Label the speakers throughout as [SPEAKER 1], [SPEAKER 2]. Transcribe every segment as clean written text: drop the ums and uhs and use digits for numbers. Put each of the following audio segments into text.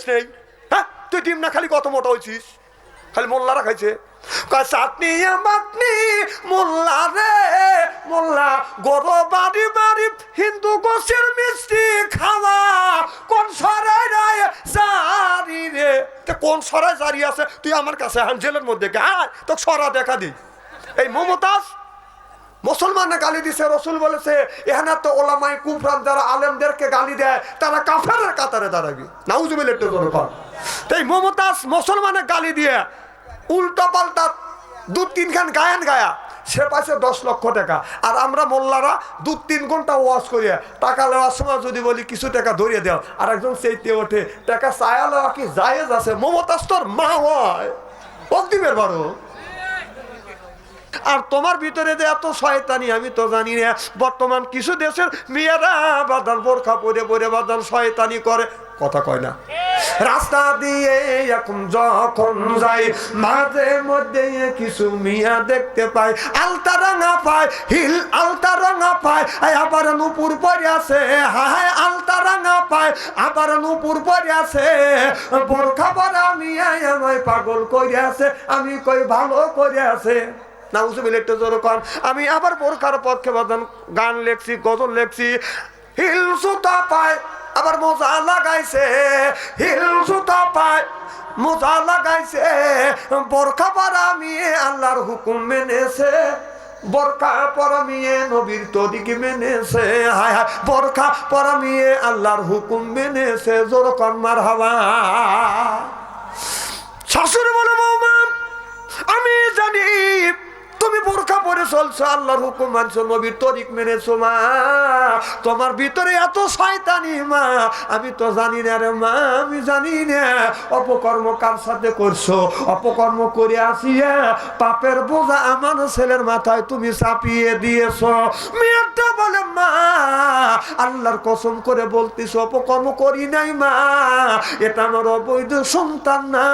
[SPEAKER 1] বিদেশ নেই? হ্যাঁ, তুই ডিম না খালি কত মোটা হয়েছিস? খালি মোল্লারা খাইছে চাটনি মাটনি। মোল্লা রে মোল্লা, গরো বাড়ি বাড়ি হিন্দু গোছের মিষ্টি খাওয়া। কোন সরাই রায় জারি রে? কোন সরাই জারি আছে? তুই আমার কাছে জেলের মধ্যে গায় তো সরা দেখা দি। এই মমতাজ মুসলমানে গালি দিছে, রসুল বলেছে এখানে তো ওলামাই কুফরান যারা আলেমদেরকে গালি দেয় তারা কাফেরের কাতারে দাঁড়াবি। নাউজুবিল্লাহ। এই মমতাজ মুসলমানে গালি দিয়ে উল্টা পাল্টা 2-3 খান গায়ান গায়া সে পাইছে 10 লক্ষ টাকা। আর আমরা মোল্লারা 2-3 ঘন্টা ওয়াজ করিয়া টাকা নেওয়ার সময় যদি বলি কিছু টাকা ধরিয়ে দেও, আর একজন সেইতে ওঠে টাকা চায়া নেওয়া কি জায়েজ আছে? মমতাজ তোর মা হয় অগ্নিমের বারো। আর তোমার ভিতরে যে এত শয়তানি আমি তো জানি না। বর্তমান কিছু দেশের মেয়েরা বাদান বোরখা পরে পরে বাদান শয়তানি করে, কথা কয় না। রাস্তা দিয়ে এখন যখন যাই মাঝে মধ্যে কিছু মিয়া দেখতে পাই, আলতা রাঙা পায়, হিল আলতা রাঙা পায়, আবার নুপুর পরে আছে। হায় আলতা রাঙা পায়, আবার নুপুর পরে আছে। বোরখা পরা মিয়া আমায় পাগল করে আছে। আমি কই ভালো করে আছে। আমি আবার বোরখার পক্ষে বাদান গান লেখছি, গজল লেখছি। হিল সুতা পায়, আবার মোজা লাগাইছে। হিল সুতা পায়, মোজা লাগাইছে। বোরখা পরা মেয়ে আল্লাহর হুকুম মেনেছে। বোরখা পরা মেয়ে নবীর তরিকে মেনেছে। হায় হায়, বোরখা পরা মেয়ে আল্লাহর হুকুম মেনেছে। জোর কর মারহাবা। শাশুড়ি বলে বৌমা আমি জানি তুমি বোরখা পরে চলছো, আল্লাহর হুকুম মানছো, নবীর তরিক মেনেছো। মা তোমার ভিতরে এত শয়তানি মা আমি তো জানি না রে মা, আমি জানি না। অপকর্ম কার সাথে করছো? অপকর্ম করে আসিয়া পাপের বোঝা আমার ছেলের মাথায় তুমি চাপিয়ে দিয়েছো। মেয়েটা বলে মা আল্লাহর কসম করে বলতিস অপকর্ম করি নাই মা। এটা আমার অবৈধ সন্তান না,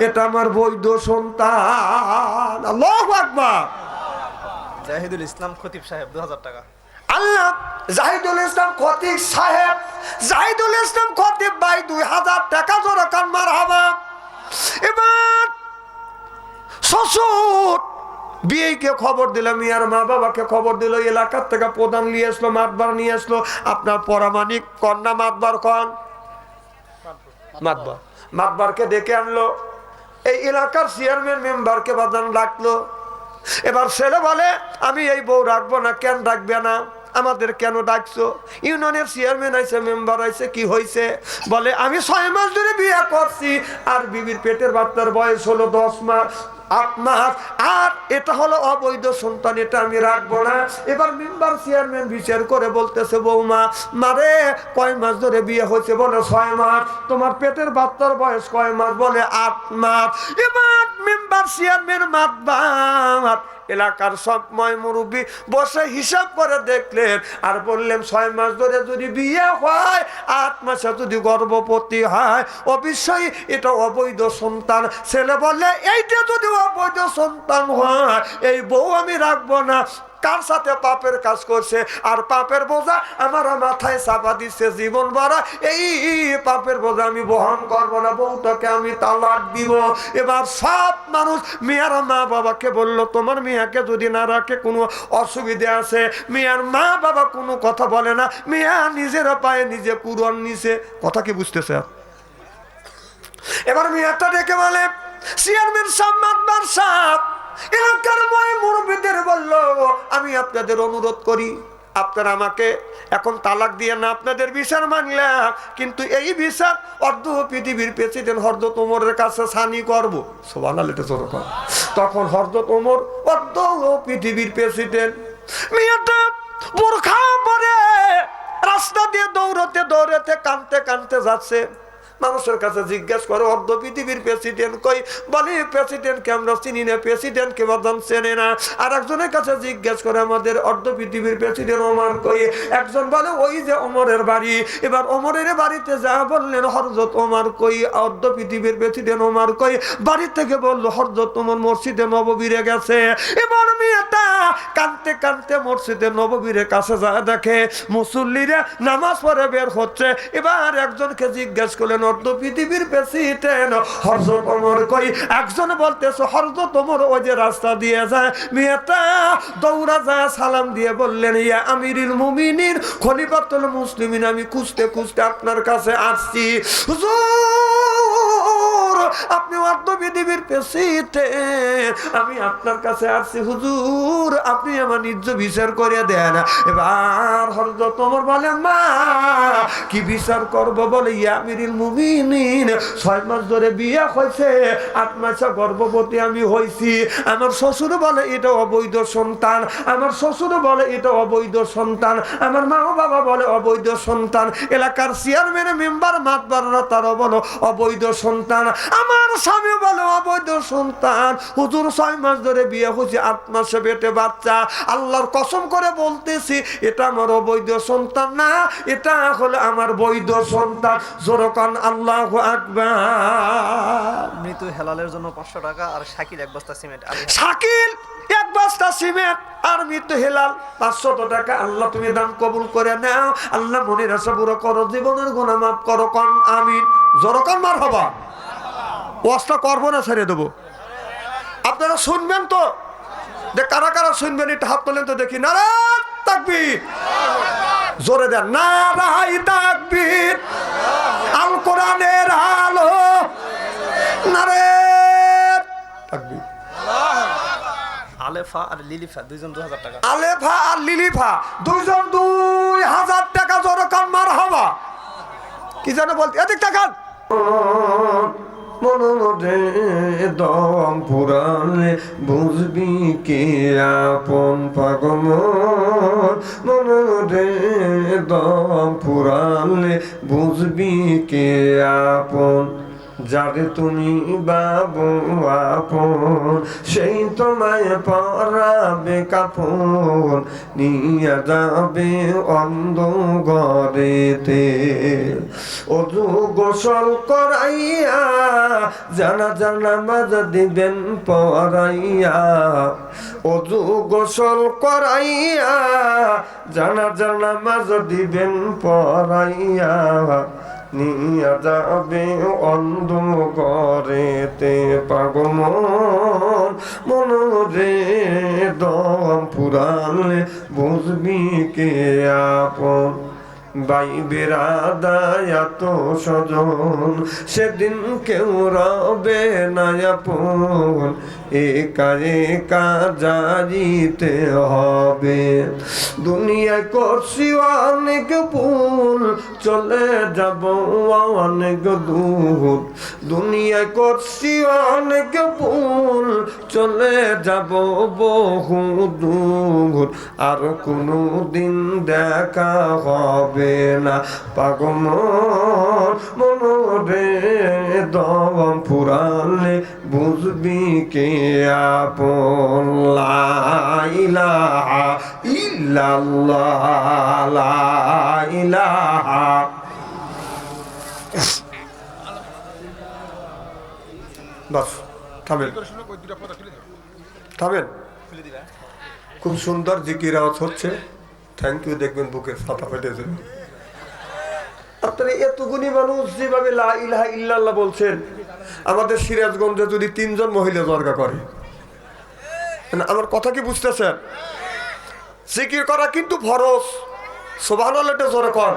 [SPEAKER 1] এটা আমার বৈধ সন্তান। আল্লাহু আকবার।
[SPEAKER 2] জাহিদুল ইসলাম খতিব সাহেব 2000 টাকা।
[SPEAKER 1] আল্লাহ জাহিদুল ইসলাম খতিব সাহেব, জাহিদুল ইসলাম খতিব ভাই 2000 টাকা জোরে কান মারহাবা। এবার শ্বশুর বিয়েকে খবর দিল, মিয়ার মা বাবাকে খবর দিল, এলাকার থেকে প্রধান নিয়ে আসলো, মাতবার নিয়ে আসলো। আপনার পরামানিক কন্যা মাতবার কন, মাতবার মাতবারকে ডেকে আনলো। এই এলাকার চেয়ারম্যান মেম্বারকে বাদান ডাকলো। এবার ছেলে বলে আমি এই বউ রাখবো না। কেন রাখবে না? আমাদের কেন ডাকছো? ইউনিয়নের চেয়ারম্যান আইছে, মেম্বার আইছে, কি হয়েছে? বলে আমি 6 মাস ধরে বিয়ে করছি, আর বিবির পেটের বাচ্চার বয়স হলো 10 মাস 8 মাস, আর এটা হলো অবৈধ সন্তান, এটা আমি রাখবো না। এবার মেম্বার চেয়ারম্যান বিচার করে বলতেছে বৌমা মারে কয় মাস ধরে বিয়ে হয়েছে? বলে 6 মাস। তোমার পেটের বাচ্চার বয়স কয় মাস? বলে 8 মাস। এবার মেম্বার চেয়ারম্যান মাতবার এলাকার সব ময় মুরব্বী বসে হিসাব করে দেখলেন আর বললেন 6 মাস ধরে যদি বিয়ে হয়, 8 মাসে যদি গর্ভবতী হয়, অবশ্যই এটা অবৈধ সন্তান। ছেলে বললে এইটা যদি অবৈধ সন্তান হয় এই বউ আমি রাখবো না। কার সাথে পাপের কাজ করছে, আর পাপের বোঝা আমার মাথায় চাপা দিচ্ছে জীবন ভরা। এই পাপের বোঝা আমি বহন করবো না, বউটাকে আমি তালাক দিব। এবার সব মানুষ মেয়ের মা বাবাকে বলল তোমার মেয়েকে যদি না রাখে কোনো অসুবিধা আছে। মেয়ের মা বাবা কোনো কথা বলে না, মেয়া নিজের পায়ে নিজে কুরন নিছে। কথা কি বুঝতেছে? এবার মেয়েটা ডেকে বলে চেয়ারম্যান সাহেব, মাতবার সাহেব, এলাকার মুরব্বীদের বলল আমি আপনাদের অনুরোধ করি আপনারা আমাকে এখন তালাক দিয়ে না আপনাদের বিচার মানলাম, কিন্তু এই বিচার অর্ধ পৃথিবীর প্রেসিডেন্ট হযরত ওমরের কাছে সানি করবো। সুবহানাল্লাহ। তখন হযরত ওমর অর্ধ পৃথিবীর প্রেসিডেন্ট। মেয়েটা বোরখা পরে রাস্তা দিয়ে দৌড়তে দৌড়তে কাঁদতে কাঁদতে যাচ্ছে। মানুষের কাছে জিজ্ঞেস করে অর্ধ পৃথিবীর প্রেসিডেন্ট কই? বলে প্রেসিডেন্টকে আমরা চিনি না, প্রেসিডেন্টকে বদন চেনে না। আর একজনের কাছে জিজ্ঞেস করে আমাদের অর্ধ পৃথিবীর প্রেসিডেন্ট ওমর কই? একজন বলে ওই যে ওমরের বাড়ি। এবার ওমরের বাড়িতে যা বললেন হযরত ওমর কই, অর্ধ পৃথিবীর প্রেসিডেন্ট ওমর কই? বাড়ি থেকে বললো হযরত ওমর মসজিদে নববীরে গেছে। এবার মেয়েটা কাঁদতে কাঁদতে মসজিদে নববীর কাছে যা দেখে মুসল্লিরা নামাজ পড়ে বের হচ্ছে। এবার একজনকে জিজ্ঞেস করলেন অর্ধ পৃথিবীর প্রেসিডেন্ট হযরত ওমর কই একজন বলতেছে হযরত ওমর ওই যে রাস্তা দিয়ে যায় মেয়েটা দৌড়া যায় সালাম দিয়ে বললেন ইয়া আমিরুল মুমিনিন খলিফাতুল মুসলিমিন আমি খুঁজতে খুঁজতে আপনার কাছে আসছি হুজুর আপনি অর্ধ পৃথিবীর প্রেসিডেন্ট আমি আপনার কাছে আসছি হুজুর আপনি আমার নিজ বিচার করে দেন এবার হযরত ওমর বলেন মা কি বিচার করব বলে ইয়া আমিরুল মুমিনিন 6 মাস ধরে বিয়ে হয়েছে 8 মাসে গর্ভবতী আমি হইছি আমার শ্বশুর বলে এটা অবৈধ সন্তান আমার শ্বশুর বলে এটা অবৈধ সন্তান আমার মা ও বাবা বলে অবৈধ সন্তান এলাকার চেয়ারম্যান মেম্বার মাতবাররা তারা বলো অবৈধ সন্তান আমার স্বামী বলে অবৈধ সন্তান হুজুর 6 মাস ধরে বিয়ে হয়েছে 8 মাসে পেটে বাচ্চা আল্লাহর কসম করে বলতেছি এটা আমার অবৈধ সন্তান না এটা হলো আমার বৈধ সন্তান জোরকান আল্লাহু আকবার
[SPEAKER 2] মৃত হেলালের জন্য 500 টাকা আর শাকিল 1 বস্তা সিমেন্ট
[SPEAKER 1] শাকিল 1 বস্তা সিমেন্ট আর মৃত হেলাল 500 টাকা আল্লাহ তুমি দান কবুল করে নাও আল্লাহ মনের আশা পুরো করো জীবনের গুনাহ মাফ করো কোন আমিন জোরকান মারহাবা ওয়াজটা করবো না ছেড়ে দেবো আপনারা শুনবেন তো যে কারা কারা শুনবেন এটা হাত তোলেন তো দেখি নারায় তাকবীর জোরে দেন নারায় তাকবীর আল কোরআনের আলো নারায় তাকবীর
[SPEAKER 2] আলেফা আর লিলিফা দুইজন 2000 টাকা
[SPEAKER 1] আলেফা আর লিলিফা দুইজন 2000 টাকা জোরকান মারহাবা কি জানো বলতে এদিক তাকান মনোরে দম পুরালে বুঝবি কে আপন পাগমন মনোরে দম পুরালে বুঝবি কে আপন যারে তুমি বাবু আপন সেই তোমায় পরাবে কাপন নিয়ে যাবে অন্ধ ঘরেতে অজু গোসল করাইয়া জানা জানা মাজ দিবেন পরাইয়া অজু গোসল করাইয়া জানা জানা মাজ দিবেন পরাইয়া নিয়া যাবে অন্ধ ঘরেতে পাগমন মনোরে দম পুরালে বুঝবি কে আপন ভাই বেরাদায়াত স্বজন সেদিন কেউ রবে না আপন একা একা যাইতে হবে দুনিয়ায় করছি অনেক ভুল চলে যাব অনেক দূর দুনিয়ায় করছি অনেক ভুল চলে যাব বহু দূর আর কোনো দিন দেখা হবে না পাগমন মনোরে দম পুরালে বুঝবি কে আপন লা ইলাহা ইল্লাল্লাহ লা ইলাহা বাস থামেন থামেন খুব সুন্দর জিকির আওয়াজ হচ্ছে থ্যাংক ইউ দেখবেন বুকের ছাতা ফেটে যাবে আপনারা এতগুলি মানুষ যেভাবে লা ইলাহা ইল্লাল্লাহ বলছেন আমাদের সিরাজগঞ্জে যদি 3 জন মহিলা দরগা করে আমার কথা কি বুঝতেছেন জিকির করা কিন্তু ফরজ সুবহানাল্লাহ জোরে কর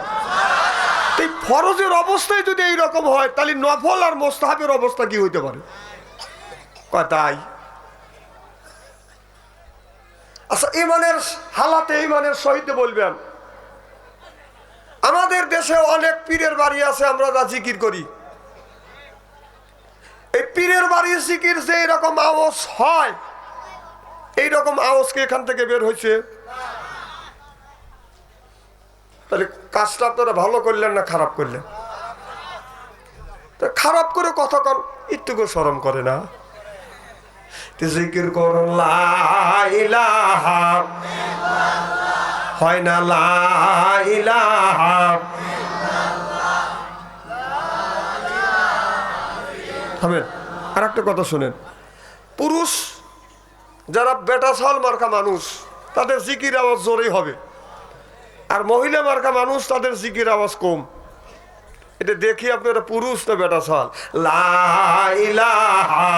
[SPEAKER 1] এই ফরজের অবস্থায় যদি এইরকম হয় তাহলে নফল আর মুস্তাহাবের অবস্থা কি হইতে পারে তাই আচ্ছা ইমানের হালাতে ইমানের সহিত বলবেন আমাদের দেশে অনেক পীরের বাড়ি আছে আমরা যা জিকির করি এই পীরের বাড়ির জিকির যে এরকম আওয়াজ হয় এইরকম আওয়াজ কি এখান থেকে বের হয়েছে তাহলে কাজটা আপনারা ভালো করলেন না খারাপ করলেন খারাপ করে কথা কন একটুকু শরম করে না জিকির করো লা ইলাহা হয় না লা ইলাহা থামেন আর একটা কথা শুনেন পুরুষ যারা বেটা ছাল মার্কা মানুষ তাদের জিকির আওয়াজ জোরেই হবে আর মহিলা মার্কা মানুষ তাদের জিকির আওয়াজ কম এটা দেখি আপনারা পুরুষ তো বেটা সল। লা ইলাহা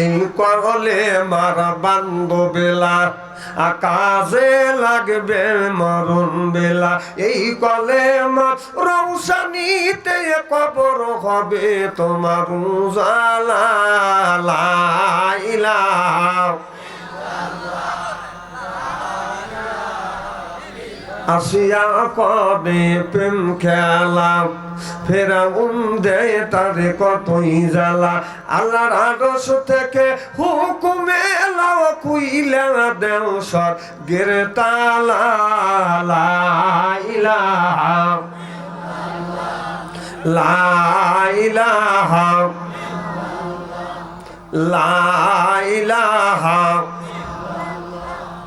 [SPEAKER 1] এই করলে মারা বান্ধবেলা আকাশে লাগবে মরণ বেলা, এই কলে রৌশানিতে কবর হবে তোমার উজালা। লা ইলাহা আসিয়া কবে প্রেম খেলা, ফেরাউন দেয় তারে কতই জ্বালা। আল্লাহর আদর্শ থেকে হুকুমে লাও কুইলা দেও স্বর্গের তালা। লা ইলাহা লা ইলাহা লা ইলাহা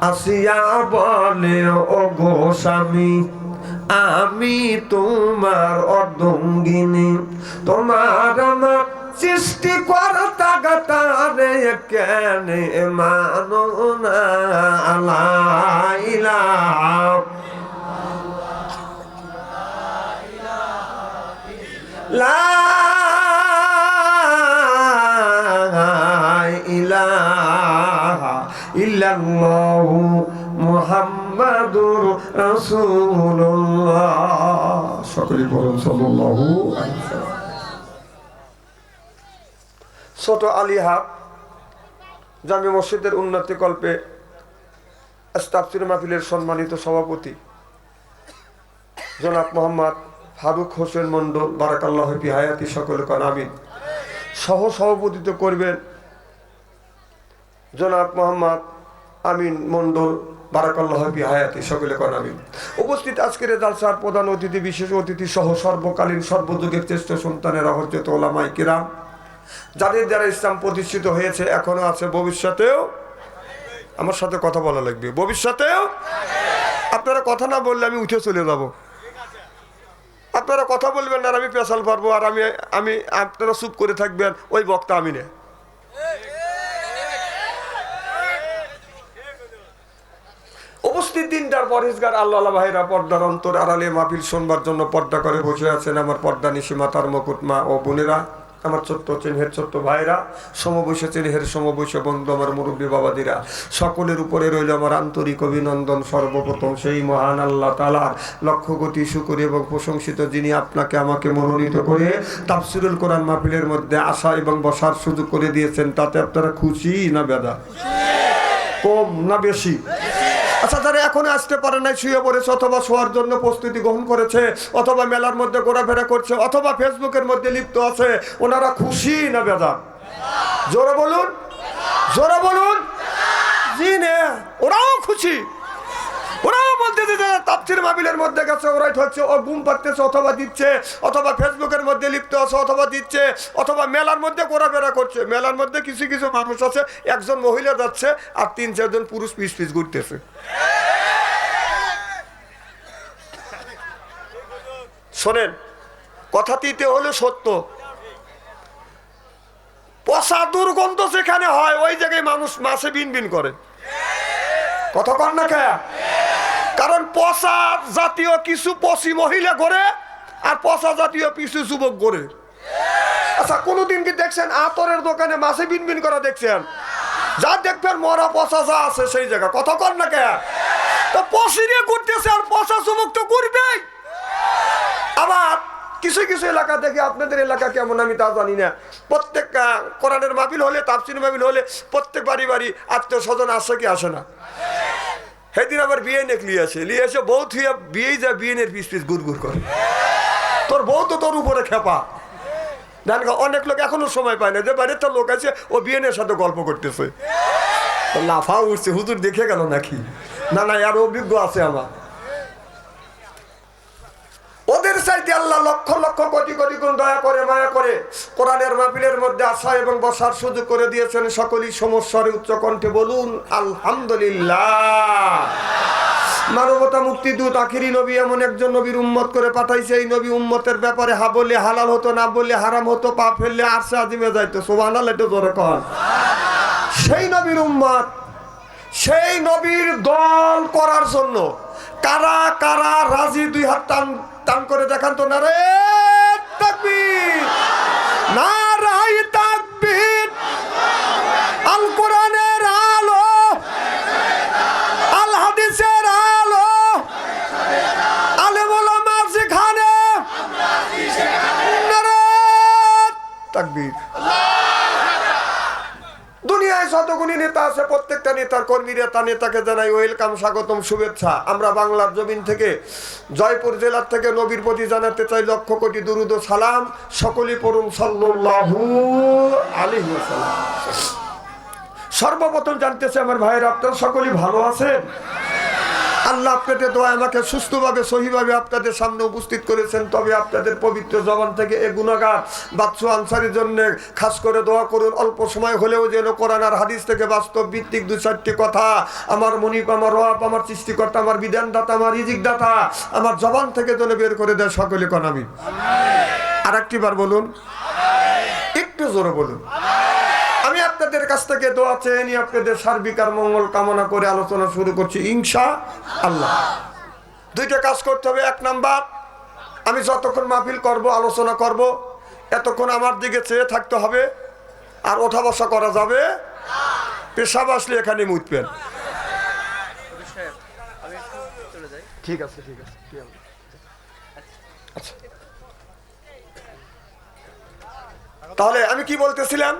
[SPEAKER 1] আসিয়া বলে ও গো স্বামী আমি তোমার অর্ধঙ্গিনী, তোমার আমার সৃষ্টি কর্তা গাতারে কেন মানো না। লা ইলাহা লা ইলাহা ইল্লাল্লাহু মুহাম্মাদুর রাসূলুল্লাহ। সকলে বলুন সাল্লাল্লাহু আলাইহি ওয়াসাল্লাম। ছোট আলিহাট জামে মসজিদের উন্নতি কল্পে তাফসীর মাহফিলের সম্মানিত সভাপতি জনাব মোহাম্মদ ফারুক হোসেন মন্ডল, বারাকাল্লাহু ফি হায়াতি, সকলে কোন আমিন। সহ সভাপতিত্ব করবেন জনাব মোহাম্মদ আমিন মন্ডল, বারাকাল্লাহু ফি হায়াতি, সকলে কোন আমিন। উপস্থিত আজকের জালসার প্রধান অতিথি, বিশেষ অতিথি সহ সর্বকালীন সর্বযুগের শ্রেষ্ঠ সন্তানেরা, হযরত উলামায়ে কিরাম, যাদের দ্বারা ইসলাম প্রতিষ্ঠিত হয়েছে, এখনো আছে, ভবিষ্যতেও। আমার সাথে কথা বলা লাগবে, ভবিষ্যতেও। আপনারা কথা না বললে আমি উঠে চলে যাব। আপনারা কথা বলবেন না, আমি পেশাল পারবো, আর আমি আপনারা চুপ করে থাকবেন, ওই বক্তা আমি না। উপস্থিত দিনটার পরহেজগার আল্লাহ ভাইরা, পর্দার অন্তর আড়ালে মাহফিল শুনবার জন্য পর্দা করে বসে আছেন আমার পর্দা নিশি মাতার মুকুট মা ও বোনেরা, আমার ছোট্ট চিনহের ছোট্ট ভাইরা, সমবয়সী চিনহের সমবয়সী বন্ধু, আমার মুরব্বী বাবাদিরা, সকলের উপরে রইল আমার আন্তরিক অভিনন্দন। সর্বপ্রথম সেই মহান আল্লাহ তাআলার লক্ষ কোটি শুকর এবং প্রশংসিত, যিনি আপনাকে আমাকে মনোনীত করে তাফসীরুল কোরআন মাহফিলের মধ্যে আসা এবং বসার সুযোগ করে দিয়েছেন। তাতে আপনারা খুশি না বেদা? কম না বেশি? আচ্ছা, যারা এখনো আসতে পারে নাই, শুয়ে পড়েছে, অথবা শোয়ার জন্য প্রস্তুতি গ্রহণ করেছে, অথবা মেলার মধ্যে ঘোরাফেরা করছে, অথবা ফেসবুকের মধ্যে লিপ্ত আছে, ওনারা খুশি না বেদা? জোরে বলুন, জোরে বলুন। জি না, ওরাও খুশি। ওরাও বলতেছে যে তাফসীর মাহফিলের মধ্যে গেছে, ওরাই হচ্ছে, ও ঘুম পাড়তেছে অথবা দিচ্ছে, অথবা ফেসবুকের মধ্যে লিপ্ত আছে অথবা দিচ্ছে, অথবা মেলার মধ্যে ঘোরাফেরা করছে। মেলার মধ্যে কিছু কিছু মানুষ আছে, একজন মহিলা যাচ্ছে আর ৩-৪ জন পুরুষ পিস পিস ঘুরতেছে। শোনেন, কথা দিতে হলে সত্য, পচা দুর্গন্ধ যেখানে হয় ওই জায়গায় মানুষ মাছে বিন বিন করে। কথা কন না খেয়া? কারণ পচা জাতীয় কিছু পচি মহিলা ঘরে, আর পচা জাতীয় কিছু যুবক ঘরে। আচ্ছা, কোনোদিন কি দেখছেন আতরের দোকানে মাছে বিন বিন করা দেখছেন? যা দেখবেন মরা পচা যা আছে সেই জায়গা। কথা কন না খেয়া? তো পচিরে ঘুরতেছে, আর পচা যুবক তো ঘুরবেই। আবার কিছু কিছু এলাকা দেখে, আপনাদের এলাকা কেমন আমি তা জানি না, প্রত্যেক কোরআনের মাহফিল হলে, তাফসীর মাহফিল হলে প্রত্যেক বাড়ি বাড়ি আত্মীয় স্বজন আসে কি আসে না? সেদিন আবার বিয়ে নেক লিয়ে আসে বউ থুয়ে বিয়ে যা বিয়েনের পিস পিস গুড় গুড় করে। তোর বউ তো তোর উপরে খেপা। অনেক লোক এখনো সময় পায় না, যে বাড়ির তো লোক আছে, ও বিয়েনের সাথে গল্প করতেছে, লাফা উঠছে, হুজুর দেখে গেল নাকি? না না, আর অভিজ্ঞ আছে আমার। ওদের চাইতে আল্লাহ লক্ষ লক্ষ কোটি কোটি গুণ দয়া করে, মায়া করে কোরআনের মাহফিলের মধ্যে আসা এবং বসার সুযোগ করে দিয়েছেন। সকলেই সমস্যার উচ্চ কণ্ঠে বলুন আলহামদুলিল্লাহ। মানবতা মুক্তিদূত আখিরি নবী এমন একজন নবীর উম্মত করে পাঠাইছে। এই নবী উম্মতের ব্যাপারে হা বললে হালাল হতো, না বললে হারাম হতো, পা ফেললে আরশে আজিমে যাইতো। সুবহানাল্লাহ, একটু জোরে কর। সেই নবীর উম্মত, সেই নবীর দল করার জন্য কারা কারা রাজি? দুই হাত টান টান করে দেখান তো। নারে তাকবীর, নারাই তাকবীর। আল কোরআনের আলো, আল হাদিসের আলো, আলেম ওলামা যেখানে, নারে তাকবীর। দুনিয়ায় যতগুলি নেতা আছে প্রত্যেকটা নেতার কর্মীরা তা নেতাকে জানাই ওয়েলকাম, স্বাগতম, শুভেচ্ছা। আমরা বাংলার জমিন থেকে জয়পুর জেলার থেকে নবীর প্রতি জানাতে চাই লক্ষ কোটি দুরুদ ও সালাম। সকলেই পড়ুন সাল্লাল্লাহু আলাইহি ওয়াসাল্লাম। সর্বপ্রথম জানতেছে আমার ভাইয়েরা, আপনারা সকলেই ভালো আছেন? আল্লাহ আপনাদের দোয়া আমাকে সুস্থভাবে সহিভাবে আপনাদের সামনে উপস্থিত করেছেন। তবে আপনাদের পবিত্র জবান থেকে এ গুনাহগার বাচ্চু আনসারির জন্য খাস করে দোয়া করুন। অল্প সময় হলেও যেন কোরআন আর হাদিস থেকে বাস্তব ভিত্তিক দু চারটি কথা আমার মনিব, আমার রব, আমার সৃষ্টিকর্তা, আমার বিধানদাতা, আমার রিজিকদাতা আমার জবান থেকে যেন বের করে দেয়। সকলে কোন আমিন। আর একটিবার বলুন, একটু জোরে বলুন। আমি আপনাদের কাছ থেকে দোয়া চেয়ে নিয়ে আপনাদের সার্বিক আর মঙ্গল কামনা করে আলোচনা শুরু করছি ইনশাআল্লাহ। দুইটা কাজ করতে হবে। এক নাম্বার, আমি যতক্ষণ মাহফিল করব, আলোচনা করব, এতক্ষণ আমার দিকে চেয়ে থাকতে হবে। আর ওঠা বসা করা যাবে, পেশাব আসলে এখানে মুতবেন। ঠিক আছে, ঠিক আছে। আচ্ছা, তাহলে আমি কি বলতেছিলাম?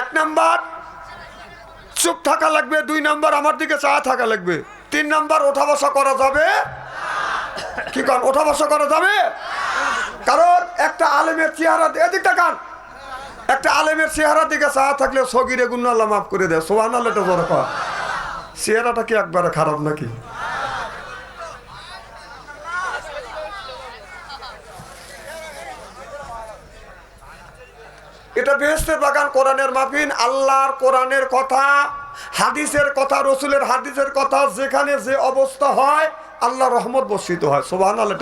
[SPEAKER 1] এক নাম্বার চুপ থাকা লাগবে, দুই নাম্বার আমার দিকে চা থাকা লাগবে, তিন নাম্বার ওঠা বসা করা যাবে। কি কারণ ওঠা বসা করা যাবে? কারণ একটা আলেমের চেহারা, এদিক তাকান, একটা আলেমের চেহারা দিকে চা থাকলে সগিরে গুনাহ আল্লাহ মাফ করে দেয়। সুবহানাল্লাহ। এটা বড় কথা। চেহারাটা কি একবারে খারাপ নাকি? এটা বেহেশতের বাগান, কোরআনের মাহফিল, আল্লাহর কোরআনের কথা, হাদিসের কথা, রসুলের হাদিসের কথা, যেখানে যে অবস্থা হয় আল্লাহ রহমত বর্ষিত হয়। সুবহানাল্লাহ।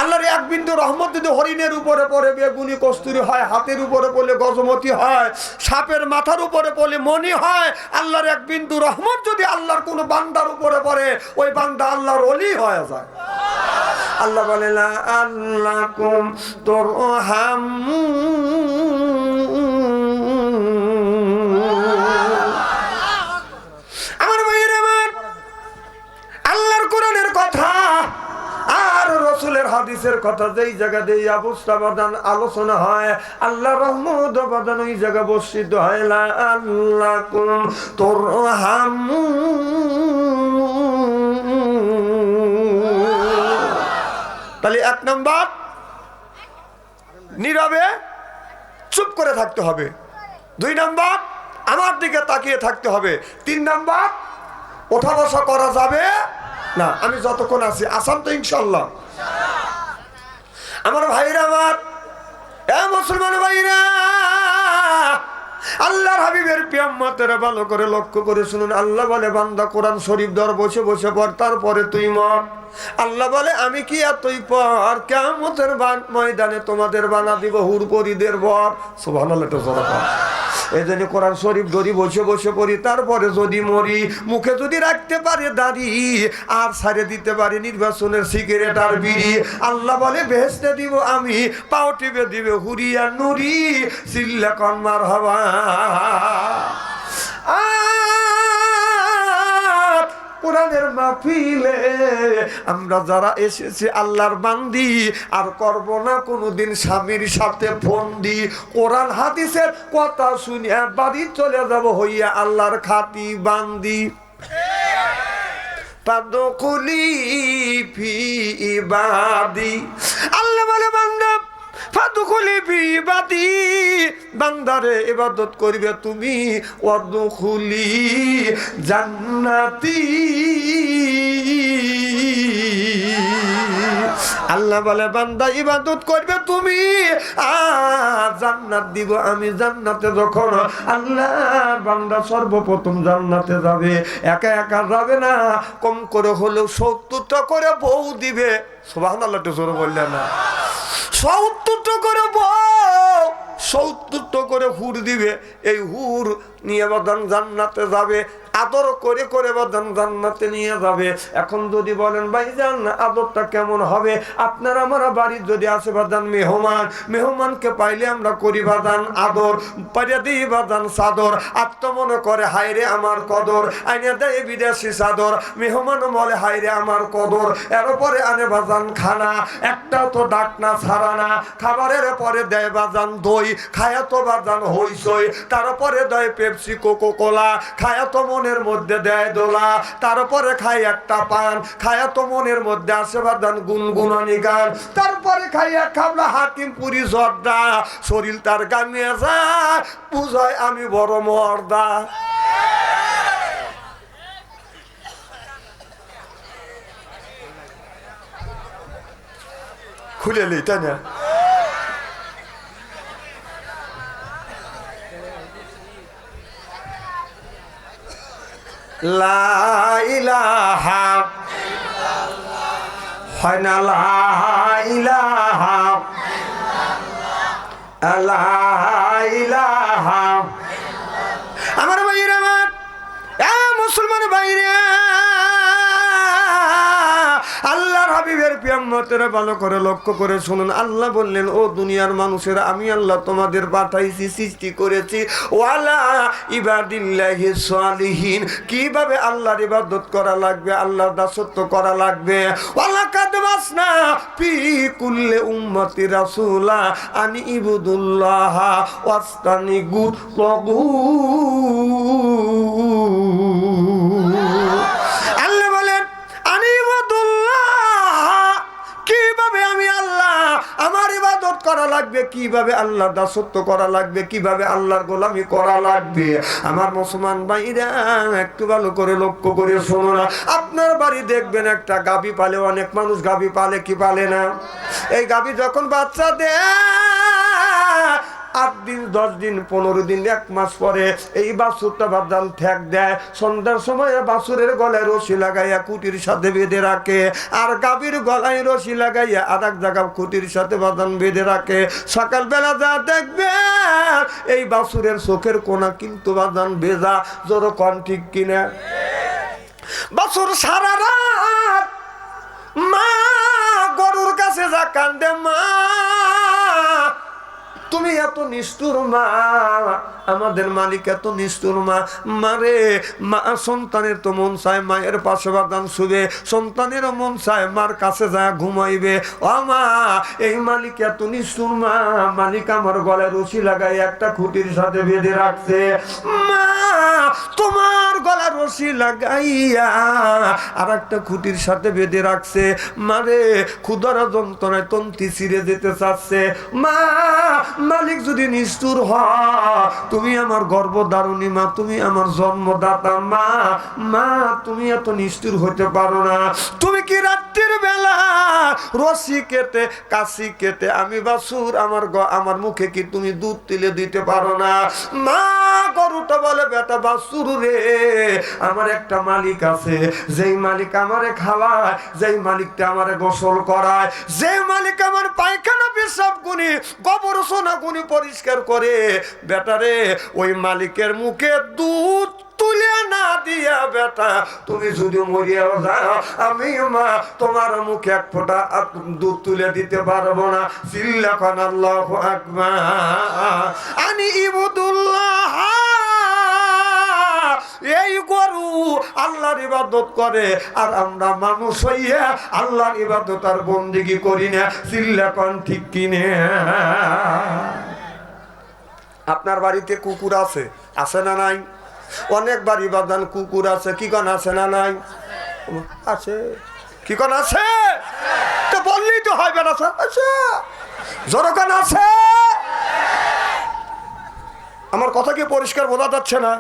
[SPEAKER 1] আল্লাহর এক বিন্দু রহমত যদি হরিণের উপরে পড়ে বেগুনি কস্তুরি হয়, হাতের উপরে পড়লে গজমতি হয়, সাপের মাথার উপরে পড়লে মনি হয়, আল্লাহর এক বিন্দু রহমত যদি আল্লাহর কোনো বান্দার উপরে পড়ে, ওই বান্দা আল্লাহর ওলি হয়ে যায়। আল্লাহ বলে লা আল্লাকুম আমার ভাইয়েরা, আমার আল্লাহর কোরআনের কথা আর রসুলের হাদিসের কথা যেই জায়গা দিয়ে অবস্থা বাদান আলোচনা হয়, আল্লাহ রহমত বাদান ওই জায়গা বর্ষিত হয়। লা আল্লাকুম তাহলে এক নাম্বার নীরবে চুপ করে থাকতে হবে, দুই নাম্বার আমার দিকে তাকিয়ে থাকতে হবে, তিন নাম্বার ওঠা বসা করা যাবে না। আমি যতক্ষণ আছি, আসাম তো ইনশাল্লাহ। আমার ভাইরা, আমার মুসলমান ভাইরা, আল্লাহর হাবিবের পিয়াম্মাতেরা ভালো করে লক্ষ্য করে শুনুন। আল্লাহ বলে বান্দা কোরআন শরীফ ধর, বসে বসে পড়, তারপরে তুই মর। আল্লাহ বলে আমি কি আর তুই পর, কিয়ামতের ময়দানে তোমাদের বানা দিব হুরপরিদের বর। সুবহানাল্লাহ। এই জন্য কোরআন শরীফ ধরি, বসে বসে পড়ি, তারপরে যদি মরি, মুখে যদি রাখতে পারে দাড়ি আর ছাড়ে দিতে পারে নির্বাচনের সিগারেট আর বিড়ি, আল্লাহ বলে বেহেশতে দিব আমি, পাও টিপে দিবে হুরিয়া নুরি, চিল্লা কন মারহাবা। কোরআনের মাহফিলে আমরা যারা এসেছি আল্লাহর বান্দি, আর করব না কোনোদিন স্বামীর সাথে ফন্দি। কোরআন হাদিসের কথা শুনিয়া বাড়ি চলে যাব হইয়া আল্লাহর খাতি বান্দি। ফাদখুলি ফি ইবাদি, আল্লাহ বলে বান্দা ফাদখুলি ফি ইবাদি, বান্দারে ইবাদত করিবে তুমি, ওয়াদখুলি জান্নাতি। আল্লাহ বলে বান্দা ইবাদত করবে তুমি, আর জান্নাত দিব আমি। জান্নাতে যখন আল্লাহর বান্দা সর্বপ্রথম জান্নাতে যাবে, একা একা যাবে না, কম করে হলেও 70টা করে বউ দিবে। সুবহানাল্লাহ। জোরে বললেন না? 70টা করে বউ, 70টা করে হুর দিবে। এই হুর নিয়ে বাদান জান্নাতে যাবে। আদর করে করে বাদান জান্নাতে নিয়ে যাবে। এখন যদি বলেন ভাইজান আদরটা কেমন হবে, আপনার আমার বাড়ির যদি আসে বাদান মেহমানকে পাইলে আমরা করি বাদান আদর, পাইয়া দিই বাদান চাদর। আত্ম মনে করে হায়রে আমার কদর, আইনে দেয় বিদেশি চাদর। মেহমান বলে হায়রে আমার কদর, এরপরে আনে বাজান খানা, একটাও তো ডাক না ছাড়া না। খাবারের পরে দেয় বাজান দই, খায়া তো বাজান হইসই। তারপরে দেয় পেপসি কোকো কোলা, খায়া তো মনের মধ্যে দেয় দোলা। তারপরে খাই একটা পান, খায়া তো মনের মধ্যে আসে বাজান গুনগুনানি গান। তারপরে খাইয়া খাবলা হাকিম পুরি জর্দা, শরীর তার গামিয়ে যায়, বুঝায় আমি বড় মর্দা। খুলে লি তাই না? লা ইলাহা হয় না, লা ইলাহা লা ইলাহা। আমার ভাইরা, আমার মুসলমান ভাইরা, আল্লাহর হাবিবের পিয়ামতেরা ভালো করে লক্ষ্য করে শুনুন। আল্লাহ বললেন, ও দুনিয়ার মানুষেরা, আমি আল্লাহ তোমাদের পাঠাইছি, সৃষ্টি করেছি ওয়ালা ইবাদিল্লাহিস সালিহিন, কিভাবে আল্লাহর ইবাদত করা লাগবে, আল্লাহর দাসত্ব করা লাগবে। ওয়ালা কাদবাসনা ফি কুল্লি উম্মতি রাসূলা আনি ইবুদুল্লাহ ওয়াস্তানিগু তাগু। আল্লাহ বলেন কিভাবে আমি আল্লাহ আমার ইবাদত করা লাগবে, কিভাবে আল্লাহর দাসত্ব করা লাগবে, কিভাবে আল্লাহর গোলামি করা লাগবে। আমার মুসলমান ভাইরা একটু ভালো করে লক্ষ্য করে শোনো না। আপনার বাড়ি দেখবেন একটা গাভী পালে, অনেক মানুষ গাভী পালে কি পালে না। এই গাভী যখন বাচ্চা দেয় 8 দিন 10 দিন 15 দিন 1 মাস পরে এই বাছুরটা বাদাম ঠেক দেয়। সন্ধ্যার সময় বাছুরের গলায় রশি লাগাইয়া কুটির সাথে বেঁধে রাখে, আর গাভীর গলায় রশি লাগাইয়া আর এক জায়গা কুটির সাথে বাদাম বেঁধে রাখে। সকালবেলা যা দেখবে এই বাছুরের চোখের কোনা কিন্তু বাদাম ভেজা। জোর কোন ঠিক কিনা? বাছুর সারা রাত মা গরুর কাছে যা কান্দে, মা তুমি এত নিষ্ঠুর মা, আমাদের মালিক এত নিষ্ঠুর মা। মারে মা, সন্তানের তো মন চায় মায়ের পাশে বাদান শুবে, সন্তানেরও মন চায় মার কাছে যায় ঘুমাইবে। ও মা, এই মালিক এত নিষ্ঠুর মা, মালিক আমার গলায় রশি লাগাই একটা খুঁটির সাথে বেঁধে রাখছে। মা, তোমার গলা রশি লাগাইয়া আর একটা খুঁটির সাথে বেঁধে রাখছে। মারে ক্ষুধার যন্ত্রণায় তন্তি ছিঁড়ে যেতে চাচ্ছে। মা, মালিক যদি নিষ্ঠুর হয়, তুমি আমার গর্ভধারণী মা, তুমি আমার জন্মদাতা মা, মা তুমি এত নিষ্ঠুর হইতে পারো না। তুমি কি রাত্রির বেলা রশি কেটে কাশি কেটে আমি বাছুর আমার মুখে কি তুমি দুধ তুলে দিতে পারো না? মা, গরুটা বলে বেটা বাছুর রে, আমার একটা মালিক আছে, যেই মালিক আমারে খাওয়ায়, যেই মালিকটা আমারে গোসল করায়, যে মালিক আমার পায়খানা পেশাব গুনি গোবর সোনা গুনি পরিষ্কার করে, বেটারে ওই মালিকের মুখে দুধ তুলে না দিয়া বেটা তুমি যদি মরিয়াও যাও, আমি মা তোমার মুখে এক ফোঁটা দুধ তুলে দিতে পারবো না। চিল্লাখান আল্লাহু আকবার। আনি ইবুদুল্লাহ, এই গরু আল্লাহর ইবাদত করে, আর আমরা মানুষ হইয়া আল্লাহর ইবাদত আর বন্দেগী করি না। চিল্লাখান ঠিক কিনে? আপনার বাড়িতে কুকুর আছে, আছে না নাই? অনেক বাড়ি বাদান কুকুর আছে, কি কোন আছে না নাই? আছে, কি কোন আছে? তো বললেই তো হয় না, আছে জনগণ আছে। আমার কথা কি পরিষ্কার বোঝা যাচ্ছে না?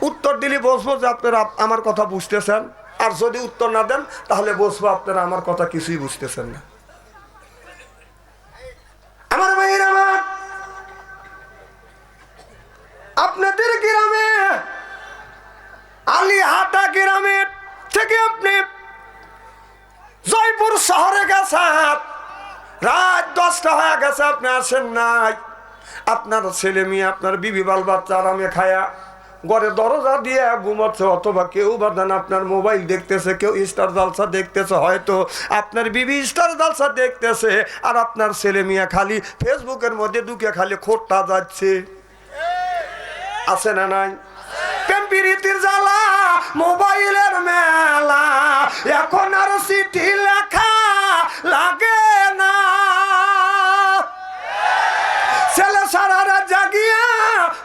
[SPEAKER 1] উত্তর দিলে বসবো যে আপনারা আমার কথা বুঝতেছেন, আর যদি উত্তর না দেন তাহলে বসবো আপনারা আমার কথা কিছুই বুঝতেছেন না। আমার ভাইয়ের, আমার আপনাদের গ্রামে আলিহাটা গ্রামের থেকে আপনি জয়পুর শহরে গেছেন, রাত 10টা হয়ে গেছে, আপনি আসেন নাই। আপনার ছেলে মেয়ে আপনার বিবি বাল বাচ্চা আরামে খায়া ঘরে দরজা দিয়ে ঘুমাচ্ছে, অথবা কেউ বাদান আপনার মোবাইল দেখতেছে, কেউ স্টার জালসা দেখতেছে, হয়তো আপনার বিবি স্টার জালসা দেখতেছে, আর আপনার ছেলে মিয়া খালি ফেসবুকের মধ্যে ঢুকে খালি খোঁটটা যাচ্ছে। আছে না নাই? প্রেম প্রীতির জ্বালা, মোবাইলের মেলা, এখন আর চিঠি লেখা লাগে না। ছেলে সারারা জাগিয়া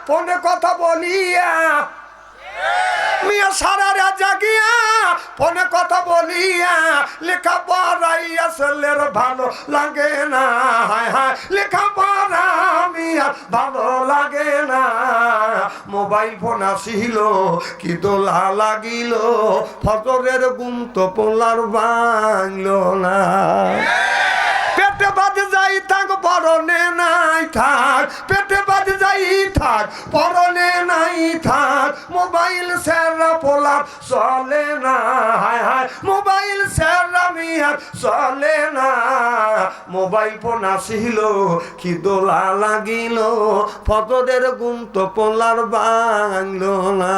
[SPEAKER 1] ফোনে কথা বলিয়া, মিয়া সারারা জাগিয়া ফোনে কথা বলিয়া, লেখা পড়াইয়া ছেলের ভালো লাগে না। হায় হায়, লেখা পড়া মিয়া ভালো লাগে না। মোবাইল ফোন আসিল কি দোলা লাগিল, ফজরের ঘুম তো পোলার ভাঙল না। পেটে বাজে যাই থাক পরনে নাই থাক, পেটে বাজে যাই থাক পরনে নাই থাক, মোবাইল সেরা পোলার চলে না। হায় হায়, মোবাইল সেরা মিয়ার চলে না। মোবাইল ফোন আসিল কি দোলা লাগিল, ফজরের ঘুম তো পোলার ভাঙল না।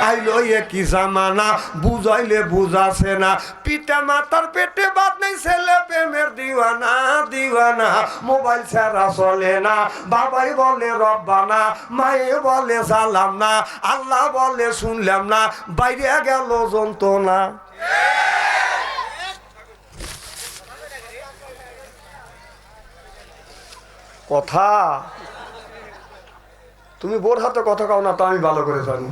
[SPEAKER 1] আইলো এ কি জামানা, বুঝাইলে বুঝাছে না। পিতা মাতার পেটে বাদ নেই, ছেলে প্রেমের দিওয়ানা দিওয়ানা। মোবাইল ছাড়া চলে না, বাবাই বলে রব্বানা, মায়ে বলে সালাম না, আল্লাহ বলে শুনলাম না, বাইরে গেল যন্ত্রণা। কথা তুমি বোর হাতে কথা কাও না, তো আমি ভালো করে জানি।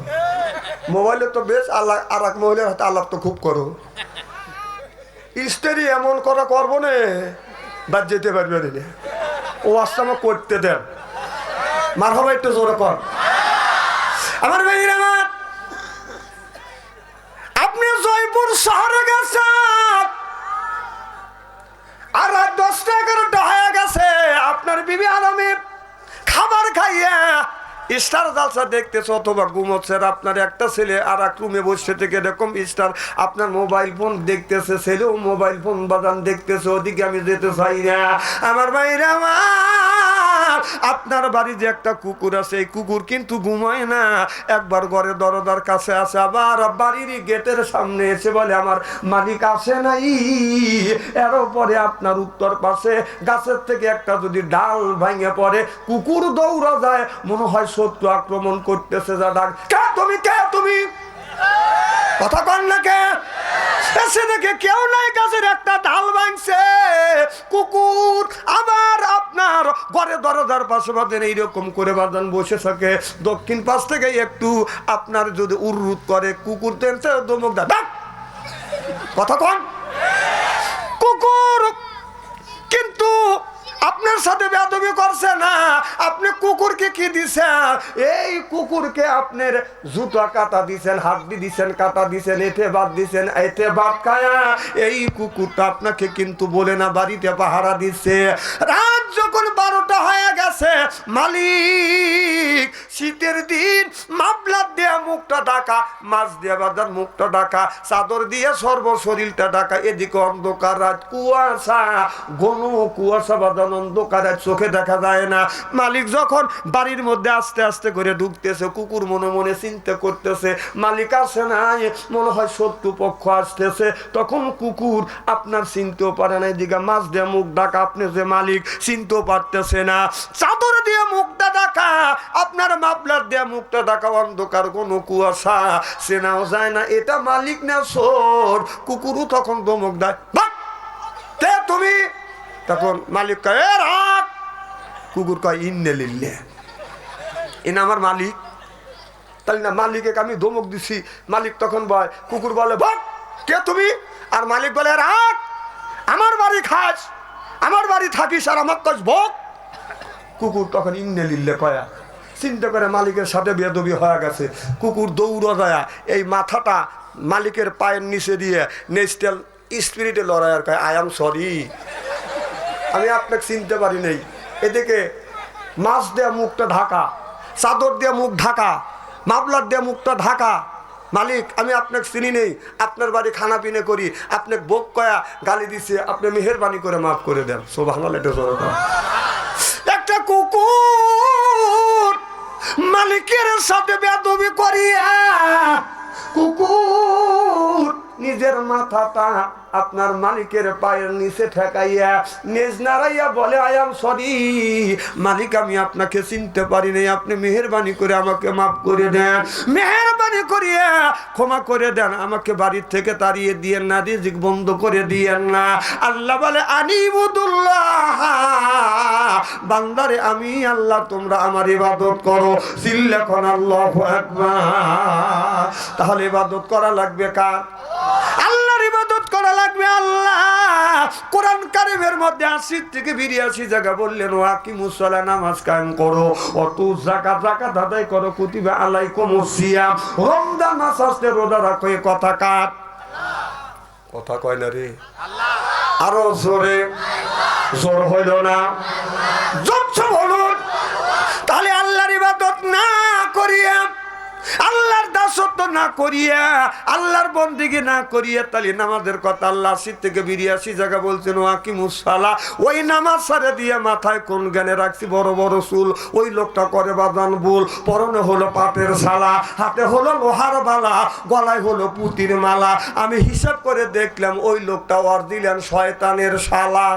[SPEAKER 1] মোবাইলে তো বেশ আল্লাহ, আর এক মহিলার হাতে আলাপ তো খুব করো। স্ত্রী এমন করা করবো না, বাদ যেতে পারবে না। ও আসতে আমার করতে দেন, মার হবে একটু জোরে কর। আমার ভাইয়ের আমার, আপনি জয়পুর শহরে গেছেন, আর রাত 10টা 11টা হয়ে গেছে, আপনার বিবি আরামে খাবার খাইয়া স্টার জালসা দেখতেছে অথবা ঘুমোচ্ছে। আপনার একটা ছেলে আর এক রুমে বসে থেকে এরকম স্টার আপনার মোবাইল ফোন দেখতেছে, ছেলেও মোবাইল ফোন বাজান দেখতেছে, ওদিকে আমি যেতে চাই না। আমার বাইরে আপনার বাড়ি যে একটা কুকুর আছে, এই কুকুর কিন্তু ঘুমায় না, একবার ঘরে দরজার কাছে আসে, আবার বাড়ির গেটের সামনে এসে বলে আমার মালিক আসে নাই। এর পরে আপনার উত্তর পাশে গাছের থেকে একটা যদি ডাল ভাঙে পড়ে, কুকুর দৌড়া যায়, মনে হয় শত্রু আক্রমণ করতেছে। যা ডাক, কে তুমি, কে তুমি, কথা কন না কে? এসে দেখে কেউ নাই, গাছের একটা ডাল ভাঙছে, কুকুর আবার আপনার ঘরে দরজার পাশে বাঁধেন এইরকম করে বাঁধান বসে থাকে। দক্ষিণ পাশ থেকে একটু আপনার যদি উরুত করে, কুকুর তেনতে দমক দা, কথা কন। কুকুর কিন্তু আপনার সাথে বেয়াদবি করছে না, আপনি কুকুরকে কি দিছেন? এই কুকুরকে আপনার জুতা কাটা দিছেন, হাড্ডি দিছেন, কাটা দিছেন, এতে বাদ দিছেন, এতে বাদ খায়া এই কুকুরটা আপনাকে কিন্তু বলে না বাড়িতে পাহারা দিচ্ছে। রাত যখন 12টা হয়ে গেছে, মালিক শীতের দিন মাফলার দিয়ে মুখটা ঢাকা, মাছ দিয়ে বাঁধার মুখটা ঢাকা, চাদর দিয়ে সর্বশরীরটা ঢাকা, এদিকে অন্ধকার রাত, কুয়াশা, ঘন কুয়াশা বাঁধানো অন্ধকার, চোখে দেখা যায় না। মালিক যখন বাড়ির মধ্যে আস্তে আস্তে করে ঢুকতেছে, কুকুর মনে মনে চিন্তা করতেছে মালিক আসে না, মনে হয় শত্রু পক্ষ আসতেছে। তখন কুকুর আপনার চিনতেও পারে না, এদিকে মাছ দিয়ে মুখ ঢাকা, আপনি যে মালিক চিনতেও পারতেছে না, চাদর দিয়ে মুখটা ঢাকা, আপনার মাফলার দিয়ে মুখটা ঢাকা, অন্ধকার কোনো কুয়াশা, চেনাও যায় না এটা মালিক না চোর। কুকুরও তখন দমক দেয়, কে তুমি? তখন মালিক কয় এ রাখ, কুকুর কয় ইন্নে লিল্লে, এনা আমার মালিক। তাহলে না মালিকে আমি ধমক দিছি, মালিক তখন বয়, কুকুর বলে ভাগ, কে তুমি? আর মালিক বলে রাখ, আমার বাড়ি খাস, আমার বাড়ি থাকিস, আর আমার কাজ ভোগ। কুকুর তখন ইন্নে লিল্লে কয়া, চিন্তা করে মালিকের সাথে বেয়াদবি হয়ে গেছে। কুকুর দৌড়া যায়, এই মাথাটা মালিকের পায়ের নিচে দিয়ে নেস্টাল স্পিরিটে লড়াই, আর কয় আই এম সরি, আমি আপনাকে চিনতে পারি নাই। এদিকে মাছ দেয়া মুখটা ঢাকা, চাদর দিয়ে মুখ ঢাকা, মাফলার দিয়ে মুখটা ঢাকা, মালিক আমি আপনাকে চিনি নেই, আপনার বাড়ি খানা পিনে করি, আপনাকে ভোগ কয়া গালি দিছে, আপনি মেহেরবানি করে মাফ করে দেন। সুবহানাল্লাহ। একটা কুকুর মালিকের সাথে বেয়াদবি করিয়া কুকুর নিজের মাথাটা আপনার মালিকের পায়ের নিচে ঠেকাইয়া নিজ নাড়াইয়া বলে আই এম সরি মালিক, আমি আপনাকে চিনতে পারি নাই, আপনি মেহেরবানি করে আমাকে মাফ করে দেন, মেহেরবানি করিয়া ক্ষমা করে দেন, আমাকে বাড়ির থেকে তাড়িয়ে দিয়েন না, রিজিক বন্ধ করে দিয়েন না। আল্লাহ বলে আনিবুদুল্লাহ, বান্দারে আমি আল্লাহ, তোমরা আমার ইবাদত করো। চিল্লাখন আল্লাহু আকবার। তাহলে ইবাদত করা লাগবে কার? আল্লাহর ইবাদত করা লাগবে আল্লাহ। কোরআন কারীমের মধ্যে ৮০ থেকে ৮২ জায়গা বললেন ওয়াকিমুস সালাহ, নামাজ কায়েম করো, অতু যাকাত আদায় করো, কুতিবা আলাইকুমুস সিয়াম, রমজান মাস আসলে রোজা রাখো। এ কথা কার? কথা কয় না রে, আরো জোরে, জোর হইল না, জোরছে বলুন। তাহলে আল্লাহর ইবাদত না করিয়া, আল্লাহর দাসত্ব না করিয়া, আল্লাহর বন্দেগী না করিয়া, তাহলে নামাজের কথা আল্লাহ ৮০ থেকে ৮২ জায়গা বলছেন ওয়াকিমুস সালাহ। ওই নামাজ সারে দিয়ে মাথায় কোন জ্ঞানে রাখছি বড় বড় চুল, ওই লোকটা করে বাজান ভুল। পরনে হলো পাটের শালা, হাতে হলো লোহার বালা, গলায় হলো পুতির মালা। আমি হিসাব করে দেখলাম ওই লোকটা অরিজিনাল শয়তানের শালা।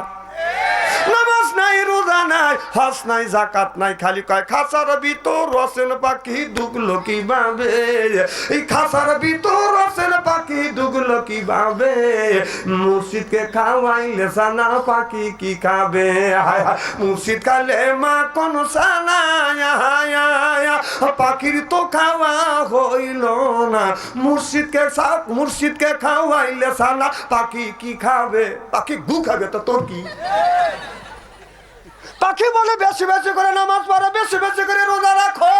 [SPEAKER 1] নামাজ নাই, রোজা নাই, হজ নাই, জাকাত নাই, খালি কয় খাসার ভিতর রসেন পাখি ঢুকলো কিভাবে, এই খাসার ভিতর রসেন পাখি ঢুকলো কিভাবে, মুর্শিদকে খাওয়াইলে সানা পাখি কি খাবে, মুর্শিদ খালে মা কোন সানা, পাখির তো খাওয়া হইল না, মুর্শিদকে খাওয়াইলে সানা পাখি কি খাবে, পাখি গু খাবে তো তোর কি? পাখি বলে বেশি বেশি করে নামাজ পড়ো, বেশি বেশি করে রোজা রাখো,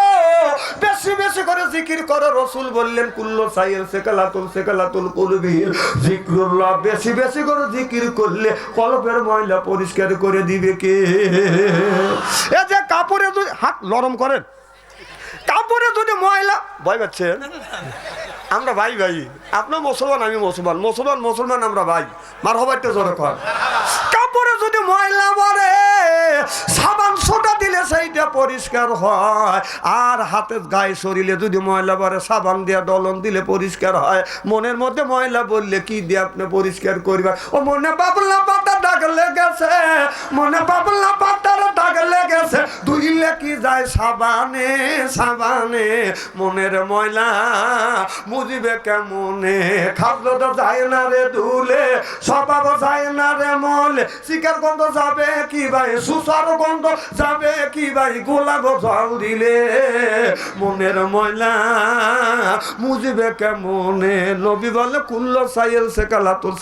[SPEAKER 1] বেশি বেশি করে জিকির করো। রসুল বললেন কুল্লু সাইয়্যিদ সেকালাতুল কুলবি যিকরুল্লাহ, বেশি বেশি করে জিকির করলে কলবের ময়লা পরিষ্কার করে দিবে কে? এই যে কাপড়ে যদি হাত নরম করেন, কাপড়ে যদি ময়লা, ভয় পাচ্ছেন? আমরা ভাই, আপনার মুসলমান, আমি মুসলমান, আমরা ভাই, মারহাবাতে জোরে কর। কাপড়ে যদি ময়লা পড়ে, সাবান সোটা দিলে সেইটা পরিষ্কার হয়, আর হাতের গায়ে শরীরে যদি ময়লা পড়ে, সাবান দিয়ে দলন দিলে পরিষ্কার হয়। মনের মধ্যে ময়লা বললে কি দিয়ে আপনি পরিষ্কার করবেন? ও মনে পাবলা পাতা দাগ লেগেছে, মনে পাবলা পাতার দাগ লেগেছে, ধুইলে কি যায় সাবানে, সাবানে মনের ময়লা বুঝিবে কেমনে? খাদ্য তো যায় না রে ধুলে, স্বভাব যায় না রে মলে, শিকার গন্ধ যাবে কি ভাই, সুসার গন্ধ যাবে কি ভাই, গোলাপ জল দিলে মনের ময়লা বুঝিবে কেমনে? নবী বলে কুল্লু সাইয়্যিদ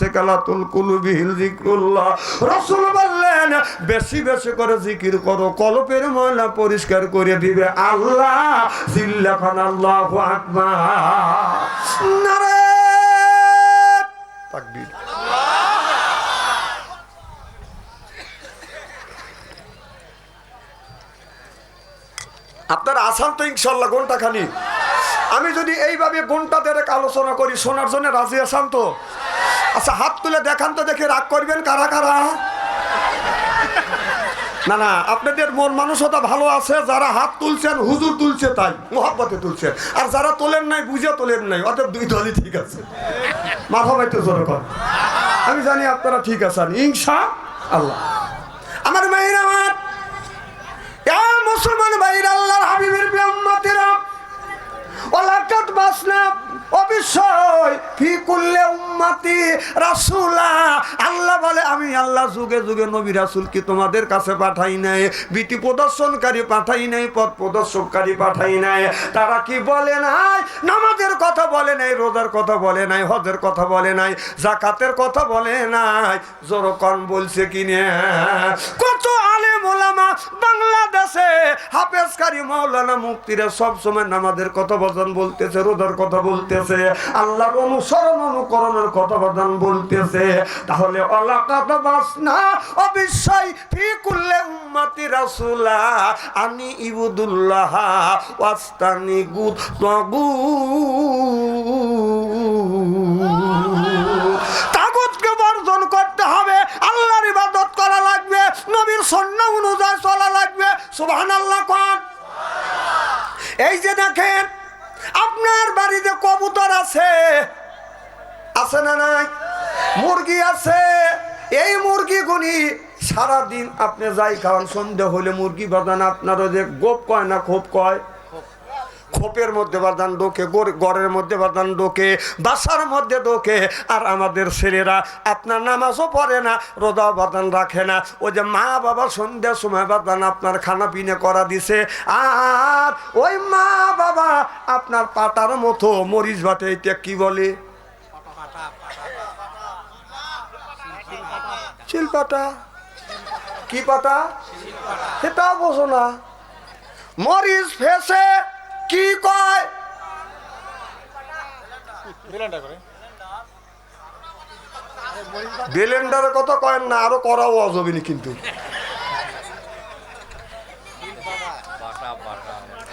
[SPEAKER 1] সেকালাতুল কুলবি যিকরুল্লাহ। রাসূল বললেন বেশি বেশি করে জিকির করো, কলবের ময়লা পরিষ্কার করে দিবে আল্লাহ। জিল্লাখান আল্লাহু আকবার, নারে তাকবীর। আপনার আসান তো ইনশাল্লাহ ঘন্টা খানি। আমি যদি এইভাবে ঘন্টা দেড়েক আলোচনা করি, শোনার জন্য রাজি আসান তো? আচ্ছা হাত তুলে দেখান তো, দেখে রাগ করবেন কারা কারা? না না, আপনাদের মন মানসিকতা ভালো আছে, যারা হাত তুলছেন হুজুর তুলছে তাই মোহাব্বতে তুলছেন, আর যারা তোলেন নাই বুঝে তোলেন নাই, অতএব দুই দলই ঠিক আছে। মাথা বাইতে জোরে কর। আমি জানি আপনারা ঠিক আছেন ইনশাআল্লাহ। আমার মায়ের, আমার মুসলমান ভাইরা, আল্লাহর হাবিবের উম্মতেরা, ওয়ালাকাদ বাসনা, অবশ্যই ফি কুল্লি উম্মতি রাসূলা। আল্লাহ বলে আমি আল্লাহ যুগে যুগে নবী রাসূল কি তোমাদের কাছে পাঠাই নাই, ভীতি প্রদর্শনকারী পাঠাই নাই, পথ প্রদর্শককারী পাঠাই নাই। তারা কি বলে নাই? নামাজের কথা বলে নাই, রোজার কথা বলে নাই, হজের কথা বলে নাই, যাকাতের কথা বলে নাই। জোরকন বলছে কিনা? কত আলেম ওলামা বাংলাদেশে হাফেজকারী মাওলানা মুফতিরা সব সময় নামাজের কথা বলতেছে, রোজার কথা বলতেছে, আল্লাহর অনুসরণ অনুকরণের কথা বলতেছে। তাহলে ওয়ালাকাদ বাসনা, অবশ্যই ফি কুল্লি উম্মতি রাসূলা আনি ইবুদুল্লাহ ওয়াস্তানিবু তাগুতকে বর্জন করতে হবে, আল্লাহর ইবাদত করা লাগবে, নবীর সুন্নাহ অনুযায়ী চলা লাগবে। সুবহানাল্লাহ কোন? এই যে দেখেন আপনার বাড়িতে কবুতর আছে, আছে না নাই? মুরগি আছে। এই মুরগিগুলি সারাদিন আপনি যাই খাওয়ান, সন্ধ্যা হলে মুরগি বাঁধান আপনারও যে গোপ কয় না খোপ কয়, খোপের মধ্যে বাঁধান ডোকে, ঘরের মধ্যে বাঁধান ডোকে, বাসার মধ্যে ডোকে। আর আমাদের ছেলেরা আপনার নামাজও পড়ে না, রোজা বাঁধান রাখে না। ওই যে মা বাবা সন্ধ্যার সময় বাঁধান আপনার খানা পিনে করা দিছে, আর ওই মা বাবা আপনার পাটার মতো মরিচ বাটে। এটা কি বলে? শিলপাটা। কি পাটা? সেটাও বোঝো না। মরিচ ফেসে কি কয়? ব্লেন্ডারের কথা কয়েন না, আরো করাও অজবিনি কিন্তু।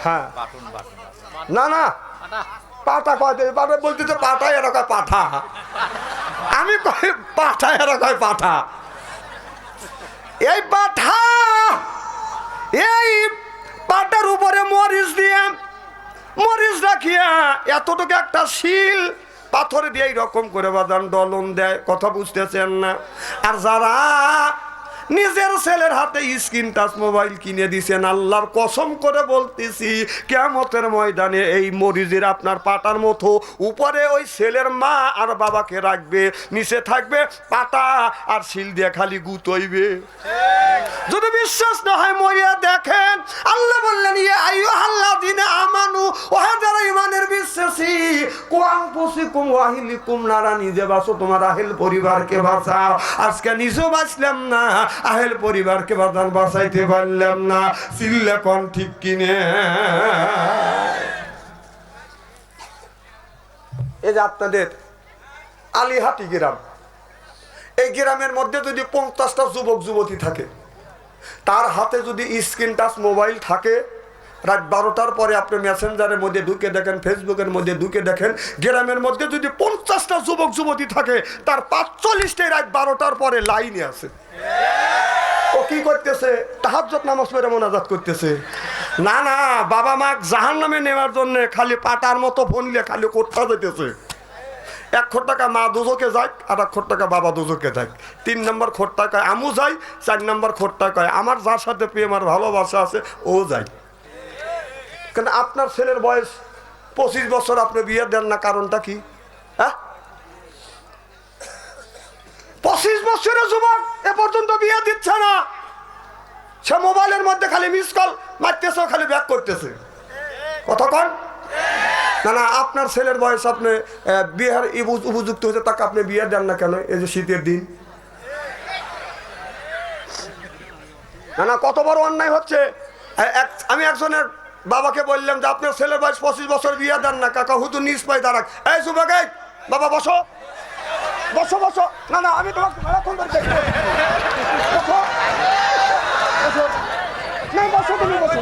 [SPEAKER 1] হ্যাঁ না না পাটা কয়, পাটা বলতে তো পাটা এরা কয় পাঠা, আমি কয় পাঠা, এরা কয় পাঠা। এই পাঠা, এই পাটার উপরে মরিচ দিয়ে, মরিচ রাখিয়া এতটুকু একটা শিল পাথর দিয়ে এইরকম করে বাদান ডলন দেয়। কথা বুঝতেছেন না? আর যারা নিজের ছেলের হাতে স্ক্রিন টাচ মোবাইল কিনে দিছেন, আল্লাহর কসম করে বলতেছি কিয়ামতের ময়দানে এই মরিচের আপনার পাটার মতো উপরে ওই ছেলের মা আর বাবাকে রাখবে, নিচে থাকবে পাটা আর শিল দিয়ে খালি গুতইবে। যদি বিশ্বাস না হয় মরিয়া দেখেন, আল্লাহ বললেন ইয়া আইয়ুহাল্লাযীনা আমানু, ওহে যারা ঈমানের বিশ্বাসী, কুআনফুসিকুম ওয়া আহলিকুম নারা, নিজে বাঁচো, তোমার আহল পরিবারকে বাঁচাও। আজকে নিজেও বাঁচলাম না, আহল পরিবারকে বাঁচাইতে পারলাম না। চিল্লা কোন ঠিক কিনে? এই যে আপনাদের আলিহাটি গ্রাম, এই গ্রামের মধ্যে যদি 50টা যুবক যুবতী থাকে, তার হাতে যদি স্ক্রিন টাচ মোবাইল থাকে, রাত 12টার পরে আপনি মেসেঞ্জারের মধ্যে ঢুকে দেখেন, ফেসবুকের মধ্যে ঢুকে দেখেন, গ্রামের মধ্যে যদি 50টা যুবক যুবতী থাকে, তার 45টাই রাত 12টার পরে লাইনে আছে। ও কি করতেছে? তাহাজ্জুদ নামাজ পড়ে মোনাজাত করতেছে। না না, বাবা মা জাহান্নামে নেওয়ার জন্য খালি পাটার মতো ফোনলে খালি কোথা যেতেছে। 1 কোটি টাকা মা দুজকে যায়, আর 1 কোটি টাকা বাবা দুজকে যায়। 3 নম্বর কোটি টাকায় আমু যায়, 4 নম্বর কোটি টাকায় আমার যার সাথে প্রেম আর ভালোবাসা আছে ও যায়। কেন আপনার ছেলের বয়স 25 বছর, আপনি বিয়ে দেন না, কারণটা কি? হ্যাঁ, 25 বছরের যুবক এ পর্যন্ত বিয়ে দিচ্ছে না। সে মোবাইলের মধ্যে খালি মিস কল মারতেছে, খালি ব্যাক করতেছে। কথা কন না না, আপনার ছেলের বয়স, আপনি বিয়ের উপযুক্ত হয়েছে, তাকে আপনি বিয়ে দেন না কেন? এই যে শীতের দিন, না না, কত বড় অন্যায় হচ্ছে। আমি একজনের বাবাকে বললাম যে আপনার ছেলের বয়স 25 বছর, বিয়ে দেন না। কাকা হুজুর নিজ পাই দাঁড়াক, এই যুবক, এই বাবা বসো বসো বসো। না না, আমি তোমাকে মেলাক্ষণ ধরে দেখবো। বসো বসো, না বসো, তুমি বসো।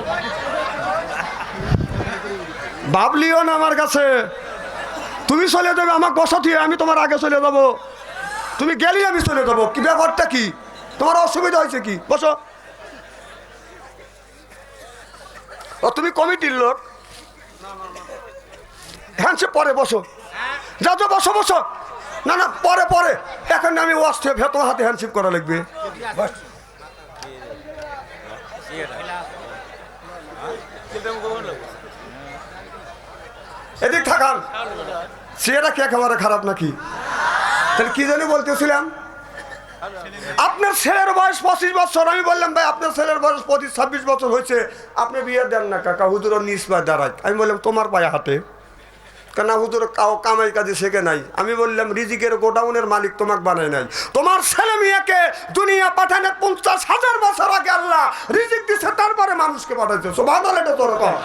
[SPEAKER 1] ভাবলিও না আমার কাছে, তুমি চলে যাবে আমাকে বসা দিয়ে, আমি তোমার আগে চলে যাবো। তুমি গেলেই আমি চলে যাবো। কি ব্যাপারটা কি? তোমার অসুবিধা হয়েছে কি? বসো। ও তুমি কমিটির লোক? হ্যান্ডশেক পরে বসো, যাও যাও, বসো বসো। না না, পরে পরে, এখন আমি ওয়াশ থেকে ভেতর হাতে হ্যান্ডশেক করা লাগবে। এদিক থাকান, চেহারা কি একেবারে খারাপ নাকি? তাহলে কি জানি বলতেছিলাম, আপনার ছেলের বয়স 25 বছর। আমি বললাম ভাই আপনার ছেলের বয়স 25-26 বছর হয়েছে, আপনি বিয়ে দেন না। কাকা হুজুর নিজ পায়ে দাঁড়ায়। আমি বললাম তোমার পায়ে হাতে কেন? হুজুর কামাই কাজে শেখে নাই। আমি বললাম রিজিকের গোডাউনের মালিক তোমাকে বানায় নাই। তোমার ছেলে মেয়েকে দুনিয়া পাঠানোর 50,000 বছর আগে আল্লাহ রিজিক দিচ্ছে, তারপরে মানুষকে পাঠাচ্ছে। সুবহানাল্লাহ। এটা তোর কথা।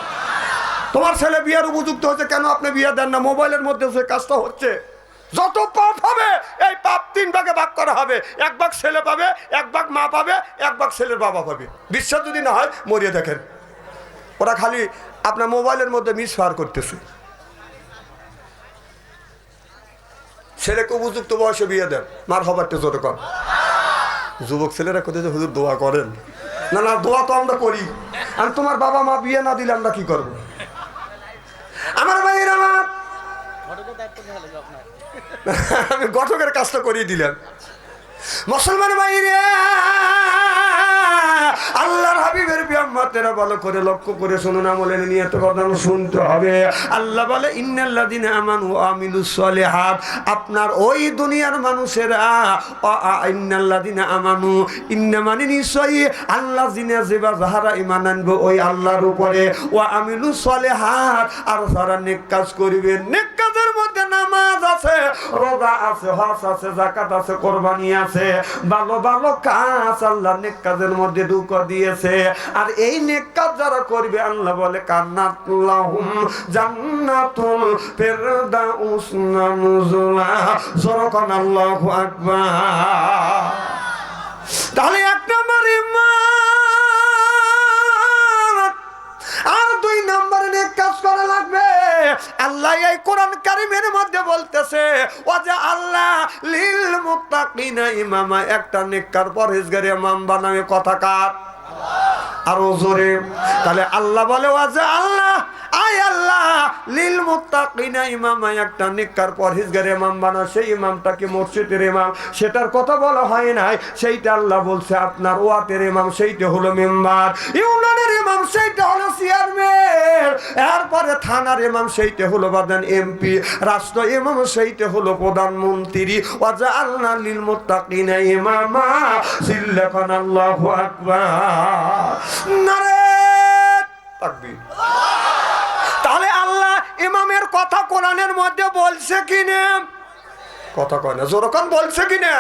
[SPEAKER 1] তোমার ছেলে বিয়ের উপযুক্ত হচ্ছে, কেন আপনি বিয়ে দেন না? মোবাইলের মধ্যে যে কাজটা হচ্ছে, যত পাপ হবে এই পাপ 3 ভাগে ভাগ করা হবে। 1 ভাগ ছেলে পাবে, 1 ভাগ মা পাবে, 1 ভাগ ছেলের বাবা পাবে। বিশ্বাস যদি না হয় মরিয়ে দেখেন, ওরা খালি আপনার মোবাইলের মধ্যে মিস ফায়ার করতেছে। ছেলেকে উপযুক্ত বয়সে বিয়ে দেন, মার হবারটা জোরে কর। যুবক ছেলেরা কোথায় যে হুজুর দোয়া করেন? না না, দোয়া তো আমরা করি। আর তোমার বাবা মা বিয়ে না দিলে আমরা কি করবো? আমি ঘটকের কাজটা করিয়ে দিলাম। মুসলমান ভাইরে, আল্লাহর হাবিবের বিয়াম্মাতেরা ভালো করে লক্ষ্য করে শুনুন, আমলের নিয়ত কথা শুনতে হবে। আল্লাহ বলে ইন্নাল্লাযিনা আমানু ওয়া আমিলুস সলিহাত, আপনার ওই দুনিয়ার মানুষেরা ইন্নাল্লাযিনা আমানু, ইন্না মানে নিশ্চয়ই আল্লাযিনা যারা ঈমান আনবে ওই আল্লাহর উপরে, ওয়া আমিলুস সলিহাত, আর যারা নেক কাজ করবে, নেক কাজের মধ্যে নামাজ আছে, রোজা আছে, হজ আছে, যাকাত আছে, কুরবানি আছে, ভালো ভালো কাজ আল্লাহ নেক কাজের মধ্যে ঢুকা দিয়েছে। আর এই নেক কাজ যারা করবে আল্লাহ বলে কান্নাত লাহুম জান্নাতুল ফিরদাউস নুজুলা। যখন আল্লাহু আকবার। তাহলে এক নম্বর ঈমান, আর দুই নম্বর নেক কাজ করা লাগবে। আল্লাহ এই কোরআন কারীমের মধ্যে বলতেছে ওয়াজা আল্লাহ লিল মুত্তাকিনা ইমামা, একটা নেককার পরহেজগার ইমাম বানাবে কথা কার? আরো জোরে। তাহলে আল্লাহ বলে ওয়াজা আল্লাহ, আয় আল্লাহ লিল মুত্তাকিনা ইমামা, একটা নেককার পরহেজগার ইমাম বানা। সেই ইমামটা কি মসজিদের ইমাম সেটার কথা বলা হয় নাই, সেইটা আল্লাহ বলছে আপনার ওয়াতের ইমাম সেইটা হলো মেম্বার, ইউনিয়নের ইমাম সেইটা হলো চেয়ারম্যান, এরপরে থানার ইমাম সেইটা হলো বাদান এমপি, রাষ্ট্র ইমাম সেইটা হলো প্রধানমন্ত্রী। ওয়াজা আল্লাহ লিল মুত্তাকিনা ইমামা, সিল্লাকান আল্লাহু আকবার, নারে তাকবীর। তাহলে আল্লাহ ইমামের কথা কোরআনের মধ্যে বলছে কিনা? কথা কয় না, জোরকান বলছে কিনা?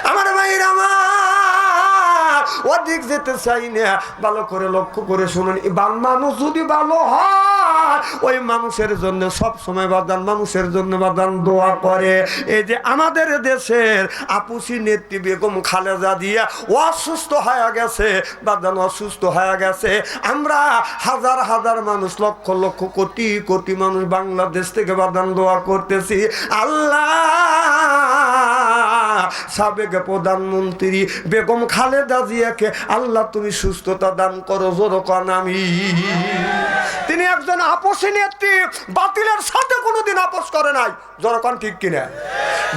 [SPEAKER 1] আমার ভাইরা আমার, ওদিক যেতে চাই না, ভালো করে লক্ষ্য করে শুনুন। মানুষ যদি ভালো হয় ওই মানুষের জন্য সব সময় বাদান, মানুষের জন্য বাদান দোয়া করে। এই যে আমাদের দেশের আপুসি নেত্রী বেগম খালেদা জিয়া অসুস্থ হয়ে গেছে বাদান, অসুস্থ হয়ে গেছে। আমরা হাজার হাজার মানুষ, লক্ষ লক্ষ কোটি কোটি মানুষ বাংলাদেশ থেকে বাদান দোয়া করতেছি, আল্লাহ সাবেক প্রধানমন্ত্রী বেগম খালেদা জিয়াকে আল্লাহ তুমি সুস্থতা দান করো, জোরকান আমিন। তিনি একজন আপসী নেত্রী, বাতিলের সাথে কোনোদিন আপোষ করে নাই, জোরকান ঠিক কিনা?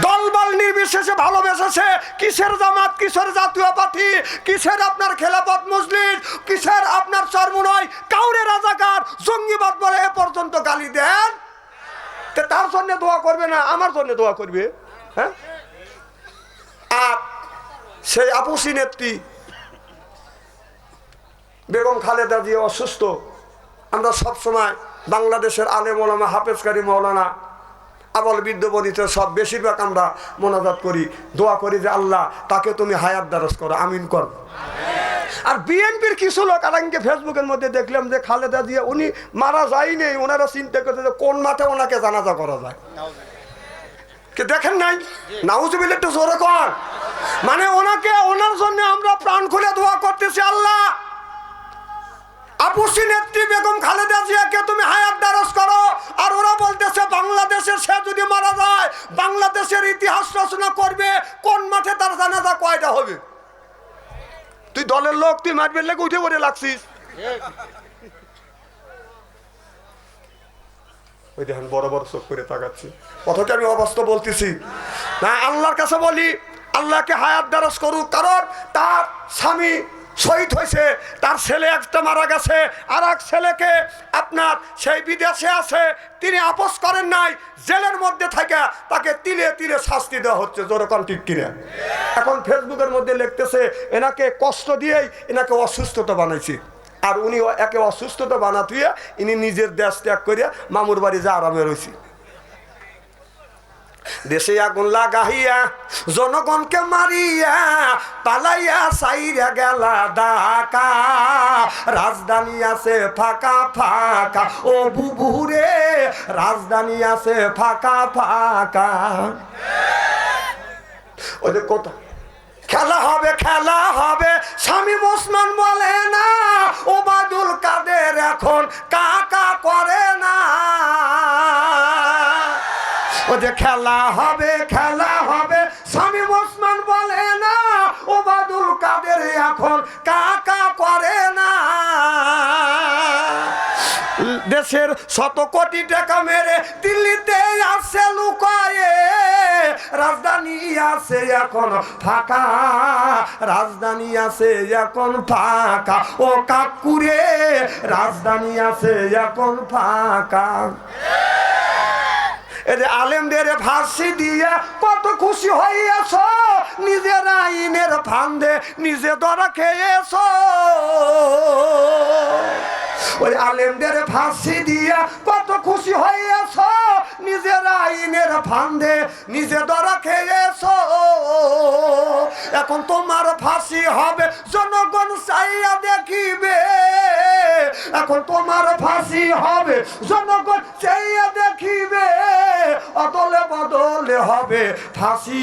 [SPEAKER 1] দলবল নির্বিশেষে ভালোবেসেছে। কিসের জামাত, কিসের জাতীয় পার্টি, কিসের আপনার খেলাফত মজলিস, কিসের আপনার চরমুনয়, কাউরে রাজাকার, জঙ্গিবাদ বলে এ পর্যন্ত গালি দেন। তার জন্য দোয়া করবে না, আমার জন্য দোয়া করবে? হ্যাঁ। আর সেই আপসী নেত্রী বেগম খালেদা জিয়া অসুস্থ। আমরা সবসময় বাংলাদেশের আলেম ওলামা, হাফেজকারী মৌলানা, আবল বৃদ্ধ বনিত সব বেশিরভাগ আমরা মোনাজাত করি, দোয়া করি যে আল্লাহ তাকে তুমি হায়াত দারাজ করো, আমিন কর। আর বিএনপির কিছু লোক আলাইনকে ফেসবুকের মধ্যে দেখলাম যে খালেদা জিয়া উনি মারা যায়নি, ওনারা চিন্তা করতে যে কোন মাঠে ওনাকে জানাজা করা যায়। কে দেখেন নাই? নাউজুবিল্লাহ, একটু জোরে কর। মানে ওনাকে, ওনার জন্য আমরা প্রাণ খুলে দোয়া করতেছি, আল্লাহ আপসী নেত্রী বেগম খালেদা জিয়াকে তুমি হায়াত দারাজ করো। আর ওরা বলতেছে বাংলাদেশের সে যদি মারা যায় বাংলাদেশের ইতিহাস রচনা করবে, কোন মাঠে তার জানাজা কয়টা হবে? তুই দলের লোক, তুই মারবেন লেগে উঠে পড়ে লাগছিস। ওই দেখেন বড় বড় চোখ করে তাকাচ্ছি, কথাটা আমি অবাস্তব বলতেছি না। আল্লাহর কাছে বলি আল্লাহকে হায়াত দারাজ করুক, কারণ তার স্বামী শহীদ হয়েছে, তার ছেলে একটা মারা গেছে, আর এক ছেলেকে আপনার সেই বিদেশে আছে, তিনি আপোষ করেন নাই, জেলের মধ্যে থাকে তাকে তিলে তিলে শাস্তি দেওয়া হচ্ছে, যেরকম ঠিক কিনা? এখন ফেসবুকের মধ্যে লিখতেছে এনাকে কষ্ট দিয়েই এনাকে অসুস্থতা বানাইছি। আর উনি একে অসুস্থতা বানাতুইয়া ইনি নিজের দেশ ত্যাগ করিয়া মামুর বাড়ি যা আরামে রয়েছি। দেশে আগুন লাগাইয়া জনগণকে মারিয়া পালাইয়া সাইরা গেলা ঢাকা, রাজধানী আছে ফাঁকা ফাঁকা, ও বুবুরে রাজধানী আছে ফাঁকা ফাঁকা। ওই যে কথা খেলা হবে, খেলা হবে, শামীম ওসমান বলে না, ওবায়দুল কাদের এখন কাকা করে না। ও যে খেলা হবে, খেলা হবে, শামীম ওসমান বলে না, ওবায়দুল কাদের এখন কাকা করে না। দেশের 100 কোটি টাকা মেরে দিল্লিতে আসছে লুকায়ে, রাজধানী আছে এখন ফাঁকা, রাজধানী আছে এখন ফাঁকা, ও কাকুরে রাজধানী আছে এখন ফাঁকা। এদের আলেমদের ফাঁসি দিয়ে কত খুশি হইয়াছ, নিজের আইনের ফান্দে নিজে ধরা খেয়েছ। ওই আলেমদের ফাঁসি দিয়া কত খুশি হইয়াছ, নিজের আইনের ফান্দে নিজে ধরা খেয়েছ। এখন তোমার ফাঁসি হবে জনগণ চাইয়া দেখিবে, এখন তোমার ফাঁসি হবে জনগণ চাইয়া দেখিবে। অদলে বদলে হবে ফাঁসি,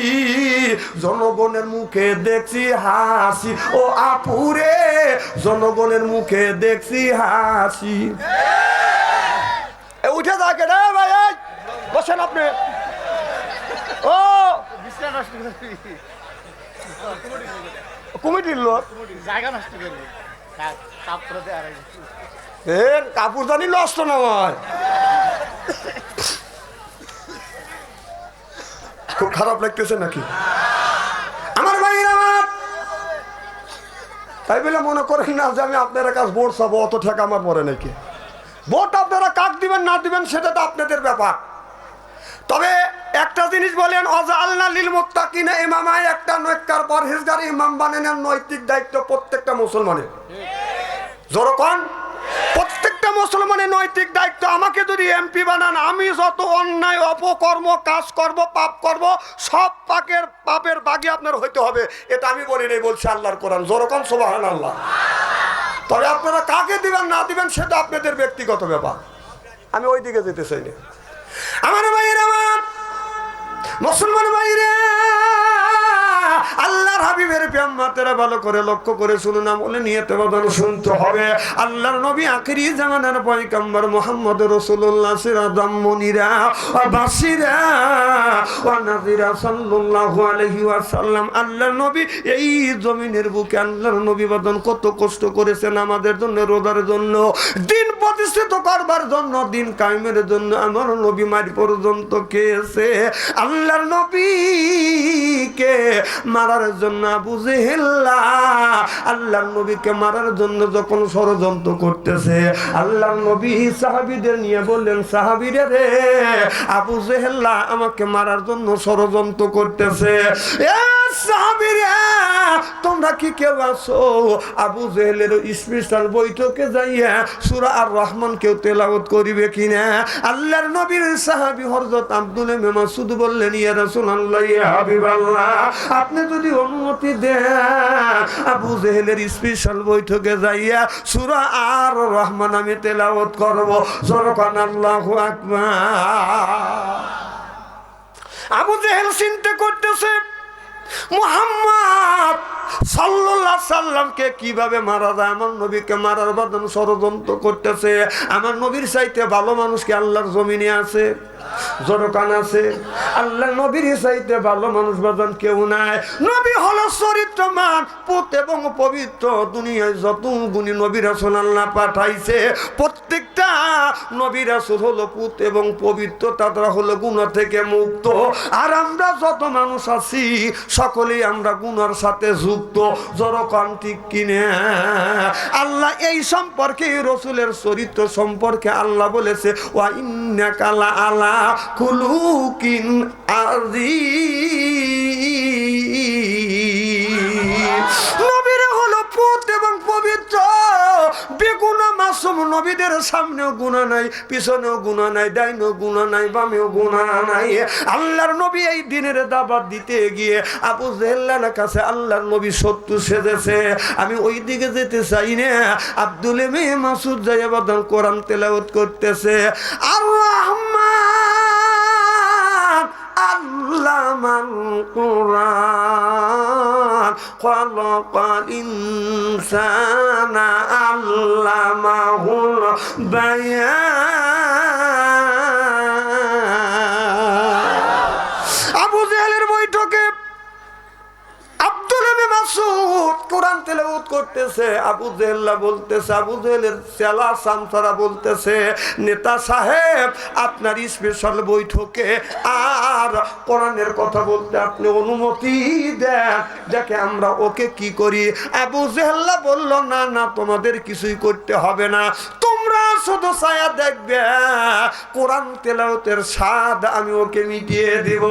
[SPEAKER 1] জনগণের মুখে দেখছি হাসি, ও আপুরে জনগণের মুখে দেখছি হাসি। উঠে থাকে রে ভাই, বসেন আপনি। ও কমিটির লোক
[SPEAKER 2] জায়গা নষ্ট করবি,
[SPEAKER 1] কাপড় জানি নষ্ট না হয়। খুব খারাপ লাগতেছে নাকি আমার ভাইয়ের? আমার তাই বলে মনে করেন না যে আমি আপনার কাছে ভোট চাবো, অত ঠেকা আমার পরে নাকি। ভোট আপনারা কাক দিবেন না দিবেন সেটা তো আপনাদের ব্যাপার। তবে একটা জিনিস বলেন, ওয়াজআলনা লিল মুত্তাকিনা ইমামা, একটা নেককার পরহেজগার ইমাম বানানোর নৈতিক দায়িত্ব প্রত্যেকটা মুসলমানের। যখন প্রত্যেকটা মুসলমানের নৈতিক দায়িত্ব, আমাকে যদি এমপি বানান, আমি যত অন্যায় অপকর্ম কাজ করব, পাপ করব, সব পাপের বাগী আপনার হইতে হবে। এটা আমি বলি নাই, বলছি আল্লাহর কোরআন। যেরকম সুবহানাল্লাহ। তবে আপনারা কাকে দিবেন না দিবেন সেটা আপনাদের ব্যক্তিগত ব্যাপার, আমি ওই দিকে যেতে চাই না। আমার ভাইয়েরা, আমার মুসলমান ভাইরা, আল্লাহর হাবিবের প্রেমাতেরা ভালো করে লক্ষ্য করে শুনুন, বলে নিয়তে বদন শুনতে হবে। আল্লাহর নবী আখিরি জামানার পয়গম্বর মুহাম্মদ রাসূলুল্লাহ সিরাজাম মুনিরা ওয়া বাশিরা ওয়া নাযিরা সাল্লাল্লাহু আলাইহি ওয়াসাল্লাম। আল্লাহর নবী এই জমিনের বুকে আল্লাহর নবী বদন কত কষ্ট করেছেন আমাদের জন্য, রোজার জন্য, দিন প্রতিষ্ঠিত করবার জন্য, দিন কায়েমের জন্য। আমার নবী মারি পর্যন্ত খেয়েছে। আল্লাহর নবীকে মারার জন্য আবু জেহেল আল্লাহর নবীকে মারার জন্য যখন ষড়যন্ত্র করতেছে, আল্লাহর নবী সাহাবীদের নিয়ে বললেন, সাহাবীরা রে, আবু জেহেল আমাকে মারার জন্য ষড়যন্ত্র করতেছে। সাহাবীরা তোমরা কি কেউ আছো আবু জেহেলের স্পেশাল বৈঠকে যাইয়া সূরা আর রহমান কেউ তেলাওয়াত করিবে কিনা? আল্লাহর নবীর সাহাবী হযরত আব্দুল্লাহ ইবনে মাসউদ বললেন, ইয়া রাসূলুল্লাহ, ইয়া হাবিবাল্লাহ, আপনি যদি অনুমতি দেন আবু জেহেলের স্পেশাল বৈঠকে যাইয়া সূরা আর রহমান আমি তেলাওয়াত করব। যখন আল্লাহু আকবার। আবু জেহেল চিন্তা করতেছে, মুহাম্মদ সাল্লাল্লাহু আলাইহি সাল্লামকে কিভাবে মারা যায়, আমার নবীকে মারার বদন ষড়যন্ত্র করতেছে। আমার নবীর চাইতে ভালো মানুষ কি আল্লাহর জমিনে আছে? জনকান আছে? আল্লাহ নবীর চাইতে ভালো মানুষ বাজান কেউ নাই। নবী হলো চরিত্রমান, পুত এবং পবিত্র। দুনিয়ায় যত গুণী নবী রাসূল আল্লাহ পাঠাইছে, প্রত্যেকটা নবী রাসূল হলো পুত এবং পবিত্র, তারা হলো গুনাহ থেকে মুক্ত। আর আমরা যত মানুষ আছি সকলেই আমরা গুনার সাথে যুক্ত। জনকান ঠিক কিনা? আল্লাহ এই সম্পর্কে, রাসূলের চরিত্র সম্পর্কে আল্লাহ বলেছে, ওয়া ইন্নাকা লা আলা খুলুকিন আযীম। নবীরা হলো পুত এবং পবিত্র, বেগুনা মাসুম। নবীদের সামনেও গুনাহ নাই, পিছনেও গুনাহ নাই, ডাইনেও গুনাহ নাই, বামেও গুনাহ নাই। আল্লাহর নবী এই দিনের দাওয়াত দিতে গিয়ে আবু জেহেলের কাছে আল্লাহর নবী শত্রু সেজেছে। আমি ওই দিকে যেতে চাই না। আব্দুল্লাহ ইবনে মাসউদ যাইয়া বদন কোরআন তেলাওয়াত করতেছে, আর রহমান আল্লামাল কুরআন খালাকাল ইনসানা আল্লামাহুল বায়ান। আবু জেহেলের বৈঠকে আব্দুল্লাহ ইবনে মাসউদ কোরআন তেলাওয়াত করতেছে। আবু জেহেল্লা বলতেছে, আবু জেহেলের চেলা সামসারা বলতেছে, নেতা সাহেব আপনার স্পেশাল বৈঠকে আর কোরআনের কথা বলতে আপনি অনুমতি দেন, দেখে আমরা ওকে কি করি। আবু জেহেল্লা বলল, না না, তোমাদের কিছুই করতে হবে না, তোমরা শুধু ছায়া দেখবে, কোরআন তেলাওয়াতের স্বাদ আমি ওকে মিটিয়ে দেব।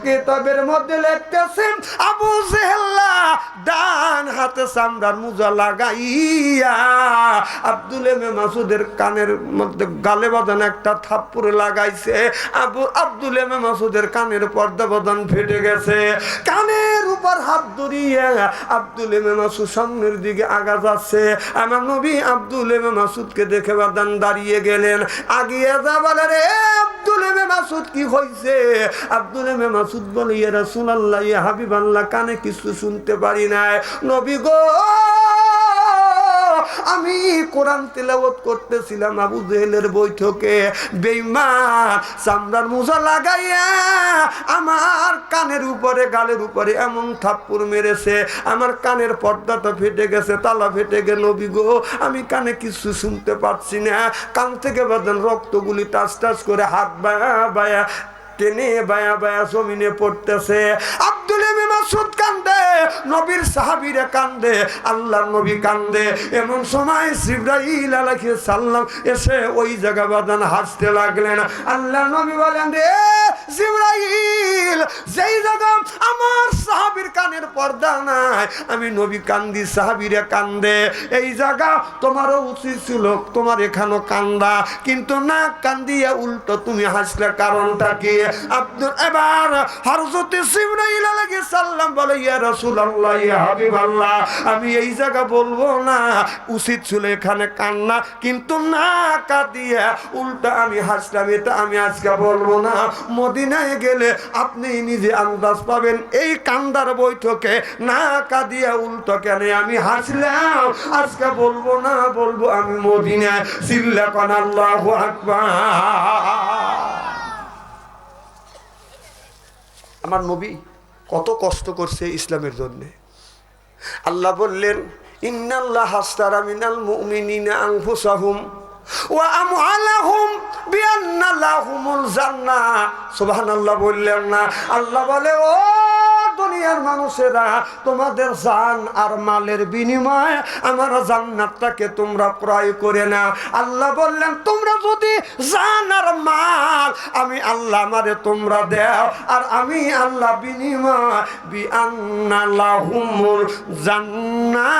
[SPEAKER 1] কিতাবের মধ্যে লিখতেছেন আবু জেহেল্লা ডান হাতে চামড়ার মোজা লাগাইয়া আব্দুল মাসুদের কানের মধ্যে গালে বাঁধানো একটা থাপ্পড় লাগাইছে। আব্দুল মাসুদের কানের পর্দা বাঁধান ফেটে গেছে। কানের উপর হাত ধরিয়ে আব্দুল মাসুদ সামনের দিকে আগা যাচ্ছে। আমার নবী আব্দুল মাসুদকে দেখে বাদান দাঁড়িয়ে গেলেন। আগিয়ে যা বলে, রে আব্দুল মাসুদ কি হয়েছে? আব্দুল মাসুদ বলে, ইয়া রাসূলুল্লাহ, ইয়া হাবিবাল্লাহ, কানে কিছু শুনতে পারি না। নবী গো, আমি কোরআন তেলাওয়াত করতেছিলাম আবু জেহেলের বৈঠকে, বেঈমান চামড়ার মোজা লাগাইয়া আমার কানের উপরে গালের উপরে এমন থাপ্পড় মেরেছে, আমার কানের পর্দাটা ফেটে গেছে, তালা ফেটে গেল। নবী গো, আমি কানে কিছু শুনতে পাচ্ছি না। কান থেকে বাদান রক্তগুলি টাচ টাচ করে হাত বায়া বায়া টেনে বায়া বায়া জমিনে পড়তেছে। আব্দুল মাসুদ কান্দে, নবীর সাহাবীরা কান্দে, আল্লাহর নবী কান্দে। এমন সময় জিবরাইল আলাইহিস সালাম এসে ওই জায়গা বাদান হাসতে লাগলেন। আল্লাহর নবী বলেন, রে জিবরাইল, যেই জায়গা আমার সাহাবীর কানের পর্দা নাই, আমি নবী কান্দি, সাহাবীরা কান্দে, এই জায়গা তোমারও উচিত ছিল তোমার এখানো কান্দা, কিন্তু না কান্দিয়া উল্টো তুমি হাসলে, কারণটা কি? এবার হযরত জিবরাইল আলাইহিস সালাম বলে, ইয়া রাসূলুল্লাহ, ইয়া হাবিবাল্লাহ, আমি এই জায়গা বলবো না, উচিত ছিল এখানে কান্না, কিন্তু না কাঁদিয়া উল্টা আমি হাসলাম, এটা আমি আজকে বলবো না। মদিনায় গেলে আপনি নিজে আন্দাজ পাবেন এই কান্দার বৈঠকে না কাঁদিয়া উল্টো কেন আমি হাসলাম। আজকে বলবো না, বলবো আমি মদিনায়। চিল্লা কোন আল্লাহু আকবার। আমার নবী কত কষ্ট করছে ইসলামের জন্য। আল্লাহ বললেন, ইন্নাল্লাহা আশতারা মিনাল মুমিনিনা আনফুসাহুম ওয়া আমওয়ালাহুম বিআন্না লাহুমুল জান্নাহ। সুবহানাল্লাহ বললেন না? আল্লাহ বলে, ও দুনিয়ার মানুষেরা, তোমাদের জান আর মালের বিনিময়ে আমার জান্নাতটাকে তোমরা ক্রয় করে না। আল্লাহ বললেন, তোমরা যদি জান আর মাল আমি আল্লাহ আমারে তোমরা দাও, আর আমি আল্লাহ বিনিময় বিআন্না লাহুমুল জান্নাহ।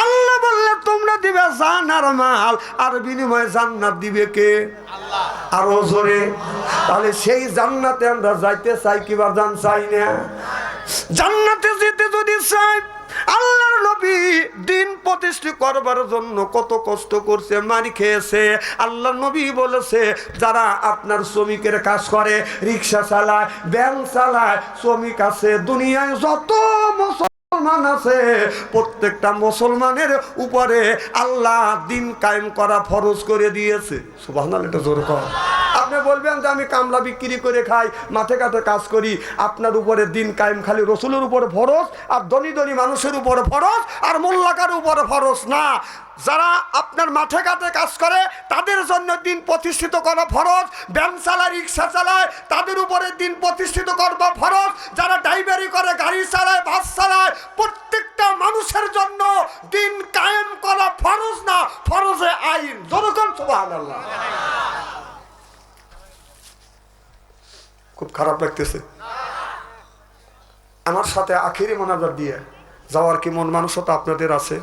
[SPEAKER 1] আল্লাহ বললে তোমরা দিবে জান আর মাল, আর বিনিময়ে জান্নাত দিবে কে? আল্লাহ। আরো জোরে। তাহলে সেই জান্নাতে আমরা যাইতে চাই কি বা চাই না? জান্নাতে যেতে যদি চাই, আল্লাহর নবী দিন প্রতিষ্ঠা করবার জন্য কত কষ্ট করছে, মারি খেয়েছে। আল্লাহর নবী বলেছে, যারা আপনার শ্রমিকের কাজ করে, রিক্সা চালায়, ভ্যান চালায়, শ্রমিক আছে, দুনিয়ায় যত মুসলমান আছে, প্রত্যেকটা মুসলমানের উপরে আল্লাহ দিন কায়েম করা ফরজ করে দিয়েছে। সুবহানাল্লাহ, এটা জোরে কর। আপনি বলবেন যে আমি কামলা বিক্রি করে খাই, মাঠে ঘাটে কাজ করি, আপনার উপরে দিন কায়েম খালি রসুলের উপরে ফরজ, আর ধনী ধনী মানুষের উপরে ফরজ, আর মোল্লাকার উপরে ফরজ না। যারা আপনার মাঠে ঘাটে কাজ করে তাদের জন্য দিন প্রতিষ্ঠিত করা ফরজ, ভ্যান চালায়, রিক্সা চালায়, তাদের উপরে দিন প্রতিষ্ঠিত করবা ফরজ, যারা ড্রাইভারি করে, গাড়ি চালায়, বাস চালায়, প্রত্যেকটা মানুষের জন্য দিন কায়েম করা ফরজ না, ফরজে আইন। যতক্ষণ সুবহানাল্লাহ। খুব খারাপ লাগতেছে। আমার সাথে আখেরি মোনাজাত দিয়ে যাওয়ার কি মন মানসিকতা আপনাদের আছে?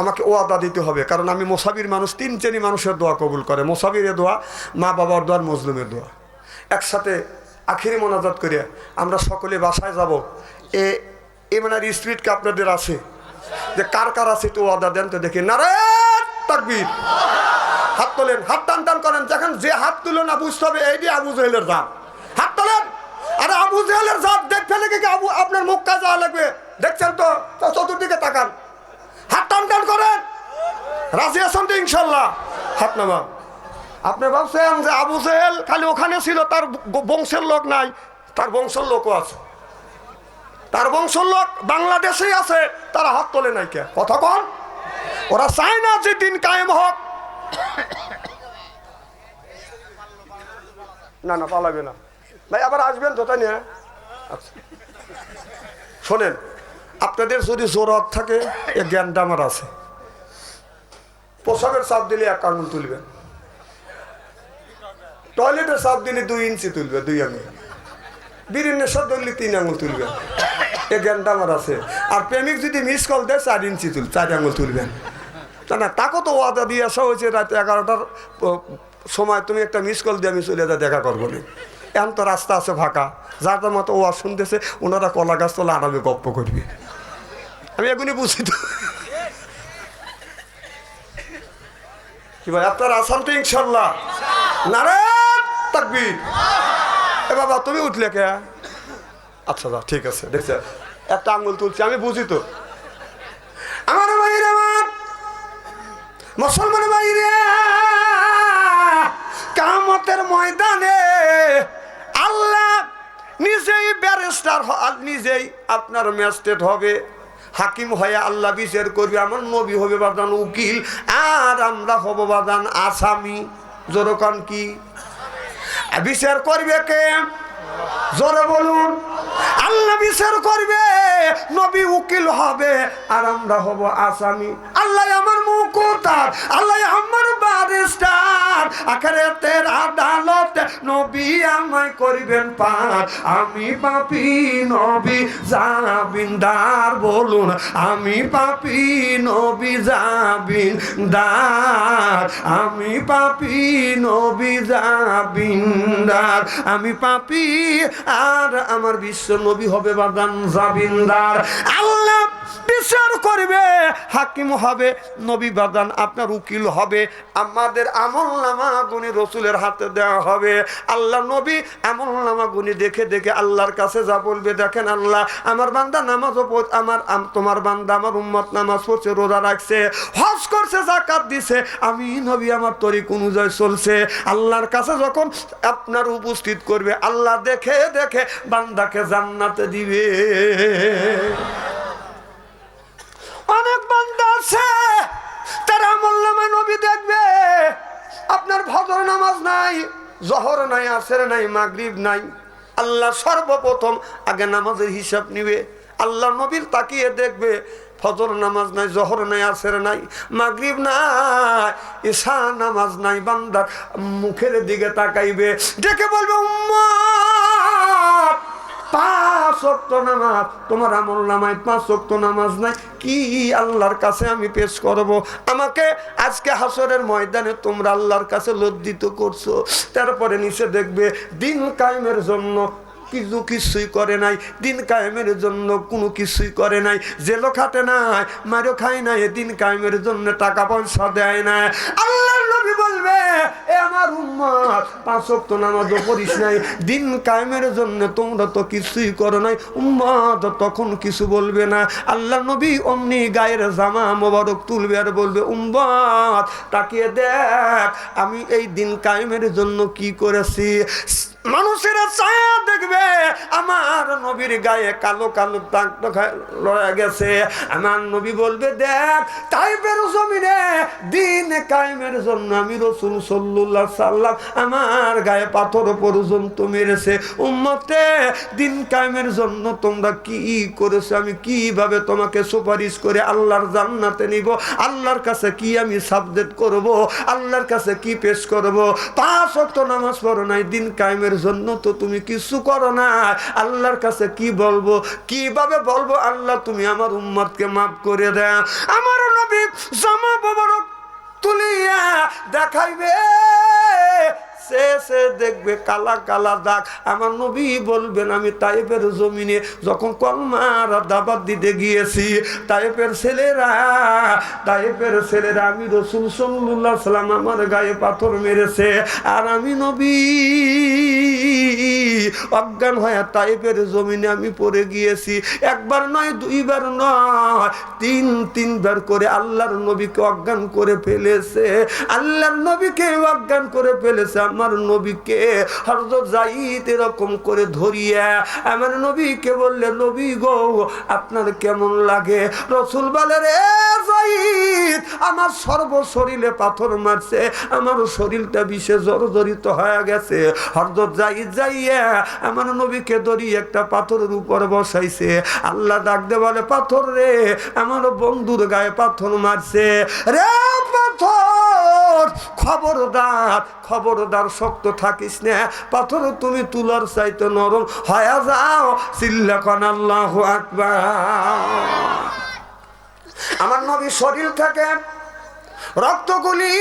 [SPEAKER 1] আমাকে ওয়াদা দিতে হবে, কারণ আমি মুসাফির মানুষ। 3 শ্রেণী মানুষের দোয়া কবুল করে, মুসাফিরের দোয়া, মা বাবার দোয়া, মজলুমের দোয়া। একসাথে আখেরি মোনাজাত করে আমরা সকলে বাসায় যাব। এ মানে স্পিরিটকে আপনাদের আছে যে কার কার আছে, একটু ওয়াদা দেন তো দেখি। নারে তাকবীর। হাত তোলেন, হাত টান টান করেন। যখন যে হাত তুলো না বুঝতে হবে এই দিয়ে আবু জেহেলের জাত। হাত তোলেন। আরে আবু জেহেলের জাত দেখতে লেগে কি আপনার মুখ কাজ যাওয়া লাগবে? দেখছেন তো, চতুর্দিকে তাকান, হাত টান টান করেন। রাজি আছেন তো ইনশাল্লাহ? হাত নামা। আপনি ভাবছেন যে আবু জেহেল খালি ওখানে ছিল, তার বংশের লোক নাই? তার বংশের লোকও আছে। তার বংশের লোক বাংলাদেশেই আছে, তারা হাত তোলে নাই কে? কথা কন। ওরা চায় না যে দিন কায়েম হোক। না না, পালাবে না ভাই, আবার আসবেন জোতা নিয়ে। আচ্ছা শোনেন, আপনাদের যদি জোরত থাকে, এ জ্ঞানটা আমার আছে। পোশাকের চাপ দিলে 1 আঙুল তুলবেন, টয়লেটের চাপ দিলে 2 ইঞ্চি তুলবে, 2 আঙুল, বিড়ির নেশা ধরলে 3 আঙুল তুলবেন, এ জ্ঞানটা আমার আছে। আর প্রেমিক যদি মিস কল দেয় 4 ইঞ্চি 4 আঙুল তুলবেন। তা না, তাকে তো ওয়াদা দিয়ে আসা হয়েছে রাত 11টার সময়, তুমি একটা মিস কল দিয়ে আমি চলে যা দেখা করবো না। এখন তো রাস্তা আছে ফাঁকা, যার মতো ওয়াজ শুনতেছে ওনারা কলা গাছ তোলা আরামে গপ্প করবে। আমি এখনই বুঝি তো কি ভাই, আপনার আসাম তো ইনশাল্লাহ। নারে তাকবীর। এ বাবা তুমি উঠলে কে? আচ্ছা দা ঠিক আছে, দেখছে একটা আঙুল তুলছি, আমি বুঝি তো। আমার ভাইরে, আমার মুসলমান ভাইরে, কিয়ামতের ময়দানে আল্লাহ নিজেই ব্যারিস্টার, নিজেই আপনার ম্যাজিস্ট্রেট হবে, হাকিম হয়ে আল্লাহ বিচার করবে। আমার নবী হবে বাদান উকিল, আর আমরা হব বাদান আসামি। জোরকান কি বিচার করবে কে? জোরে বলুন। আল্লাহ বিচার করবে, নবী উকিল হবে, আর আমরা হব আসামি। আল্লাহ আমার মুকুতার, আল্লাহ আমার ব্যারিস্টার, আখিরাতের আদালতে নবী আমায় করবেন পার। আমি পাপী, নবী জামিনদার। বলুন, আমি পাপী, নবী জামিনদার। আমি পাপী, নবী জামিনদার। আমি পাপী, আর আমার বিশ্ব নবী হবে বাদান জামিনদার। আল্লাহ বিচার করবে, হাকিম হবে, নবী বাদান আপনার উকিল হবে। আমাদের আমলনামা গুনি রসুলের হাতে দেওয়া হবে। আল্লাহ নবী আমলনামা গুনি দেখে দেখে আল্লাহর কাছে যা বলবে, দেখেন আল্লাহ আমার বান্দা নামাজ, আমার তোমার বান্দা আমার উম্মত নামাজ পড়ছে, রোজা রাখছে, হজ করছে, যাকাত দিছে, আমি নবী আমার তরিক অনুযায়ী চলছে। আল্লাহর কাছে যখন আপনার উপস্থিত করবে, আল্লাহ দেখে দেখে বান্দাকে জান্নাতে দিবে। অনেক বান্দা আছে তারা আমলনামায় নবী দেখবে, আপনার ফজর নামাজ নাই, জোহর নাই, আসর নাই, মাগরিব নাই। আল্লাহ সর্বপ্রথম আগে নামাজের হিসাব নিবে। আল্লাহ নবীর তাকিয়ে দেখবে, ফজর নামাজ নাই, জোহর নাই, আসর নাই, মাগরিব নাই, ঈশা নামাজ নাই। বান্দার মুখের দিকে তাকাইবে, ডেকে বলবে, উম্মত 5 ওয়াক্ত নামাজ তোমার আমলনামায়, 5 ওয়াক্ত নামাজ নাই, কি আল্লাহর কাছে আমি পেশ করব? আমাকে আজকে হাসরের ময়দানে তোমরা আল্লাহর কাছে লজ্জিত করছো। তারপরে নিচে দেখবে দিন কায়েমের জন্য কিছুই করে নাই, দিন কায়েমের জন্য কোনো কিছুই করে নাই, জেলও খাটে নাই, মারও খায় নাই, দিন কায়েমের জন্য টাকা পয়সা দেয় না। আল্লাহর নবী বলবে, এ আমার উম্মত 5 ওয়াক্ত নামাজও পড়িস নাই, দিন কায়েমের জন্য তোমরা তো কিছুই করো নাই। উম্মত তখন কিছু বলবে না। আল্লাহর নবী অমনি গায়ের জামা মোবারক তুলবে আর বলবে, উম্মত তাকিয়ে দেখ আমি এই দিন কায়েমের জন্য কি করেছি। মানুষেরা ছায়া দেখবে, আমার নবীর গায়ে কালো কালো দাগ রয়ে গেছে। আমার নবী বলবে, দেখ তাইফের জমিনে দিন কায়েমের জন্য আমি রাসূল সাল্লাল্লাহু আলাইহি সাল্লাম আমার গায়ে পাথর পর্যন্ত মেরেছে। উম্মতে দিন কায়েমের জন্য তোমরা কি করেছো? আমি কিভাবে তোমাকে সুপারিশ করে আল্লাহর জান্নাতে নিব? আল্লাহর কাছে কি আমি সাবজেক্ট করব? আল্লাহর কাছে কি পেশ করব? 5 ওয়াক্ত নামাজ পড়ো নাই, দিন কায়েমের জন্য তো তুমি কিছু করো না, আল্লাহর কাছে কি বলবো? কিভাবে বলবো আল্লাহ তুমি আমার উম্মতকে মাফ করে দাও? আমার নবী জামা মোবারক তুলিয়া দেখাইবে, সে দেখবে কালা কালা দাগ। আমার নবী বলবেন, আমি তাইফের জমিনে যখন কলমার দাওয়াত দিতে গিয়েছি, তাইফের ছেলেরা আমি রাসূল সাল্লাল্লাহু আলাইহি সাল্লাম আমার গায়ে পাথর মেরেছে, আর আমি নবী অজ্ঞান হয়ে তাইফের জমিনে আমি পড়ে গিয়েছি। একবার নয়, 2 বার নয়, 3 বার করে আল্লাহর নবীকে অজ্ঞান করে ফেলেছে। আল্লাহর নবীকে অজ্ঞান করে ফেলেছে। আমার নবীকে হযরত যায়েদ এরকম করে ধরিয়া আমার নবীকে বললে, নবী গো আপনার কেমন লাগে? রাসূল বলে, রে যায়েদ আমার সর্ব শরীরে পাথর মারছে, আমার শরীরটা বিষে জর্জরিত হয়ে গেছে। হযরত যায়েদ যাইয়া আমার নবীকে ধরিয়ে একটা পাথরের উপর বসাইছে। আল্লাহ ডাক দে বলে, পাথর রে আমার বন্ধুর গায়ে পাথর মারছে রে পাথর, খবরদার খবরদার শক্ত থাকিস না, পাথর তুমি তুলার চাইতে নরম হয়ে যাও। চিল্লা কোন আল্লাহু আকবার। আমার নবী শরীর থেকে রক্তগুলি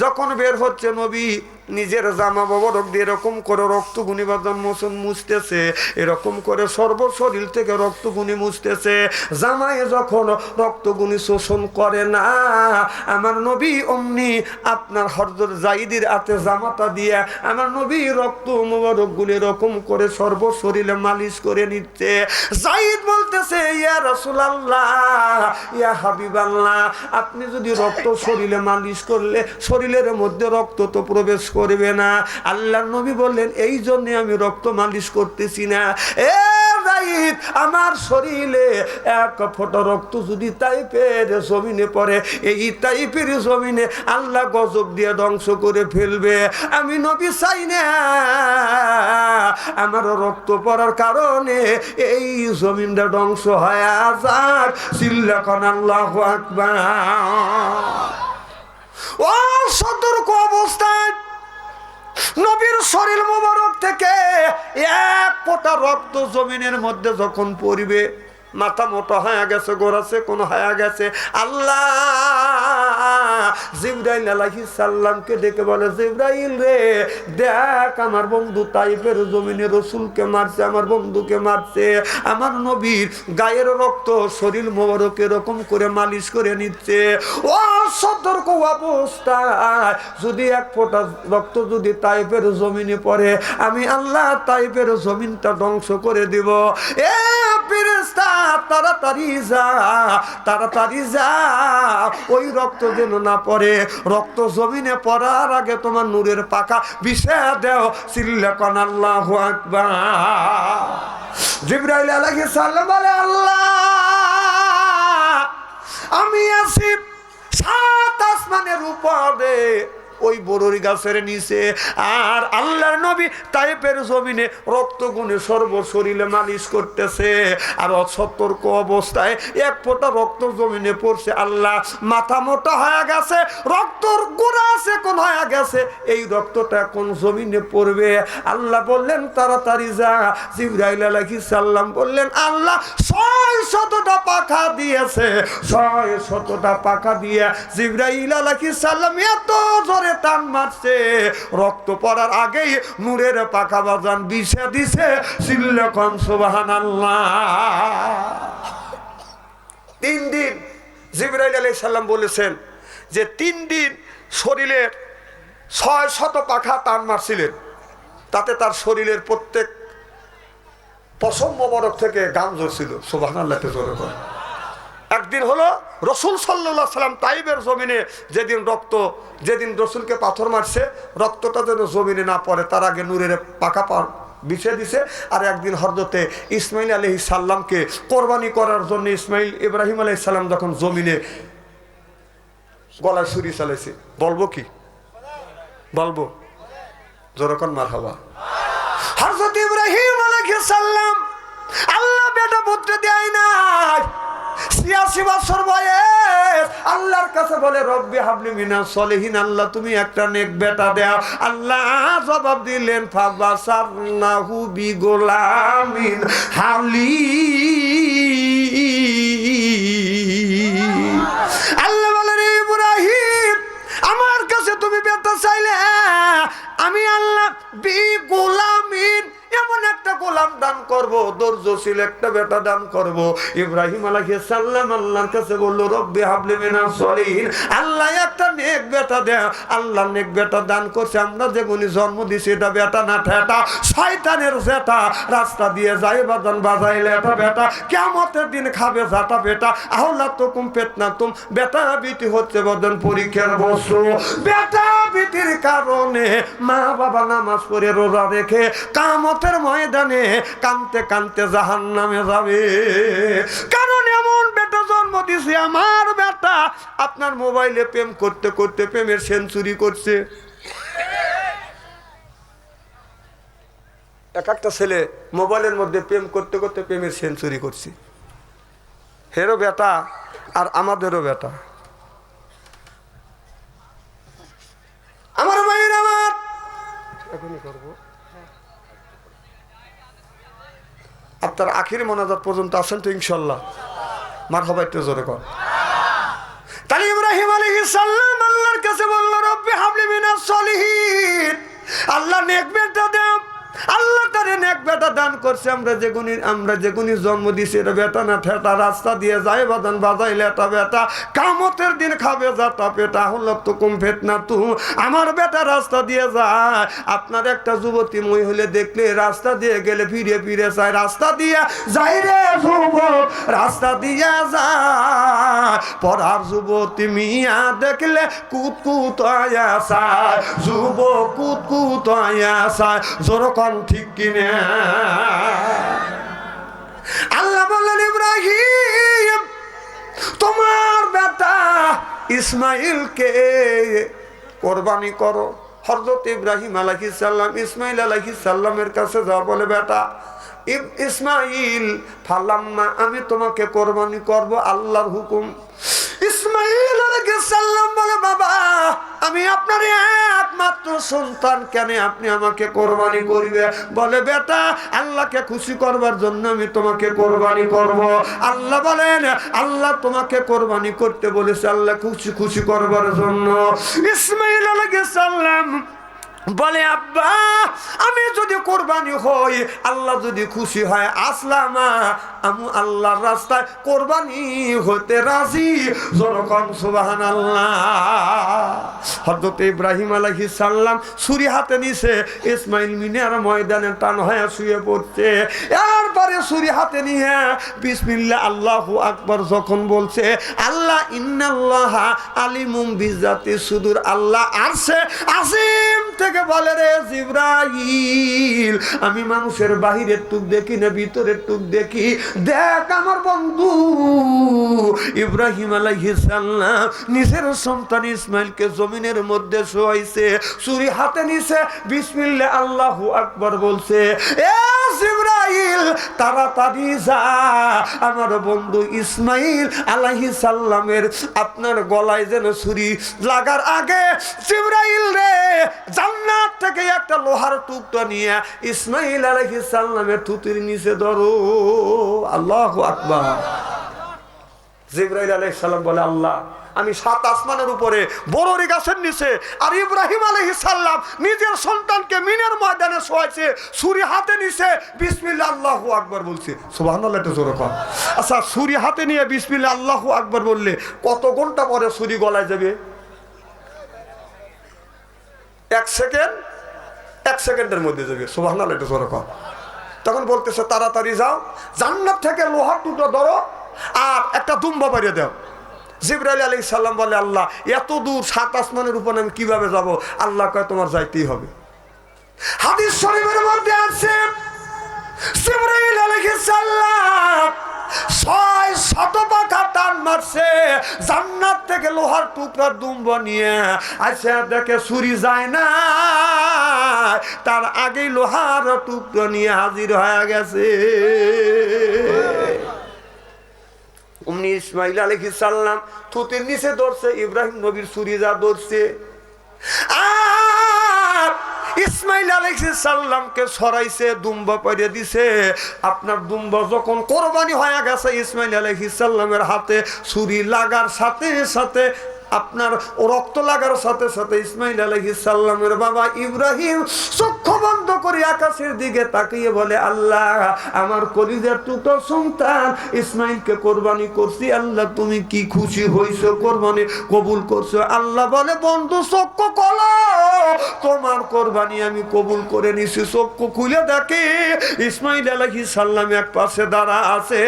[SPEAKER 1] যখন বের হচ্ছে, নবী নিজের জামা মোবারক দিয়ে এরকম করে রক্তগুনি বাদন মোচন মুছতেছে, এরকম করে সর্ব শরীর থেকে রক্তগুনি মুছতেছে। জামায় যখন রক্তগুনি শোষণ করে না, আমার নবী অমনি আপনার হযরত যায়েদের হাতে জামাটা দিয়ে আমার নবী রক্ত মোবারক গুলি এরকম করে সর্ব শরীরে মালিশ করে নিচ্ছে। যায়েদ বলতেছে, ইয়া রাসূলুল্লাহ, ইয়া হাবিবাল্লাহ, আপনি যদি রক্ত শরীরে মালিশ করলে শরীরের মধ্যে রক্ত তো প্রবেশ করবে না। আল্লাহর নবী বললেন, এই জন্য আমি রক্ত মালিশ করতেছি না। এ যায়েদ, আমার শরীরে এক ফোঁটা রক্ত যদি তাইফের জমিনে পড়ে, এই তাইফের জমিনে আল্লাহ গজব দিয়ে ধ্বংস করে ফেলবে। আমি নবী চাই না আমার রক্ত পড়ার কারণে এই জমিনটা ধ্বংস হয়ে যাক। চিল্লা কোন আল্লাহু আকবার। ও সতর্ক অবস্থায় নবীর শরীর মোবারক থেকে এক ফোঁটা রক্ত জমিনের মধ্যে যখন পড়বে, মাথা মোটা হয়ে গেছে, গোড়াছে কোন হয়ে গেছে, আল্লাহ জিবরাইল আলাইহিস সালামকে ডেকে বলে, জিবরাইল রে দেখ আমার বন্ধু তাইফের জমিনে রাসূলকে মারছে, আমার বন্ধুকে মারছে। আমার নবীর গায়ের রক্ত শরীর মোবারক এরকম করে মালিশ করে নিচ্ছে। ও সতর্ক অবস্থায় যদি এক ফোঁটা রক্ত যদি তাইফের জমিনে পড়ে, আমি আল্লাহ তাইফের জমিনটা ধ্বংস করে দিব। এ ফেরেশতা তাড়াতাড়ি যা, তাড়াতাড়ি যা, ওই রক্ত যেন না পড়ে। রক্ত জমিনে পড়ার আগে তোমার নূরের পাখা বিছিয়ে দাও। চিল্লা কোন আল্লাহু আকবার। জিবরাইল আলাইহিস সালাম বলে, আল্লাহ আমি আছি সাত আসমানের উপরে ওই বররি গাছের নিচে, আর আল্লাহর নবী তাইফের জমিনে রক্ত গুনে সর্ব শরীরে মালিশ করতেছে। আর অসতর্ক অবস্থায় এক ফোঁটা রক্ত জমিনে পড়ছে, আল্লাহ মাথা মোটা হয়ে গেছে, রক্তর গোড়া আছে কোন হয়ে গেছে, এই রক্তটা কোন জমিনে পড়বে। আল্লাহ বললেন তাড়াতাড়ি যা। জিবরাইল আলাইহিস সালাম বললেন, আল্লাহ 600টা পাখা দিয়েছে, 600টা পাখা দিয়ে জিবরাইল আলাইহিস সালাম এত জোরে টান মারছে, রক্ত পড়ার আগেই নূরের পাখা বাজান বিছে দিছে। চিল্লা কোন সুবহানাল্লাহ। 3 দিন জিবরাইল আলাইহিস সালাম বলেছেন যে 3 দিন শরীরের 600 পাখা টান মারছিলেন, তাতে তার শরীরের প্রত্যেক পশম মোবারক থেকে গাম ঝরছিল। সুবহানাল্লাহ। একদিন হলো রাসূল সাল্লাল্লাহু আলাইহি সাল্লাম তাইফের জমিনে যেদিন রাসূলকে পাথর মারছে, রক্তটা যেন জমিনে না পড়ে তার আগে নূরের পাখা বিছিয়ে দিছে। আর একদিন হযরতে ইসমাইল আলাইহিস সালামকে কোরবানি করার জন্য ইব্রাহিম আলাইহিস সালাম যখন জমিনে গলায় ছুরি চালাইছে, বলবো কি বলবো, যখন মারহাবা। হযরত ইব্রাহিম আলাইহিস সালাম আল্লাহ বেটা পুত্র দেয় নাই, 86 বছর বয়স, আল্লাহর কাছে বলে রব্বি হাবলি মিনাস সলিহিন, আল্লাহ তুমি একটা নেক বেটা দাও। আল্লাহ জবাব দিলেন ফাবাসারনাহু বিগুলামিন হালিম। আল্লাহ বলেন ইব্রাহিম আমার কাছে তুমি বেটা চাইলে, আমি আল্লাহ বিগুলামিন এমন একটা গোলাম দান করব, ধৈর্যশীল একটা বেটা দান করব। ইব্রাহিম আলাইহিস সালাম আল্লাহর কাছে বলল রব্বি হাবলি মিনাস সলিহিন, আল্লাহ একটা নেক বেটা দাও। আল্লাহ নেক বেটা দান করছে, আমরা যেগুনি জন্ম দিছি এটা বেটা না ঠেটা, শয়তানের জেটা, রাস্তা দিয়ে যায় বাজান বাজাইলে এটা বেটা, কিয়ামতের দিন খাবে জাটা বেটা। আহলা তুকুম ফিতনাতুম, বেটা বিটি হচ্ছে বদন পরীক্ষার বস্তু, বেটা পিতির কারণে মা বাবা নামাজ পড়ে রোজা রেখে কিয়ামতের ময়দানে কানতে কানতে জাহান্নামে যাবে। কারণ এমন বেটা জন্ম দিছে আমার বেটা আপনার মোবাইলে প্রেম করতে করতে প্রেমের সেঞ্চুরি করছে। এক একটা ছেলে মোবাইলের মধ্যে প্রেম করতে করতে প্রেমের সেঞ্চুরি করছে। হেরো বেটা আর আমাদেরও বেটা। আমার ভাইয়ের আমার এখনই করবো আপনার আখির মোনাজাত পর্যন্ত আছেন তো ইনশাল্লাহ? মারহাবা একটু জোরে কর। তাহলে ইব্রাহিম আলাইহিস সালাম আল্লাহর কাছে বলল, রব্বি হাবলি মিনাস সলিহিন, আল্লাহ নেক বেটা দেন। আল্লাহ তারে নেক বেটা দান করছে। আমরা যেগুনি জন্ম দিছি এটা বেটা না ঠেটা রাস্তা দিয়ে যায় বাদান বাজাইলে এটা বেটা কিয়ামতের দিন খাবে যাতা পেটা হল তো কুম ফিতনা তু। আমার বেটা রাস্তা দিয়ে যায়। আপনার একটা যুবতী মই হলে দেখলে রাস্তা দিয়ে গেলে ফিরে ফিরে যায়, রাস্তা দিয়ে যাই রে যুবক, রাস্তা দিয়ে যায়। পড়ার যুবতী মিয়া দেখলে কুত কুত আয়া যায়, যুবক কুত কুত আয়া যায়। জোরক ঠিক কিনা? আল্লাহ বললেন, ইব্রাহিম তোমার বেটা ইসমাইলকে কোরবানি করো। হযরত ইব্রাহিম আলাইহিস সালাম ইসমাইল আলাইহিস সালামের কাছে যা বলে, বেটা ইসমাইল ফালাম্মা আমি তোমাকে কোরবানি করব, আল্লাহর হুকুম। ইসমাইল আলাইহিস সালাম বলে, বাবা আমি আপনার একমাত্র সন্তান, কেন আপনি আমাকে কোরবানি করবে? বলে, বেটা আল্লাহকে খুশি করবার জন্য আমি তোমাকে কোরবানি করব। আল্লাহ বলেন, আল্লাহ তোমাকে কোরবানি করতে বলেছে আল্লাহ খুশি করবার জন্য। ইসমাইল আলাইহিস সালাম বলে, আব্বা আমি যদি কোরবানি হই, আল্লাহ যদি খুশি হয়, আসলামা আমি আল্লাহর রাস্তায় কোরবানি হতে রাজি। যখন সুবহানাল্লাহ। হযরত ইব্রাহিম আলাইহিস সালাম ছুরি হাতে নিছে, ইসমাইল মিনার ময়দানে টান হয়ে শুয়ে পড়ছে। এরপরে ছুরি হাতে নিয়ে বিসমিল্লাহ আল্লাহু আকবার যখন বলছে, আল্লাহ ইন্নাল্লাহা আলিমুম বিজাতি সুদূর, আল্লাহ আরশে আজিম থেকে বলে, রে জিবরাইল আমি মানুষের বাহিরের টুক দেখি না ভিতরের টুক দেখি, দেখ আমার বন্ধু ইব্রাহিম আলাইহিস সালাম নিজের সন্তান ইসমাইলকে জমিনের মধ্যে শোয়াইছে, ছুরি হাতে নিছে, বিসমিল্লাহ আল্লাহু আকবার বলছে, এ জিবরাইল তাড়াতাড়ি যা আমার বন্ধু ইসমাইল আলাইহিস সালামের আপনার গলায় যেন ছুরি লাগার আগে জিবরাইল রে জান্নাত থেকে একটা লোহার টুকরা নিয়ে ইসমাইল আলাইহিস সালামের থুতির নিচে ধরো। আল্লাহু আকবার। জিবরাইল আলাইহিস সালাম বলে, আল্লাহ আমি 7 আসমানের উপরে বড়রি গাছের নিচে, আর ইব্রাহিম আলাইহিস সালাম নিজের সন্তানকে মিনের ময়দানে শোয়াইছে, ছুরি হাতে নিছে, বিসমিল্লাহ আল্লাহু আকবার বলছে। সুবহানাল্লাহ একটু জোরে কর। আচ্ছা ছুরি হাতে নিয়ে বিসমিল্লাহ আল্লাহু আকবার বললে কত ঘন্টা পরে ছুরি গলায় যাবে? 1 সেকেন্ডের মধ্যে যাবে। সুবহানাল্লাহ একটু জোরে কর। তখন বলতেছে, তাড়াতাড়ি যাও, জান্নাত থেকে লোহার টুকরো ধরো আর একটা দুম্বা বাড়িয়ে দাও। জিবরাইল আলাইহিস সালাম বলে, আল্লাহ এত দূর 7 আসমানের উপর আমি কিভাবে যাব? আল্লাহ কয়, তোমার যাইতেই হবে। হাদিস শরীফের মধ্যে আছে, জিবরাইল আলাইহিস সালাম 600 পাখা টান মারছে, জান্নাত থেকে লোহার টুকরা দুম্বা নিয়ে আসে, দেখে ছুরি যায় না, তার আগেই লোহার টুকরা নিয়ে হাজির হয়ে গেছে। উনি ইসমাইল আলাইহিস সালাম থুতির নিচে ধরছে, ইব্রাহিম নবীর ছুরি যা ধরছে। ইসমাইল আলাইহিস সালামকে সরাইছে, দুম্বা পরিয়ে দিছে। আপনার দুম্বা যখন কোরবানি হয়ে গেছে, ইসমাইল আলাইহিস সালামের হাতে ছুরি লাগার সাথে সাথে আপনার রক্ত লাগার সাথে সাথে ইসমাইল আলাইহিস সালামের বাবা ইব্রাহিম চক্ষু বন্ধ করে আকাশের দিকে তাকিয়ে বলে, আল্লাহ আমার কলিজার টুকরা সন্তান ইসমাইলকে কোরবানি করছি, আল্লাহ তুমি কি খুশি হইছো, কোরবানি কবুল করছো? আল্লাহ বলে, বন্ধু চক্ষু খোলো, তোমার কোরবানি আমি কবুল করে নিছি। চক্ষু খুলে দেখে ইসমাইল আলাইহিস সালাম এক পাশে দাঁড়া আছে,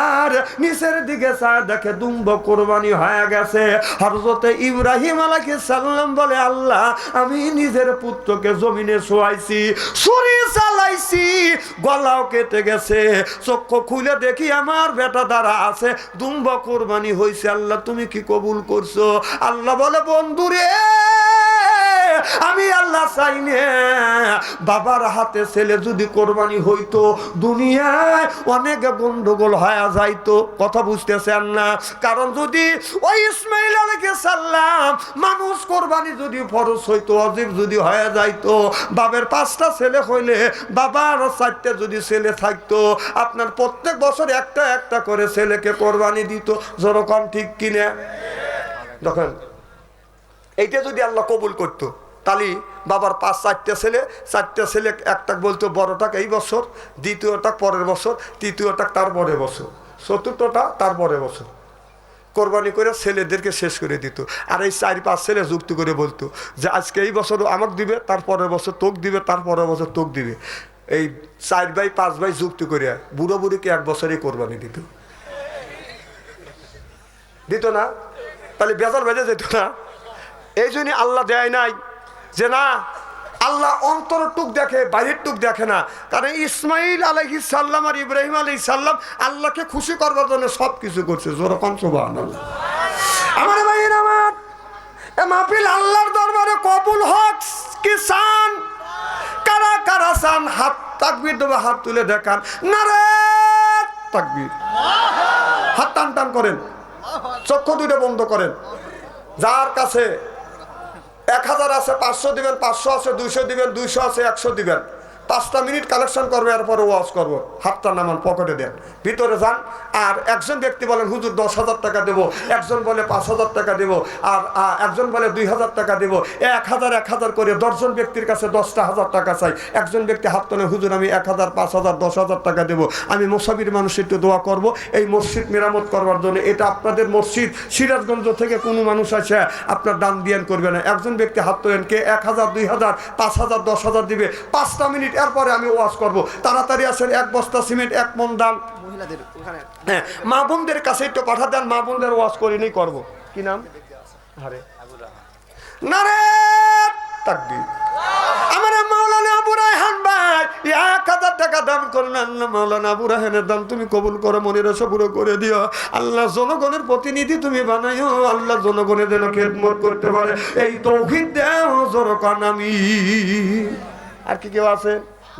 [SPEAKER 1] আর নিচের দিকে চায় দেখে দুম্বা কোরবানি হয়ে গেছে। হযরত হযরতে ইব্রাহিম আলাইহিস সালাম বলে, আল্লাহ আমি নিজের পুত্রকে জমিনে শোয়াইছি, ছুরি চালাইছি, গলাও কেটে গেছে, চক্ষু খুলে দেখি আমার বেটা দ্বারা আছে, দুম্ব কোরবানি হয়েছে, আল্লাহ তুমি কি কবুল করছো? আল্লাহ বলে, বন্ধুরে আমি আল্লাহ চাই না বাবার হাতে ছেলে যদি কোরবানি হইতো দুনিয়ায় অনেক গন্ডগোল হয়ে যাইতো। কথা বুঝতেছেন না? কারণ যদি ওই ইসমাইল আলাইহিস সালাম মানুষ কোরবানি যদি ফরজ হইতো, ওয়াজিব যদি হয়ে যাইতো, বাবার 5টা ছেলে হইলে বাবার 4টে যদি ছেলে থাকতো, আপনার প্রত্যেক বছর একটা একটা করে ছেলেকে কোরবানি দিত। যেরকম ঠিক কিনা? দেখেন এইটা যদি আল্লাহ কবুল করতো, তাহলে বাবার 5-4টে ছেলে, 4টে ছেলে একটা বলতো বড়টাকে এই বছর, দ্বিতীয়টা পরের বছর, তৃতীয়টা তার পরের বছর, চতুর্থটা তার পরের বছর কোরবানি করে ছেলেদেরকে শেষ করে দিত। আর এই 4-5 ছেলে যুক্তি করে বলতো যে আজকে এই বছর আমাকে দিবে, তার পরের বছর তোক দিবে, তার পরের বছর তোক দিবে। এই 4 ভাই 5 ভাই যুক্তি করে বুড়ো বুড়িকে 1 বছরই কোরবানি দিত না? তাহলে বেজার বেজে যেত না? এই জন্য আল্লাহ দেয় নাই যে না, আল্লাহ অন্তর টুক দেখে, বাইরের টুক দেখে না। কারণ ইসমাইল আলাইহিস সালাম আর ইব্রাহিম আলাইহিস সালাম আল্লাহকে খুশি করবার জন্য সব কিছু করছে। যেরকম সুবহানাল্লাহ। আমার ভাইয়ের আমার এ মাহফিল আল্লাহর দরবারে কবুল হোক কি চান? কারা কারা চান? হাত তাকবীর দেবে, হাত তুলে দেখান। নারে তাকবীর, হাত টান টান করেন, চক্ষু দুটো বন্ধ করেন। যার কাছে 1000 আছে 500 দিবেন, 500 আছে 200 দিবেন, 200 আছে 100 দিবেন। 5টা মিনিট কালেকশন করবে, এরপরে ওয়াজ করবো। হাতটা নামান, পকেটে দেন, ভিতরে যান। আর একজন ব্যক্তি বলেন হুজুর 10,000 টাকা দেবো, একজন বলে 5,000 টাকা দেবো, আর একজন বলে 2,000 টাকা দেবো। 1000 করে 10 জন ব্যক্তির কাছে 10টা হাজার টাকা চাই। একজন ব্যক্তি হাত তোলে, হুজুর আমি 1000, 5,000, 10,000 টাকা দেবো, আমি মুসাফির মানুষ একটু দোয়া করব এই মসজিদ মেরামত করবার জন্য। এটা আপনাদের মসজিদ, সিরাজগঞ্জ থেকে কোনো মানুষ আছে আপনার দান দিয়ান করবে না। একজন ব্যক্তি হাত তোলেন, কে 1000, 2000, 5000, 10,000 দিবে। 5টা মিনিট, এরপরে আমি ওয়াজ করব। তাড়াতাড়ি আসেন। 1 বস্তা সিমেন্ট, 1 মণ ডাল। হ্যাঁ, মা বোনদের কাছে একটু পাঠা দেন, মা বোনদের ওয়াজ করিনি করব। কি নাম? আরে নারে তাকবীর। আমার মাওলানা আবু রায়হান ভাই 1000 টাকা দান করলেন। মাওলানা আবু রায়হানের দান তুমি কবুল করো, মনের আশা পুরো করে দিও। আল্লাহ জনগণের প্রতিনিধি তুমি বানাইও। আল্লাহ জনগণের যেন খেদমত করতে পারে এই তৌফিক দাও। জোরকান আমিন। আর কি কেউ আছে?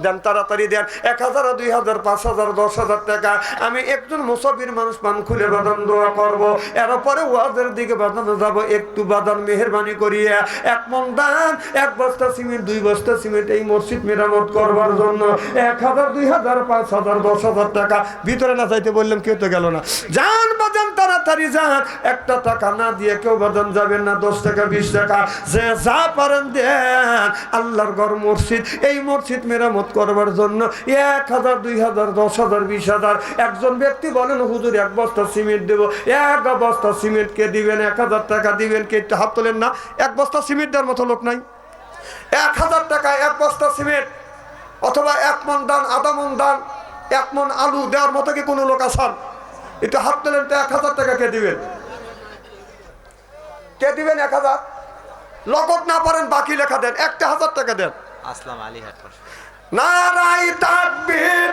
[SPEAKER 1] দেন, তাড়াতাড়ি দেন। 1000, 2000, 5000, 10,000 টাকা। আমি একজন মুসাফির মানুষ, পান খুলে বাদান দোয়া করবো, এরপরে ওয়াজের দিকে বাদানো যাব। একটু বাদান মেহেরবানি করিয়া 1 মণ দান, 1 বস্তা সিমেন্ট, 2 বস্তা সিমেন্ট এই মসজিদ মেরামত করবার জন্য। 1000, 2000, 5000, 10,000 টাকা। ভিতরে না যাইতে বললাম, কেউ তো গেল না। যান বাদান, তাড়াতাড়ি যান। 1টা টাকা না দিয়ে কেউ বাদান যাবেন না। 10 টাকা, 20 টাকা, যে যা পারেন দেন। আল্লাহর ঘর মসজিদ, এই মসজিদ মেরামত করবার জন্য 1000, 2000, 10,000, 20,000। একজন ব্যক্তি বলেন, হুজুর 1 বস্তা সিমেন্ট দেবো। 1 বস্তা সিমেন্ট কে দিবেন? 1000 টাকা দিবেন। কে একটু হাত তোলেন না? 1 বস্তা সিমেন্ট দেওয়ার মতো লোক নাই। 1000 টাকা 1 বস্তা সিমেন্ট, অথবা 1 মণ দান, আধা মণ দান, 1 মণ আলু দেওয়ার মতো কি কোনো লোক আছেন? একটু হাত তোলেন তো। 1000 টাকা কে দিবেন? কে দিবেন 1000? লগত না পারেন বাকি লেখা দেন। 1000 টাকা দেন।
[SPEAKER 2] আসলাম আলী হাট।
[SPEAKER 1] নারাই তাকবীর।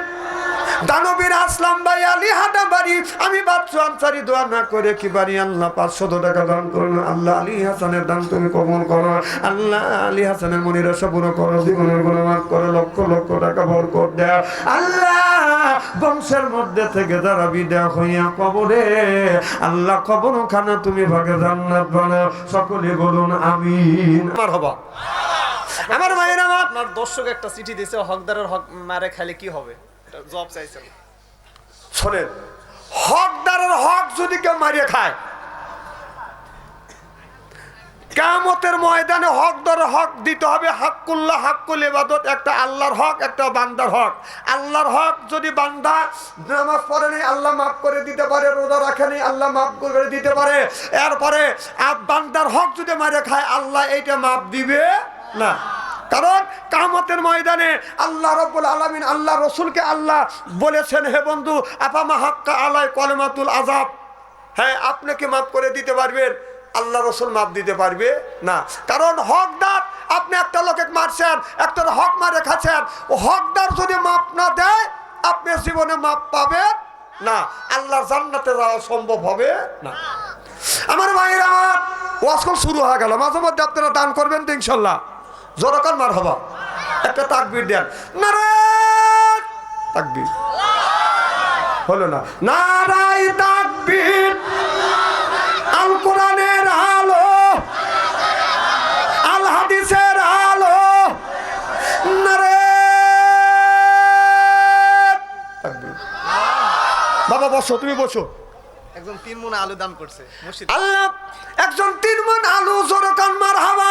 [SPEAKER 1] দানবীর আসলাম ভাই আলী হাটা বাড়ি। আমি বাচ্চু আনসারি দোয়া না করে কি বাড়ি? আল্লাহ 500 টাকা দান করুন। আল্লাহ আলী হাসানের দান তুমি কবুল করো। আল্লাহ আলী হাসানের মনের আশা পুরো করো, জীবনের গুনাহ মাফ করো, লক্ষ লক্ষ টাকা বরকত দাও। আল্লাহ বংশের মধ্যে থেকে যারা বিদায় হইয়া কবরে, আল্লাহ কবরখানা তুমি ভাগে জান্নাত বানাও। সকলে বলুন আমিন। আমার হবা আমার মায়ের আমার।
[SPEAKER 2] আপনার দর্শক একটা চিঠি দিয়েছে, হকদারের হক মারে খাইলে কি হবে? এটা জবাব চাইছেন।
[SPEAKER 1] শোনেন, হকদারের হক যদি কেউ মারিয়ে খায়, কিয়ামতের ময়দানে হকদারের হক দিতে হবে। হাক্কুল্লাহ, হাক্কুল ইবাদত, একটা আল্লাহর হক, একটা বান্দার হক। আল্লাহর হক যদি বান্দা নামাজ পড়ে নেই, আল্লাহ মাফ করে দিতে পারে। রোজা রাখে নেই, আল্লাহ মাফ করে দিতে পারে। এরপরে বান্দার হক যদি মারিয়ে খায়, আল্লাহ এইটা মাফ দিবে না। কারণ কিয়ামতের ময়দানে আল্লাহ রাব্বুল আলামিন, আল্লাহ রাসূলকে আল্লাহ বলেছেন, হে বন্ধু, আফামা হাক্কা আলাই কলিমাতুল আযাব, হ্যাঁ আপনি কি মাফ করে দিতে পারবেন? আল্লাহ রসুল মাপ দিতে পারবে না। কারণ হকদার, আপনি একটা লোকে মারছেন, একটা হক মারে খাচ্ছেন, ও হকদার যদি মাপ না দেয় আপনি জীবনে মাপ পাবেন না, আল্লাহর জান্নাতে যাওয়া সম্ভব হবে না। আমার ভাইয়ের আমার ওয়াজ শুরু হয়ে গেল, মাঝে মধ্যে আপনারা দান করবেন তো ইনশাল্লাহ। জোরকার মার হবা, একটা তাকবীর দেন, নারায় তাকবীর হলো না, নারায় তাকবীর। আল কোরআনের আলো, আল হাদিসের আলো, নারায় তাকবীর। বাবা বসো, তুমি বসো।
[SPEAKER 2] একজন 3 মণ আলু দান করছে মসজিদ।
[SPEAKER 1] আল্লাহ একজন 3 মণ আলু, জোরকান মারহাবা,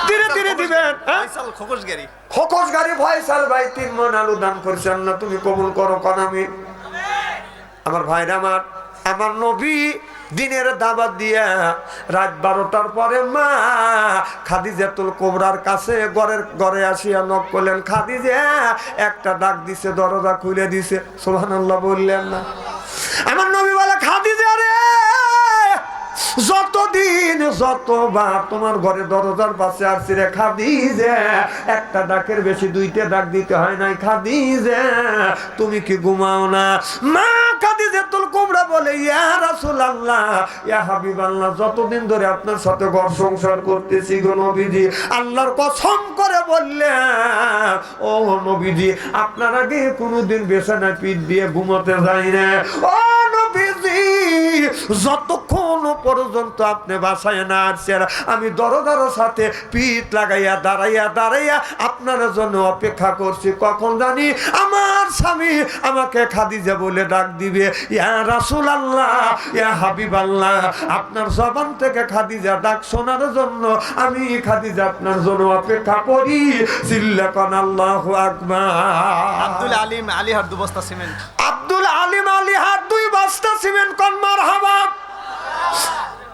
[SPEAKER 1] ধীরে ধীরে দিবেন।
[SPEAKER 2] ফয়সাল খোকসগাড়ি,
[SPEAKER 1] খোকসগাড়ি ফয়সাল ভাই 3 মণ আলু দান করছেন না, তুমি কবুল করো কোন আমি। আমার ভাইরা আমার, আমার নবী দিনের দাওয়াত দিয়া রাত 12টার পরে মা খাদিজাতুল কুবরার কাছে ঘরে আসিয়া নক করলেন। খাদিজা একটা ডাক দিছে, দরজা খুলে দিছে। সুবহানাল্লাহ বললেন না? আমার নবী বলে, খাদিজা রে, যতদিন যতবার তোমার ঘরে দরজার পাশে আসছি রে খাদিজা, একটা ডাকের বেশি 2টা ডাক দিতে হয় নাই। খাদিজা তুমি কি ঘুমাও না? মা খাদিজাতুল কুবরা বলে, ইয়া রাসূলুল্লাহ, ইয়া হাবিবাল্লাহ, যতদিন ধরে আপনার সাথে ঘর সংসার করতেছি গো নবীজি, আল্লাহর কসম করে বললেন ও নবীজি, আপনার আগে কোনোদিন বিছানায় পিঠ দিয়ে ঘুমাতে যাই না। ও নবীজি, যতক্ষণ পর্যন্ত আপনি বাসায় না আসছেন আমি দরজার সাথে পিঠ লাগাইয়া দাঁড়াইয়া আপনার জন্য অপেক্ষা করছি। কখন জানি আমার স্বামী আমাকে খাদিজা বলে ডাক দিবে। ইয়া রাসূলুল্লাহ, ইয়া হাবিবাল্লাহ, আপনার জবান থেকে খাদিজা ডাক শোনার জন্য আমি খাদিজা আপনার জন্য অপেক্ষা করি। চিল্লাকান আল্লাহু আকবার।
[SPEAKER 2] আব্দুল আলিম আলী হাত 2 বস্তা সিমেন্ট,
[SPEAKER 1] আব্দুল আলিম আলী হাত 2 বস্তা সিমেন্ট, কোন মারহাবা।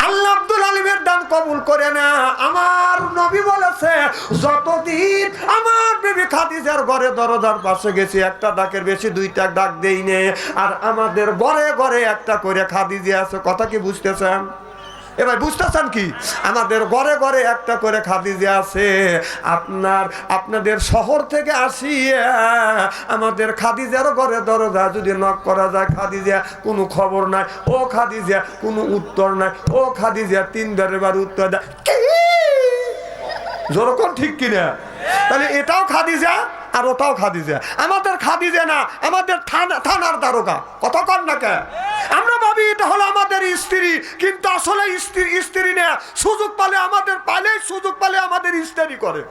[SPEAKER 1] আল্লাহ আব্দুল আলিমের দান কবুল করে না। আমার নবী বলেছে, যতদিন আমার বিবি খাদিজার ঘরে দরজার পাশে গেছি একটা ডাকের বেশি 2টা ডাক দেই নে। আর আমাদের ঘরে ঘরে একটা করে খাদিজা আছে। কথা কি বুঝতেছেন? এবার বুঝতেছেন কি? আমাদের ঘরে ঘরে একটা করে খাদিজা আছে। আপনাদের শহর থেকে আসিয়া আমাদের খাদিজার ঘরে দরজা যদি নক করা যায়, খাদিজা কোনো খবর নাই, ও খাদিজা কোনো উত্তর নাই, ও খাদিজা 3 বার উত্তর দেয়। যেরকম ঠিক কিনা? তাহলে এটাও খাদিজা আর ওটাও খাদিজা। আমাদের খাদিজা না, আমাদের থানার দারোগা। কথা কন না কে? আমরা ভাবি এটা হলো আমাদের স্ত্রী, কিন্তু আসলে স্ত্রী না। সুযোগ পালে আমাদের স্ত্রী করে।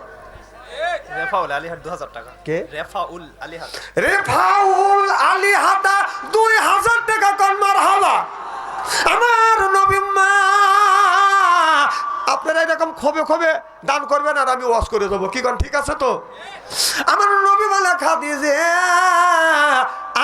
[SPEAKER 2] রেফাউল আলী হাত 2000 টাকা।
[SPEAKER 1] কে?
[SPEAKER 2] রেফাউল আলী হাত,
[SPEAKER 1] রেফাউল আলী হাতা 2000 টাকা। কোন মারহাবা। আমার নবী মা, আপনারা এরকম খোবে খোবে দান করবেন আর আমি ওয়াজ করে দেবো। কি কোন ঠিক আছে তো? আমার নবী বলে, খাদিজা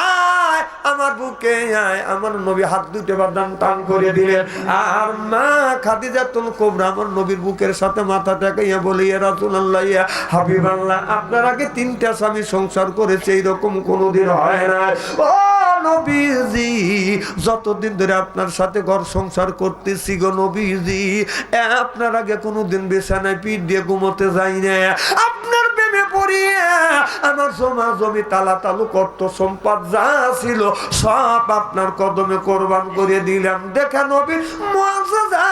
[SPEAKER 1] আয় আমার বুকে আয়। আমার নবী হাত 2বার টান করে দিলেন। আর মা খাদিজাতুল কুবরা আমার নবীর বুকের সাথে মাথা ঠেকাইয়া বলে, ইয়া রাসূলুল্লাহ, ইয়া হাবিবাল্লাহ, আপনার আগে 3টা স্বামী সংসার করেছে, এইরকম কোনোদিন হয় না। ও নবীজি, যতদিন ধরে আপনার সাথে ঘর সংসার করতেছি গো নবীজি, আপনার আগে কোনোদিন বিছানায় পিঠ দিয়ে ঘুমোতে যাই না। আপনার প্রেমে পড়িয়ে আমার জমি তালু করতো, সম্পদ যা ছিল সব আপনার কদমে কোরবান করে দিলাম। দেখে নবীর মুআজিজা,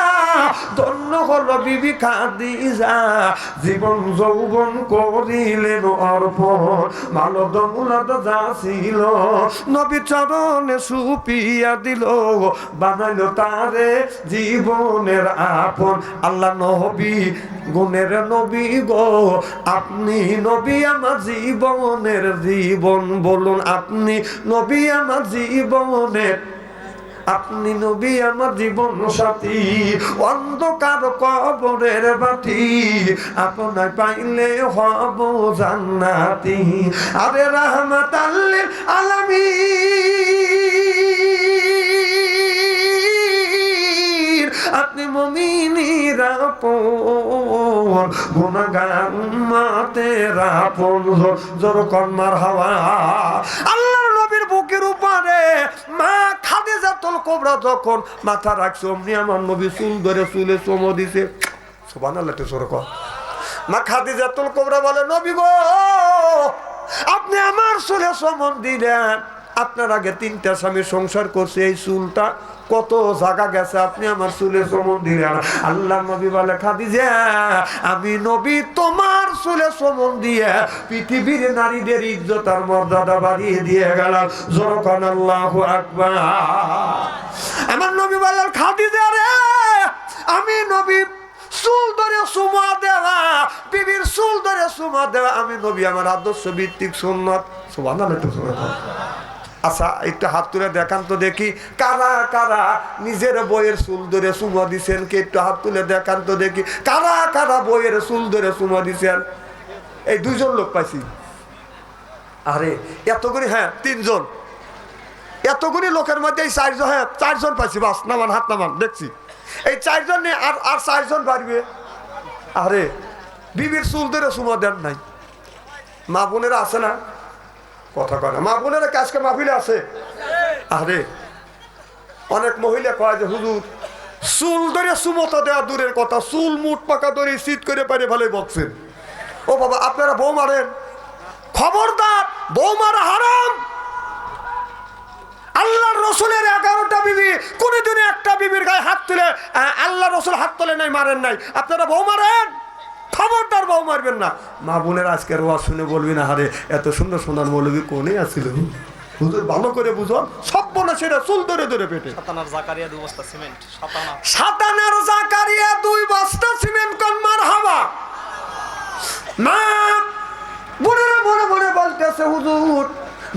[SPEAKER 1] ধন্য হলো বিবি খাদিজা, জীবন যৌবন করিলেন অর্পণ, ভালো দৌলত যা ছিল নবী চরণে সুপিয়া দিল, বানাইলো তারে জীবনের আপন। আল্লাহ নবী গুণের নবী গো, আপনি নবী আমার জীবনের জীবন। বলুন, আপনি নবী আমার জীবনের, আপনি নবী আমার জীবন সাথী, অন্ধকার কবরের বাতি, আপনার পাইলে হব জান্নাতি। আরে রাহমাতাল লিল আলামিন, আপনি মুমিনের আপন, গুনাহগার উম্মতের আপন। জোর কর মারহাবা। আল্লাহর নবীর বুকের উপরে মা খাদিজাতুল খাদিজাতুল কুবরা যখন মাথা রাখছে অমনি আমার নবী চুল ধরে চুলে চুমো দিছে। সুবহানাল্লাহ, একটু জোরে কর। মা খাদিজাতুল কুবরা বলে, নবী গো, আপনি আমার চুলে চুমো দিলেন, আপনার আগে 3টা স্বামী সংসার করছে, এই চুলটা কত জায়গা গেছে, আপনি আমার চুলে চুমন দিলেন। আল্লাহ নবী বলে, খাদিজা, আমি নবী তোমার চুলে চুমন দিয়ে পৃথিবীর নারীদের ইজ্জত আর মর্যাদা বাড়িয়ে দিয়ে গেলাম। যখন আল্লাহু আকবার। আমার নবী বললেন, খাদিজা রে, আমি নবী চুল ধরে চুমা দেওয়া, বিবির চুল ধরে চুমা দেওয়া আমি নবী, আমার আদর্শ ভিত্তিক সুন্নাত। সুবহানাল্লাহ। আচ্ছা, একটু হাত তুলে দেখান তো দেখি, কারা কারা নিজের বইয়ের চুল ধরে চুমা দিছেন? কে একটু হাত তুলে দেখান তো দেখি, কারা কারা বইয়ের চুল ধরে চুমা দিছেন? এই 2 জন লোক পাইছি। আরে এতগুলি, হ্যাঁ 3 জন, এতগুলি লোকের মধ্যে এই 4 জন, হ্যাঁ 4 জন পাইছি। বাস, নামান, হাত নামান, দেখছি এই 4 জন নিয়ে আর 4 জন বাড়বে। আরে বিবির চুল ধরে চুমা দেন নাই? মা বোনেরা আছে না? কথা কয় না। মা বোনেরা আজকে মাহফিলে আছে? আরে অনেক মহিলা কয় যে হুজুর চুল ধরে চুমতা দেওয়া দূরের কথা, চুল মুঠ পাকা ধরে শীত করে পারে ভালোই বকছেন। ও বাবা, আপনারা বউ মারেন? খবরদার, বউ মারা হারাম। আল্লাহর রসুলের 11টা বিবি, কোনদিন একটা বিবির গায়ে হাত তুলে আল্লাহ রসুল হাত তোলে নাই, মারেন নাই। আপনারা বউ মারেন? খবরদার বউ মারবেন না। মা বোনের আজকের ওয়াজ শুনে বলবি না, হারে এত সুন্দর সোনার মৌলবী কোনে আসছিল, হুজুর ভালো করে বুঝুন। সব বোনা সেটা চুল ধরে ধরে পেটে।
[SPEAKER 2] সাতানার জাকারিয়া 2 বস্তা সিমেন্ট।
[SPEAKER 1] সাতানার জাকারিয়া 2 বস্তা সিমেন্ট কোন মারহাবা। মা বোনেরা মনে মনে বলতেছে, হুজুর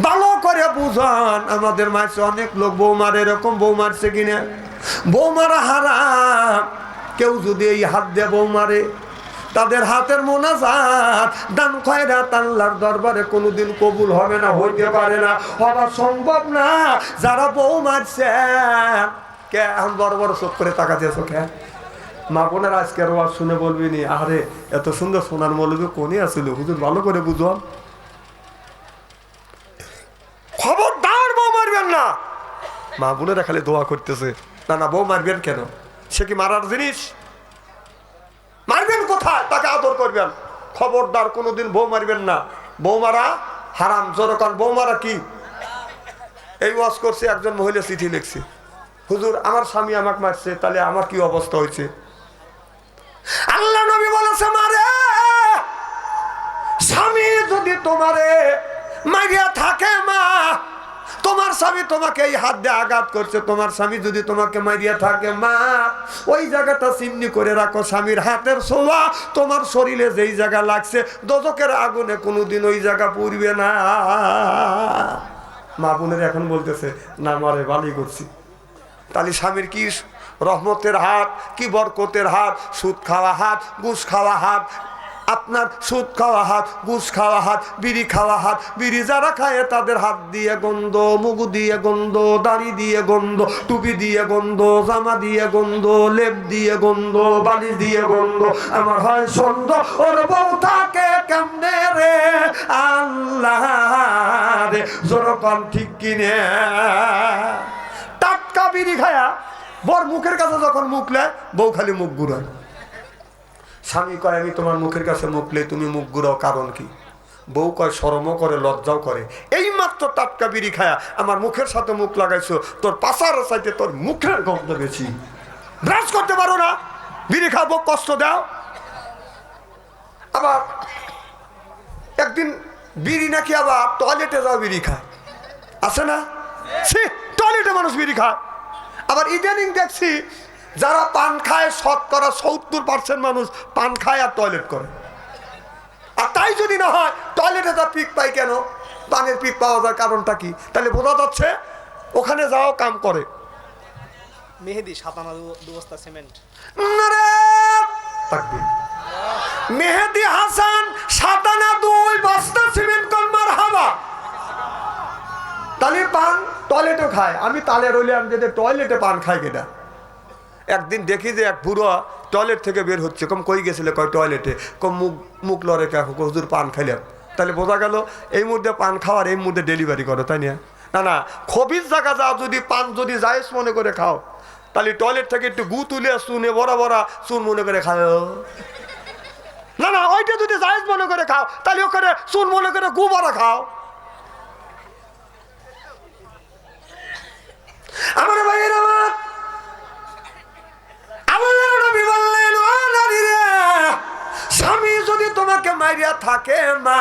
[SPEAKER 1] ভালো করে বুঝান, আমাদের মাঝে অনেক লোক বউ মারে, এরকম বউ মারছে কিনা? বউ মারা হারাম। কেউ যদি এই হাত দিয়ে বউ মারে, তাদের হাতের মোনাজাত দান খয়রাত আল্লাহর দরবারে কোনোদিন কবুল হবে না, হইতে পারে না, হওয়া সম্ভব না। যারা বউ মারছে, কে এখন বড় বড় চোখ করে তাকাতেছো কে? মা বোনের আজকে ওয়াজ শুনে বলবি নি, আরে এত সুন্দর সোনার মৌলবী কোনে আসছিল, হুজুর ভালো করে বুঝুন। খবরদার বউ মারবেন না। মা বোনেরা খালি দোয়া করতেছে, না না বউ মারবেন কেন? সে কি মারার জিনিস? মারবেন কোথায়? তাকে আদর করবেন। খবরদার কোনোদিন বউ মারবেন না। বউ মারা হারাম। জোরকান বউ মারা কি? এই ওয়াজ করছে, একজন মহিলা চিঠি লিখছে, হুজুর আমার স্বামী আমাকে মারছে, তাহলে আমার কি অবস্থা হয়েছে? আল্লাহ নবী বলেছে, মারে স্বামী যদি তোমারে মারিয়া থাকে, মা তোমার স্বামী তোমাকে এই হাত দিয়ে আঘাত করছে, তোমার স্বামী যদি তোমাকে মারিয়া থাকে, মা ওই জায়গাটা চিমনি করে রাখো, স্বামীর হাতের ছোঁয়া তোমার শরীরে যেই জায়গা লাগছে দোজখের আগুনে কোনোদিন ওই জায়গা পুড়বে না। মা বোনের এখন বলতেছে, না মারে ভালোই করছি। তাহলে স্বামীর কি রহমতের হাত, কি বরকতের হাত? সুদ খাওয়া হাত, ঘুষ খাওয়া হাত। আপনার সুদ খাওয়া হাত, ঘুষ খাওয়া হাত, বিড়ি খাওয়া হাত। বিড়ি যারা খায় তাদের হাত দিয়ে গন্ধ, মুখ দিয়ে গন্ধ, দাড়ি দিয়ে গন্ধ, টুপি দিয়ে গন্ধ, জামা দিয়ে গন্ধ, লেপ দিয়ে গন্ধ, বালিশ দিয়ে গন্ধ। আমার হয় সন্দেহ, ওর বউ থাকে কেমনে রে আল্লাহ রে, জোরকান ঠিক কিনে। টাটকা বিড়ি খায়া বর মুখের কাছে যখন মুখলে, বউ খালি মুখ ঘুরায়। স্বামী কয়, আমি তোমার মুখের কাছে মুখলে তুমি মুখ ঘুরাও, কারণ কি? বউ কয়, শরমও করে লজ্জাও করে। এই মাত্র টাটকা বিড়ি খায়া আমার মুখের সাথে মুখ লাগাইছো, তোর পাশার চাইতে তোর মুখের গন্ধ বেশি। ব্রাশ করতে পারো না, বিড়ি খাবো, কষ্ট দাও। আবার একদিন বিড়ি নাকি আবার টয়লেটে যাও বিড়ি খায়, আছে না? টয়লেটে মানুষ বিড়ি খায়। আবার ইদানিং দেখছি যারা পান খায়, শতকরা 70% মানুষ পান খায় আর টয়লেট করে। আর তাই যদি না হয়, টয়লেটে যা পিক পাই কেন? পানের পিক পাওয়া যাওয়ার কারণটা কি? তাহলে বোঝা যাচ্ছে ওখানে যাও কাম করে।
[SPEAKER 2] মেহেদি 2 বস্তা সিমেন্ট।
[SPEAKER 1] মেহেদি হাসান 2 বস্তা সিমেন্ট কোন মারহাবা। তাহলে পান টয়লেটে খায়। আমি তালে রইলাম যে টয়লেটে পান খায় কেটা। একদিন দেখি যে এক বুড়ো টয়লেট থেকে বের হচ্ছে, কম কই গেছিলে? কয় টয়লেটে। কম মুখ লড়ে কে হুজুর পান খাইলাম। তাহলে বোঝা গেল এই মুহূর্তে পান খাওয়ার, এই মুহূর্তে ডেলিভারি করো, তাই না? না না, খবিজ জায়গা যা যদি পান যদি জায়েজ মনে করে খাও, তাহলে টয়লেট থেকে একটু গু তুলে চুনে বড় বড় চুন মনে করে খাও। না না, ওইটা যদি জায়েজ মনে করে খাও, তাহলে ওখানে চুন মনে করে গু বড় খাও। আমার ভাইয়ের আমার আল্লাহর নবী বললেন, ও নারী রে, স্বামী যদি তোমাকে মাইরিয়া থাকে মা,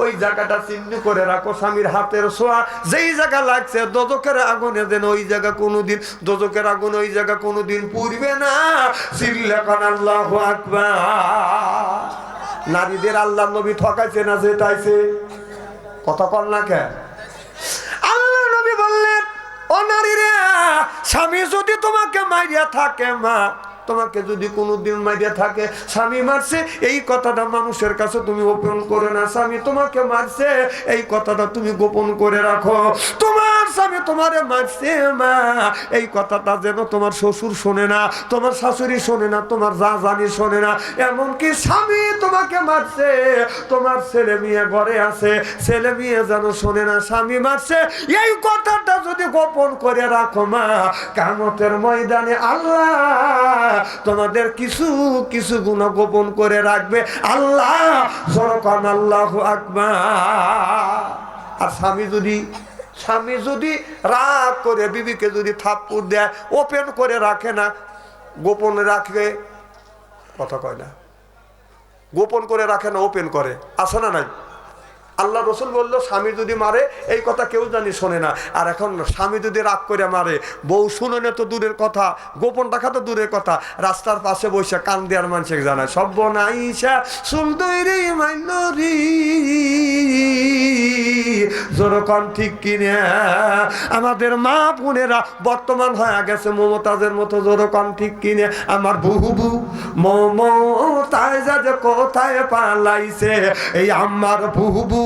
[SPEAKER 1] ওই জায়গাটা চিহ্ন করে রাখো, স্বামীর হাতের ছোঁয়া যেই জায়গা লাগছে দোজখের আগুনে দেন, ওই জায়গা কোনোদিন দোজখের আগুন ওই জায়গা কোনোদিন পুড়বে না। চিল্লাকান আল্লাহু আকবার। নারীদের আল্লাহর নবী ঠকাইছে না জেতাইছে? কথা কল না কে? আল্লাহর নবী বললেন, ও নারী রে, স্বামী যদি তোমাকে মাইরিয়া থাকে মা, তোমাকে যদি কোনোদিন মাইরিয়া থাকে, স্বামী মারছে এই কথাটা মানুষের কাছে তুমি গোপন করে না, স্বামী তোমাকে মারছে এই কথাটা তুমি গোপন করে রাখো। তোমার স্বামী তোমারে মারছে মা, এই কথাটা যেন তোমার শ্বশুর শোনে না, তোমার শাশুড়ি শোনে না, তোমার যা জানি শোনে না। এমনকি স্বামী তোমাকে মারছে, তোমার ছেলে মেয়ে ঘরে আছে, ছেলে মেয়ে যেন শোনে না স্বামী মারছে, এই কথাটা যদি গোপন করে রাখো মা, কিয়ামতের ময়দানে আল্লাহ তোমাদের কিছু কিছু গুনাহ গোপন করে রাখবে। আল্লাহ জোরকান আল্লাহু আকবার। আর স্বামী যদি রাগ করে বিবিকে যদি থাপ্পড় দেয়, ওপেন করে রাখে না, গোপন রাখে, কথা কয় না, গোপন করে রাখে না, ওপেন করে, আছে না নাই? আল্লাহ রসুল বললো, স্বামী যদি মারে এই কথা কেউ জানি শোনে না। আর এখন স্বামী যদি রাগ করে মারে, বউ শুনে না তো দূরের কথা, গোপন রাখা তো দূরের কথা, রাস্তার পাশে বসে কান দেওয়ার মানুষকে জানায়, সব নাইসা সুন্দরী মাইনরি যেরকম। ঠিক কিনা? আমাদের মা বোনেরা বর্তমান হয়ে গেছে মমতাজের মতো, যেরকম ঠিক কিনে? আমার বুবু মমতাজ কোথায় পালাইছে, এই আমার বুবু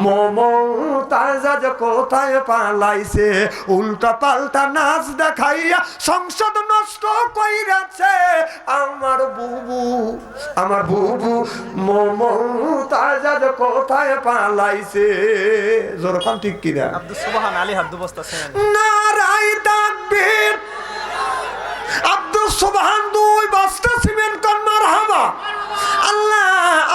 [SPEAKER 1] মমতাজ কোথায় পালাইছে, উল্টা পাল্টা নাচ দেখাইয়া সংসদ নষ্ট কইরাছে আমার বুবু মমতাজ কোথায় পালাইছে। যেরকম ঠিক কিনা?
[SPEAKER 2] আব্দুল সুবহান আলী হাদ্দু বস্তা ছিলেন।
[SPEAKER 1] নারায়ে তাকবীর। আব্দুল সুবহান 2 বস্তা সিমেন্ট কোন মারহাবা। আল্লাহ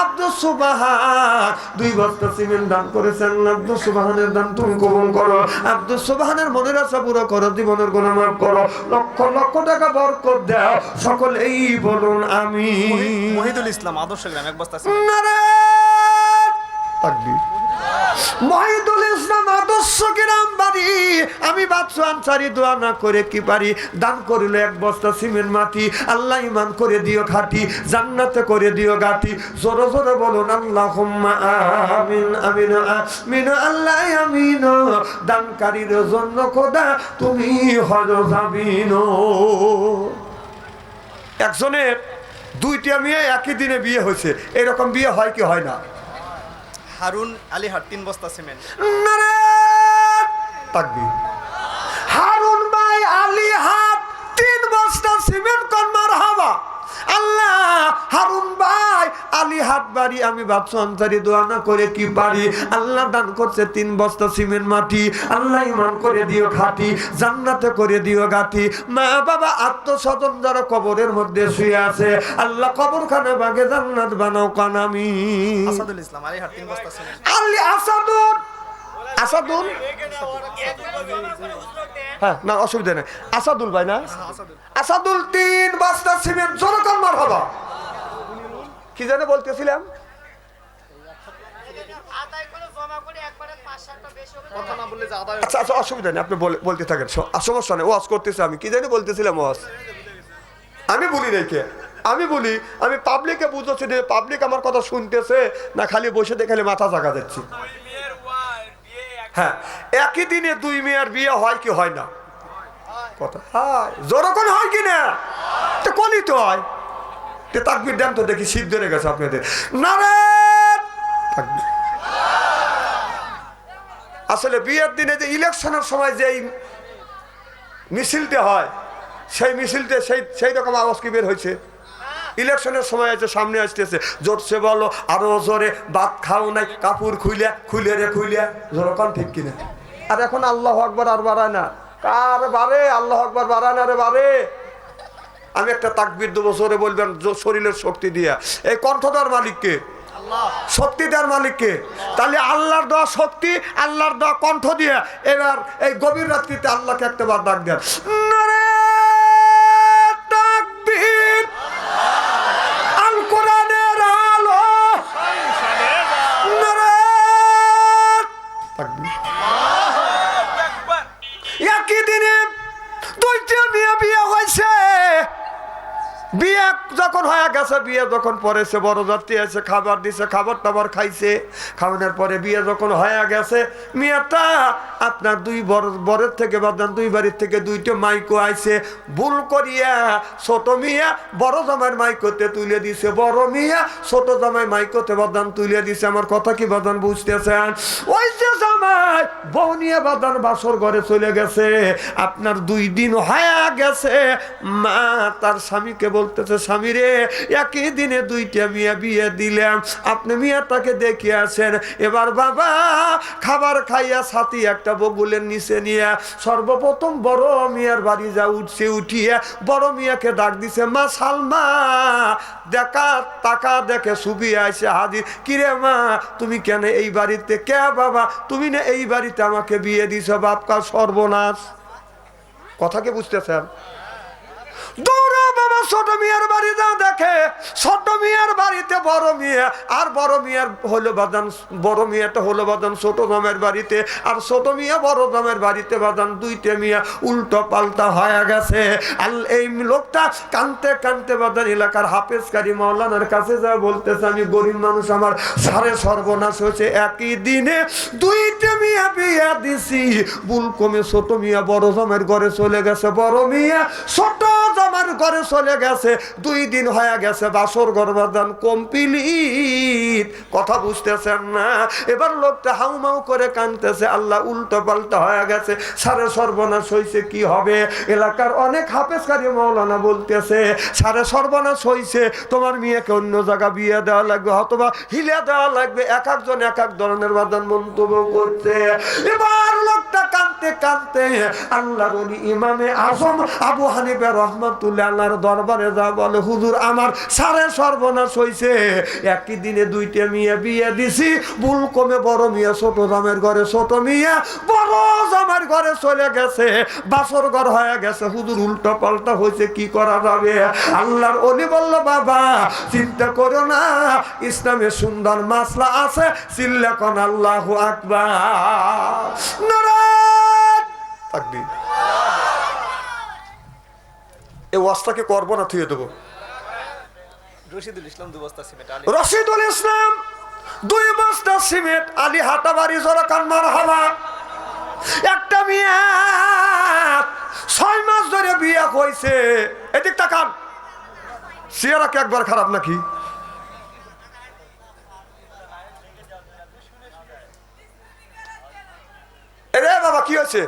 [SPEAKER 1] আব্দুল সুবহান 2 বস্তা সিমেন্ট দান করেছেন। আব্দুল সুবহানের দান তুমি কবুল করো। আব্দুল সুবহানের মনের আশা পুরো করো, জীবনের গুনাহ মাফ করো, লক্ষ লক্ষ টাকা বরকত দাও। সকলেই বলুন আমিন।
[SPEAKER 2] মহিদুল ইসলাম আদর্শ গ্রাম 1 বস্তা সিমেন্ট।
[SPEAKER 1] নারায়ে তাকবীর। মহিদুল ইসলাম আদর্শ গ্রাম বাড়ি। আমি বাদশা আনসারি দোয়া না করে কি পারি? দান করিল 1 বস্তা সিমেন্ট মাটি। আল্লাহ ইমান করে দিও খাঁটি, জান্নাতে করে দিও গাটি। জোরে জোরে বলুন আল্লাহুম্মা আমিন আমিন আমিন। আল্লাহ আমিন। দানকারীর জন্য খোদা তুমি হলো জামিন। একজনের 2টা মেয়ে একই দিনে বিয়ে হয়েছে, এরকম বিয়ে হয় কি হয় না?
[SPEAKER 2] হারুন আলী হাট 3 বস্তা সিমেন্ট।
[SPEAKER 1] নারায়ে তাকবীর। হারুন ভাই আলী হাট 3 বস্তা সিমেন্ট কোন মারহাবা। আল্লাহ হারুন ভাই আলী হাট বাড়ি। আমি বাদশা আনসারি দোয়া না করে কি পারি? আল্লাহ দান করছে 3 বস্তা সিমেন্ট মাটি। আল্লাহ ইমান করে দিও খাঁটি, জান্নাতে করে দিও গাটি। মা বাবা আত্মস্বজন যারা কবরের মধ্যে শুয়ে আছে, আল্লাহ কবরখানা বাগে জান্নাত বানাও কান আমিন।
[SPEAKER 2] আসাদুল ইসলাম আলী হাট 3 বস্তা সিমেন্ট।
[SPEAKER 1] আলী আসাদুল হ্যাঁ না, অসুবিধা নেই। আসাদুল ভাই না, আসাদুল 3 বস্তা সিমেন্ট। জোরকার মারহাবা। কি জানে বলতেছিলাম?
[SPEAKER 2] কথা না বললে যে আদায়।
[SPEAKER 1] আচ্ছা আচ্ছা, অসুবিধা নেই, আপনি বলতে থাকেন, সমস্যা নেই। ওয়াজ করতেছি আমি, কি জানি বলতেছিলাম ওয়াজ। আমি বলি রেখে আমি পাবলিকে বুঝতেছি যে পাবলিক আমার কথা শুনতেছে না, খালি বসে দেখে মাথা জাগা যাচ্ছি। হ্যাঁ, একই দিনে 2 মেয়ের বিয়ে হয় কি হয় না? কথা হয়, যখন হয় কি না? তো কলি তো হয়। তাকবীর দেন তো দেখি, সিদ্ধ হয়ে গেছে আপনাদের। নারায়ে তাকবীর। আসলে বিয়ের দিনে যে ইলেকশনের সময় যে মিছিলটা হয়, সেই মিছিলতে সেই রকম আওয়াজ কি বের হয়েছে? ইলেকশনের সময় আছে, সামনে আসতেছে, জোরসে বলো, আরো জোরে, ভাত খাও নাই, কাপড় খুলে রে খুলে, যেরকম ঠিক কিনা? আর এখন আল্লাহ আকবার আর বাড়ায় না। কার বাড়ে? আল্লাহ আকবার বাড়ায় না রে বাড়ে। আমি একটা তাকবীর দেবো, জোরে বলবেন শরীরের শক্তি দিয়া। এই কণ্ঠটার মালিককে, শক্তি দেওয়ার মালিককে। তাহলে আল্লাহর দেওয়া শক্তি, আল্লাহর দেওয়া কণ্ঠ দিয়ে এবার এই গভীর রাত্রিতে আল্লাহকে একটা বার ডাক দেন, নারে তাকবীর, আল কোরআনের আলো, নারে তাকবীর। একই দিনে দুইটা মেয়ে বিয়ে হয়েছে। বিয়ে যখন হয়ে গেছে, বিয়ে যখন পড়েছে, বড় যাত্রী আছে, খাবার দিছে, খাবার টাবার খাইছে। খাওয়ানোর পরে বিয়ে যখন হয়ে গেছে, মেয়েটা আপনার বরের থেকে বাদান দুই বাড়ির থেকে দুইটা মাইকো আইছে। ভুল করিয়া ছোট মিয়া বড় জামাই মাইকোতে তুলে দিছে, বড় মিয়া ছোট জামাই মাইকোতে বাদান তুলে দিছে। আমার কথা কি বাদান বুঝতেছেন? ওই যে জামাই বউ নিয়ে বাদান বাসর ঘরে চলে গেছে, আপনার 2 দিন হয়ে গেছে। মা তার স্বামীকে বলতেছে, স্বামী রে, একই দিনে 2টা মেয়ে বিয়ে দিলাম, আপনি মেয়েটাকে দেখে আসেন। এবার বাবা খাবার খাইয়া সাথী একটা বগুলের নিচে নিয়ে সর্বপ্রথম বড় মিয়ার বাড়ি যা উঠছে, উঠিয়ে বড় মিয়াকে ডাক দিছে, মা সালমা দেখা টাকা দেখে ছবি আইসে হাজির। কিরে মা, তুমি কেন এই বাড়িতে? কে বাবা, তুমি না এই বাড়িতে আমাকে বিয়ে দিছ? বাপকা সর্বনাশ। কথা কি বুঝতেছেন? দৌড়া বাবা ছোট মিয়ার বাড়ি যা দেখে, ছোট মিয়ার বাড়িতে বড় মিয়া, আর বড় মিয়ার হলো বাদান, বড় মিয়াটা হলো বাদান ছোট জামের বাড়িতে, আর ছোট মিয়া বড় জামের বাড়িতে বাদান। 2টা মিয়া উল্টো পাল্টা হয়ে গেছে। আর এই লোকটা কানতে কানতে বাদান এলাকার হাফেজকারী মাওলানার কাছে যা বলতেছে, আমি গরিব মানুষ, আমার সারে সর্বনাশ হয়েছে। একই দিনে 2টা মিয়া বিয়া দিছি, ভুল কমে ছোট মিয়া বড় জামের ঘরে চলে গেছে, বড় মিয়া ছোট আমার ঘরে চলে গেছে। 2 দিন হয়ে গেছে, বাসর ঘর বাদান কমপ্লিট। কথা বুঝতেছেন না? এবার লোকটা হাউমাউ করে কানতেছে, আল্লাহ উল্টো পাল্টা হয়ে গেছে, সারে সর্বনাশ হয়েছে, কি হবে? এলাকার অনেক হাফেজকারী মাওলানা বলতেছে, সারে সর্বনাশ হয়েছে, তোমার মেয়েকে অন্য জায়গা বিয়ে দেওয়া লাগবে, অথবা হিলে দেওয়া লাগবে। এক একজন এক এক ধরনের বাদান মন্তব্য করছে। এবার লোকটা কানতে কানতে আল্লাহর ওলি ইমামে আজম আবু হানিফা রহমাতুল্লাহ আল্লাহর দরবারে যা বলে, হুজুর আমার সারে সর্বনাশ হয়েছে, একই দিনে 2টা মেয়ে বিয়ে দিছি, ভুল কমে বড় মিয়া ছোট জামের ঘরে, ছোট মিয়া বড় জামার ঘরে চলে গেছে, বাসর ঘর হয়ে গেছে। হুজুর উল্টা পাল্টা হয়েছে, কি করা যাবে? আল্লাহর ওলি বলল, বাবা চিন্তা করো না, ইসলামে সুন্দর মাসলা আছে, চিল্লা কোন আল্লাহু আকবার, নারায়ে তাকবীর। এই ওয়াজটাকে করবো না, থুয়ে দেবো।
[SPEAKER 2] রশিদুল ইসলাম 2 বস্তা সিমেন্ট,
[SPEAKER 1] রশিদুল ইসলাম 2 বস্তা সিমেন্ট, আলী হাটা বাড়ি, জোরে কান মারহাবা। একটা মেয়ে 6 মাস ধরে বিয়ে হয়েছে। এদিক তাকান, চেহারা কি একবার খারাপ নাকি? এরে বাবা, কি হয়েছে?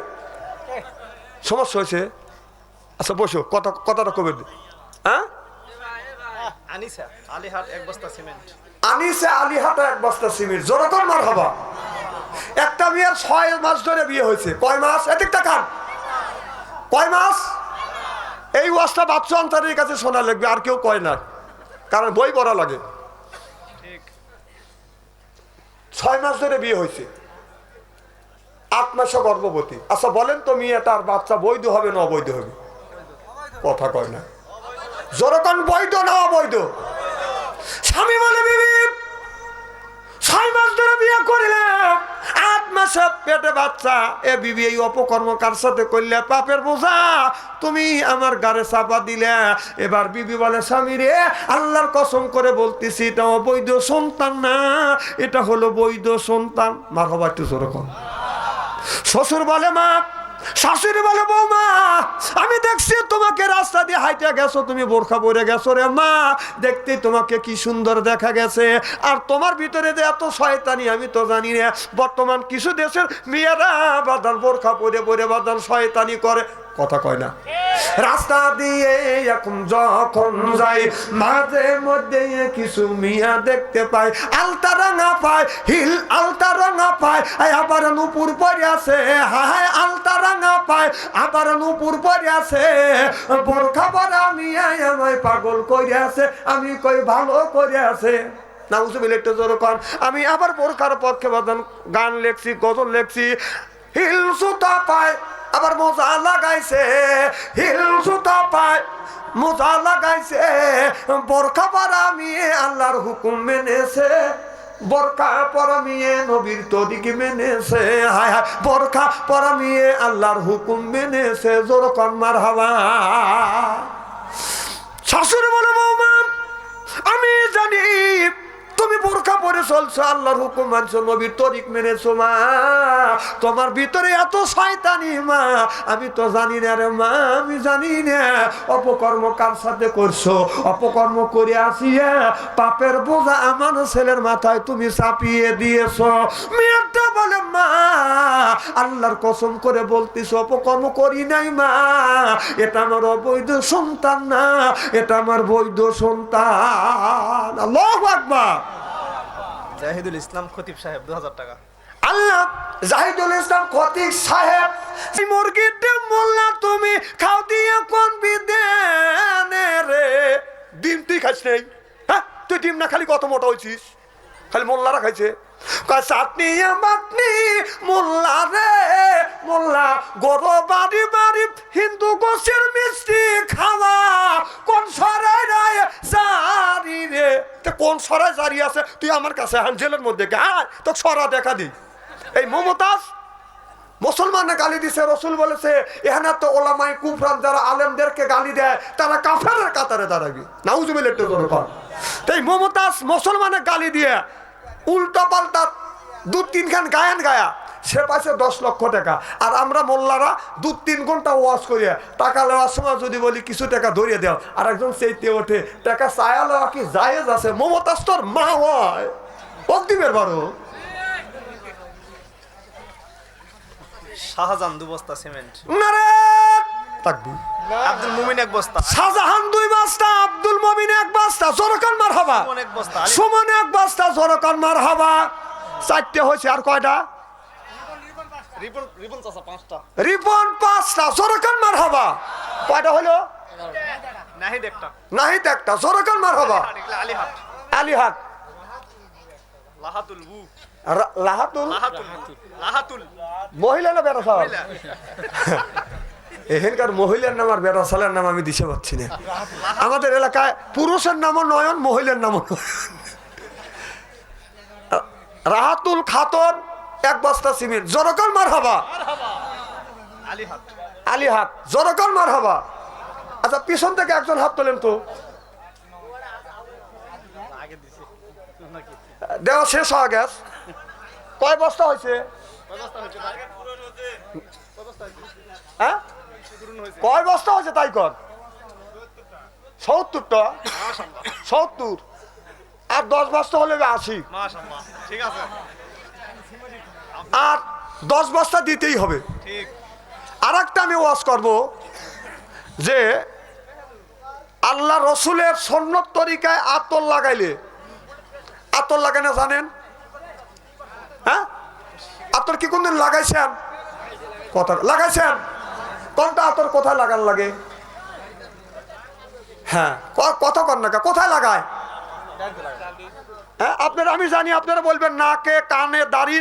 [SPEAKER 1] সমস্যা হয়েছে? আচ্ছা বসো, কথাটা কবে? হ্যাঁ,
[SPEAKER 2] আনিসা আলিহাট 1 বস্তা সিমেন্ট,
[SPEAKER 1] আনিসা আলিহাটা 1 বস্তা সিমেন্ট, জোরে কান মারহাবা। একটা মেয়ের 6 মাস ধরে বিয়ে হয়েছে। কয় মাস? এদিক তাকান, কয় মাস? এই ওয়াজটা বাচ্চা অন্তরের কাছে শোনা লাগবে, আর কেউ কয় না, কারণ বই পড়া লাগে।
[SPEAKER 2] ঠিক
[SPEAKER 1] 6 মাস ধরে বিয়ে হয়েছে, 8 মাসে গর্ভবতী। আচ্ছা বলেন তো, মেয়েটার বাচ্চা বৈধ হবে না অবৈধ হবে? কথা কয় না, জোরকান বৈধ না অবৈধ? স্বামী বলে, বিবি 6 মাস ধরে বিয়ে করিলাম, 8 মাসে পেটে বাচ্চা। এ বিবি, এই অপকর্ম কার সাথে করলে? পাপের বোঝা তুমি আমার গাড়ে চাপা দিলে। এবার বিবি বলে, স্বামী রে, আল্লাহর কসম করে বলতেছি, এটা অবৈধ সন্তান না, এটা হলো বৈধ সন্তান। মারহাবা, একটু জোরকম। শ্বশুর বলে, মা, শাশুড়ি বলে, বৌমা, আমি দেখছি তোমাকে রাস্তা দিয়ে হাইটে গেছো, তুমি বোরখা পরে গেছো রে মা, দেখতে তোমাকে কি সুন্দর দেখা গেছে, আর তোমার ভিতরে যে এত শয়তানি আমি তো জানি না। বর্তমান কিছু দেশের মেয়েরা বাদান বোরখা পরে পরে বাদান শয়তানি করে। কথা কয় না। রাস্তা দিয়ে এখন যখন যাই মাঝে মধ্যে কিছু মিয়া দেখতে পাই, আলতা রাঙা পায়, হিল আলতা রাঙা পায়, আবার নুপুর পরে আছে, হায় আলতা রাঙা পায়, আবার নুপুর পরে আছে, বোরখা পরা মিয়া আমায় পাগল করে আছে। আমি কই ভালো করে আছে, আমি আবার বোরখার পক্ষে বাদন গান লেখছি, গজল লেখছি। হিল সুতা পায়, আবার মোজা লাগাইছে, হিল সুতা পায়, মোজা লাগাইছে, বোরখা পরা মেয়ে আল্লাহর হুকুম মেনেছে, বোরখা পরা মেয়ে নবীর তরিক মেনেছে, হায় হায় বোরখা পরা মেয়ে আল্লাহর হুকুম মেনেছে। জোর কর মারহাবা। শাশুড়ি বলে বৌমা আমি জানি তুমি বোরখা পরে চলছো, আল্লাহর হুকুম মানছো, নবীর তরিক মেনেছো, মা তোমার ভিতরে এত শয়তানি মা আমি তো জানি না রে মা, আমি জানি না অপকর্ম কার সাথে করছো, অপকর্ম করে আসিয়া পাপের বোঝা আমার ছেলের মাথায় তুমি চাপিয়ে দিয়েছো। মেয়েটা বলে মা আল্লাহর কসম করে বলতেছো অপকর্ম করি নাই মা, এটা আমার অবৈধ সন্তান না, এটা আমার বৈধ সন্তান। আল্লাহু আকবার।
[SPEAKER 2] জাহিদুল ইসলাম খতিব সাহেব 2000 টাকা।
[SPEAKER 1] আল্লাহ জাহিদুল ইসলাম খতিব সাহেব, মুরগিতে মোল্লা তুমি খাও দিয়ে কোন বিদেনে রে, ডিম তুই খাইস নাই? হ্যাঁ তুই ডিম না খালি কত মোটা হয়েছিস, খালি মোল্লারা খাইছে। চাটনি বাটনি মোল্লা রে মোল্লা, গরো বাড়ি বাড়ি হিন্দু গোছের মিষ্টি খাওয়া, কোন সরাই রায় জারি রে, কোন সরাই জারি আছে তুই আমার কাছে হাঞ্জেলের মধ্যে গায় তো সরা দেখা দি। এই মমতাজ মুসলমানে গালি দিছে, রসুল বলেছে এখানে তো ওলামাই কুফরান যারা আলেমদেরকে গালি দেয় তারা কাফেরের কাতারে দাঁড়াবি। নাউজুবিল্লাহ একটু জোরে কর। তাই মমতাজ মুসলমানে গালি দিয়ে উল্টা পাল্টা 2-3 খান গায়ান গায়া সে পাইছে 10 লক্ষ টাকা, আর আমরা মোল্লারা 2-3 ঘন্টা ওয়াজ করিয়া টাকা নেওয়ার সময় যদি বলি কিছু টাকা ধরিয়ে দাও, আর একজন সেইতে ওঠে টাকা চায়া লওয়া কি জায়েজ আছে? মমতাজ তোর মা হয় অগ্নিমের বারো।
[SPEAKER 2] শাহজাহান 2 বস্তা সিমেন্ট।
[SPEAKER 1] নারে তাকবীর।
[SPEAKER 2] আব্দুল মুমিন 1 বস্তা।
[SPEAKER 1] শাহজাহান 2 বস্তা, আব্দুল মুমিন 1 বস্তা, জোরকান মারহাবা।
[SPEAKER 2] সুমন 1 বস্তা।
[SPEAKER 1] সুমন 1 বস্তা, জোরকান মারহাবা। 4টে হয়েছে, আর কয়টা?
[SPEAKER 2] রিপন চাচা 5টা।
[SPEAKER 1] রিপন 5টা, জোরকান মারহাবা। কয়টা হলো?
[SPEAKER 2] নাহিদ 1টা।
[SPEAKER 1] নাহিদ 1টা, জোরকান মারহাবা।
[SPEAKER 2] আলিহাট।
[SPEAKER 1] আলিহাট।
[SPEAKER 2] লাহাতুল বু।
[SPEAKER 1] লাহাতুল।
[SPEAKER 2] লাহাতুল
[SPEAKER 1] মহিলা না বেটা সাল? এখানকার মহিলার নাম আর বেটা সালের নাম আমি দিতে পারছি না। আমাদের এলাকায় পুরুষের নামও নয়ন, মহিলার নামও নয়ন। রাহাতুল খাতুন 1 বস্তা সিমেন্ট, জোরকান মারহাবা।
[SPEAKER 2] আলিহাট।
[SPEAKER 1] আলিহাট, জোরকান মারহাবা। আচ্ছা পিছন থেকে একজন হাত তোলেন তো।
[SPEAKER 2] আগে দিছি নাকি?
[SPEAKER 1] দেওয়া শেষ হয়ে গেছে। কয় বস্তা হয়েছে? হ্যাঁ কয় বস্তা হয়েছে তাই কর? 70টা। 70 আর 10 বস্তা হলে 80।
[SPEAKER 2] মাশাআল্লাহ ঠিক আছে।
[SPEAKER 1] আর 10 বস্তা দিতেই হবে।
[SPEAKER 2] ঠিক।
[SPEAKER 1] আর একটা আমি ওয়াজ করব যে আল্লাহ রসুলের সুন্নত তরিকায় আতর লাগাইলে, আতর লাগানো জানেন? হ্যাঁ আতর কি কোনদিন লাগাইছেন? কথা লাগাইছেন? কোনটা আতর কোথায় লাগান লাগে? হ্যাঁ কথা কর না, কোথায় লাগায়? হ্যাঁ আপনারা, আমি জানি আপনারা বলবেন নাকে কানে দাড়ি,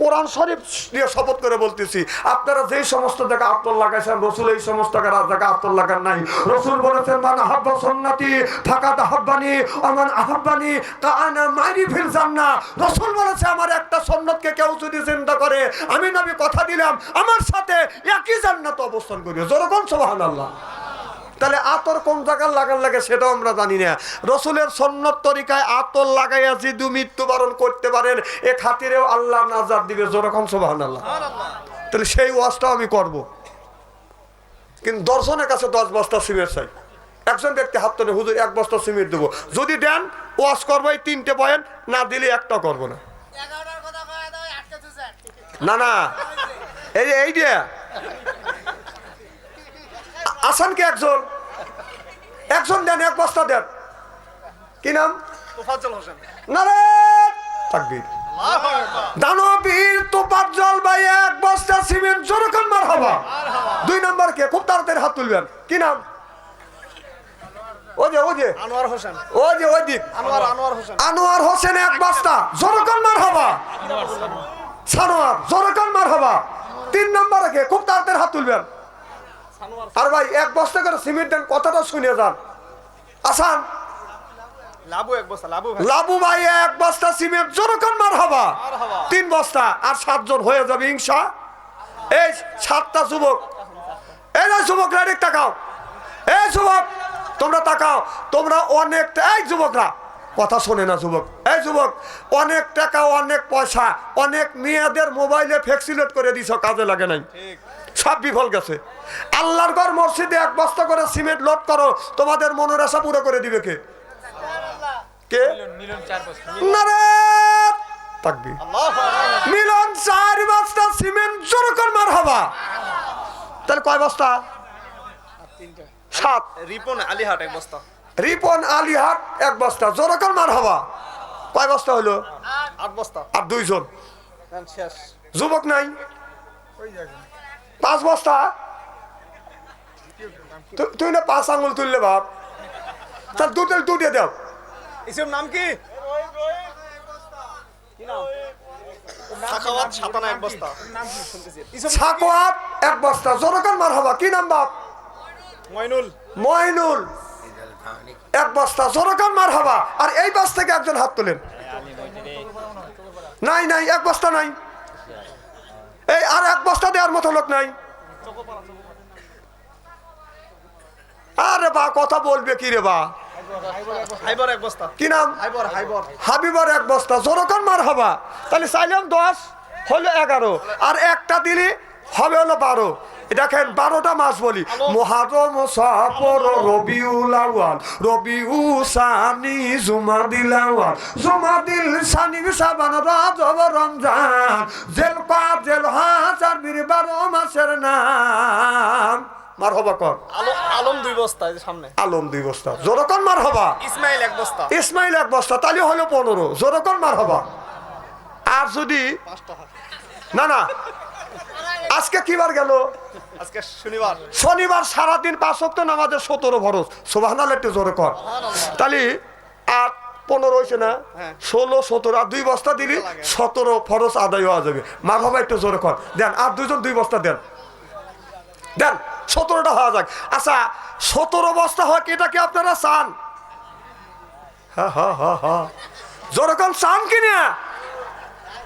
[SPEAKER 1] কোরআন শরীফ দিয়ে শপথ করে বলতেছি আপনারা যেই সমস্ত জায়গায় আতর লাগাইছেন রসুল এই সমস্ত জায়গায় আতর লাগান নাই। রসুল বলেছেন মান আহাব্বা সুন্নতি ফাকাদ আহাব্বানি ওয়া মান আহাব্বানি কাআনা মারি ফিল জান্নাহ। রসুল বলেছে আমার একটা সুন্নতকে কেউ যদি চিন্তা করে আমি নবী কথা দিলাম আমার সাথে একই জান্নাতে অবস্থান করবে। জোরে বল সুবহানাল্লাহ। তাহলে আতর কোন জায়গায় লাগান লাগে সেটাও আমরা জানি না। রসুলের সুন্নত তরিকায় আতর লাগাইয়া যদি মৃত্যুবরণ করতে পারেন এ খাতিরেও আল্লাহ নাজাত দিবে। যেরকম সুবহানাল্লাহ। তাহলে সেই ওয়াজটাও আমি করব, কিন্তু দর্শনের কাছে 10 বস্তা সিমেন্ট চাই। একজন ব্যক্তি হাত তোলে হুজুর 1 বস্তা সিমেন্ট দেবো, যদি দেন ওয়াজ করবো এই 3টে পয়েন্ট, না দিলে একটা করবো না। না না এই যে আসান কি একজন? একজন দেন, এক বস্তা দেন। কি নাম?
[SPEAKER 2] তোফাজ্জল হোসেন।
[SPEAKER 1] নারে তাকবীর। দানবীর তোফাজ্জল ভাই এক বস্তা সিমেন্ট, জোরে কোন মারহাবা। 2 নম্বর কে? খুব তাড়াতাড়ি হাত তুলবেন। কি নাম? ওই যে
[SPEAKER 2] আনোয়ার হোসেন।
[SPEAKER 1] ওই দিক
[SPEAKER 2] আনোয়ার হোসেন।
[SPEAKER 1] আনোয়ার হোসেন এক বস্তা, জোরে কোন মারহাবা। সানোয়ার, জোরে কোন মারহাবা। 3 নম্বরে কে? খুব তাড়াতাড়ি হাত তুলবেন। আর ভাই এক বস্তা করে সিমেন্ট দেন, কথাটা শুনে যান। আসান
[SPEAKER 2] লাবু এক বস্তা। লাবু ভাই।
[SPEAKER 1] লাবু ভাই এক বস্তা সিমেন্ট, জোরকন মারহাবা। 3 বস্তা আর 7 জন হয়ে যাবে ইনশা। এই 7টা যুবক, এই না যুবক ডাইরেক্ট তাকাও। এই যুবক তোমরা তাকাও, তোমরা অনেকটা, এই যুবকরা কথা শোনে না যুবক, এই যুবক অনেক টাকা, অনেক পয়সা, অনেক মেয়েদের মোবাইলে ফ্যাক্সিলেট করে দিছ, কাজে লাগে নাই, সব বিফল গেছে। আল্লাহর ঘর মসজিদে এক বস্তা করে সিমেন্ট লোড করো, তোমাদের মনের আশা পুরো করে দিবে কে? কে? নারে তাকবীর। মিলন 4 বস্তা সিমেন্ট, জোরকন মারহাবা। তাহলে কয় বস্তা? 7।
[SPEAKER 2] রিপন আলীহাট এক বস্তা।
[SPEAKER 1] রিপন আলীহাট এক বস্তা, জোরকন মারহাবা। কয় বস্তা হলো?
[SPEAKER 2] 8 বস্তা।
[SPEAKER 1] আর 2 জন
[SPEAKER 2] শেষ।
[SPEAKER 1] যুবক নাই। 5 বস্তা। তুই না 5 আঙুল তুললে বাপ, তার দুটো দাও।
[SPEAKER 2] ইসের নাম কি? সাখাওয়াত 57 এক বস্তা।
[SPEAKER 1] সাখাওয়াত এক বস্তা, জোরকন মারহাবা। কি নাম বাপ? মইনুল এক বস্তা, জোরকন মারহাবা। আর এই বাস থেকে একজন হাত তোলেন। নাই এক বস্তা নাই। এই আর এক বস্তা দেওয়ার মতো লোক নাই। আরে বা কথা বলবে কি রে বা?
[SPEAKER 2] হাইবর এক বস্তা।
[SPEAKER 1] কি নাম? হাবিবর এক বস্তা, জোরকন মারহাবা। তাহলে চাইলাম 10 হলো 11, আর একটা দিলি হবে হলো 12। দেখেন 12টা মাস বলি, মুহররম, সফর, রবিউল আউয়াল, রবিউল সানি, জুমাদিল আউয়াল, জুমাদিল সানি, শাবান, রজব, রমজান, জিলকাদ, জিলহজ, আর 12 মাসের নাম। মারহাবা কর।
[SPEAKER 2] আলম 2 বস্তা এই সামনে।
[SPEAKER 1] আলম 2 বস্তা, জোরকন মারহাবা।
[SPEAKER 2] ইসমাইল এক বস্তা।
[SPEAKER 1] ইসমাইল এক বস্তা, তাহলে হলো 15, জোরকন মারহাবা। আর যদি না আজকে কি বার গেল?
[SPEAKER 2] আজকে শনিবার।
[SPEAKER 1] শনিবার সারাদিন 5 ওয়াক্ত নামাজে 17 ফরজ, সুবহানাল্লাহ একটু জোরে কর। তাহলে আর 15 হইছে না? 16, 17 আর 2 বস্তা দিলি 17 ফরজ আদায় হয়ে যাবে। মারহাবা একটু জোরে কর। দেন আর 2 জন 2 বস্তা দেন, 17টা হওয়া যাক। আচ্ছা 17 বস্তা হয়, এটা কি আপনারা চান? হ্যাঁ যেরকম চান কিনা?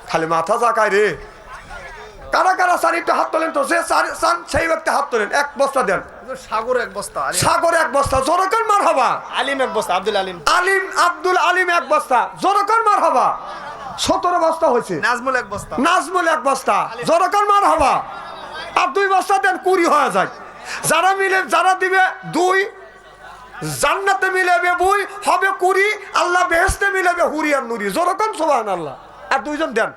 [SPEAKER 1] খালি মাথা জাকায় রে। কারা চান একটু হাত তোলেন তো, যে চান সেই ব্যক্তি হাত তোলেন। 1 বস্তা দেন।
[SPEAKER 2] সাগর এক বস্তা।
[SPEAKER 1] সাগর 1 বস্তা, যেরকম মারহাবা।
[SPEAKER 2] আলিম এক বস্তা। আব্দুল
[SPEAKER 1] আলিম 1 বস্তা, যেরকম মারহাবা। 17 বস্তা হয়েছে।
[SPEAKER 2] নাজমুল এক বস্তা।
[SPEAKER 1] নাজমুল 1 বস্তা, যেরকম মারহাবা। আর 2 বস্তা দেন, 20 হয়ে যায়। যারা দিবে 2, জান্নাতে মিলাবে 2 হবে 20, আল্লাহ বেহেশতে মিলাবে হুরি আর নুরি, যেরকম সুবহানাল্লাহ। আর 2 জন দেন,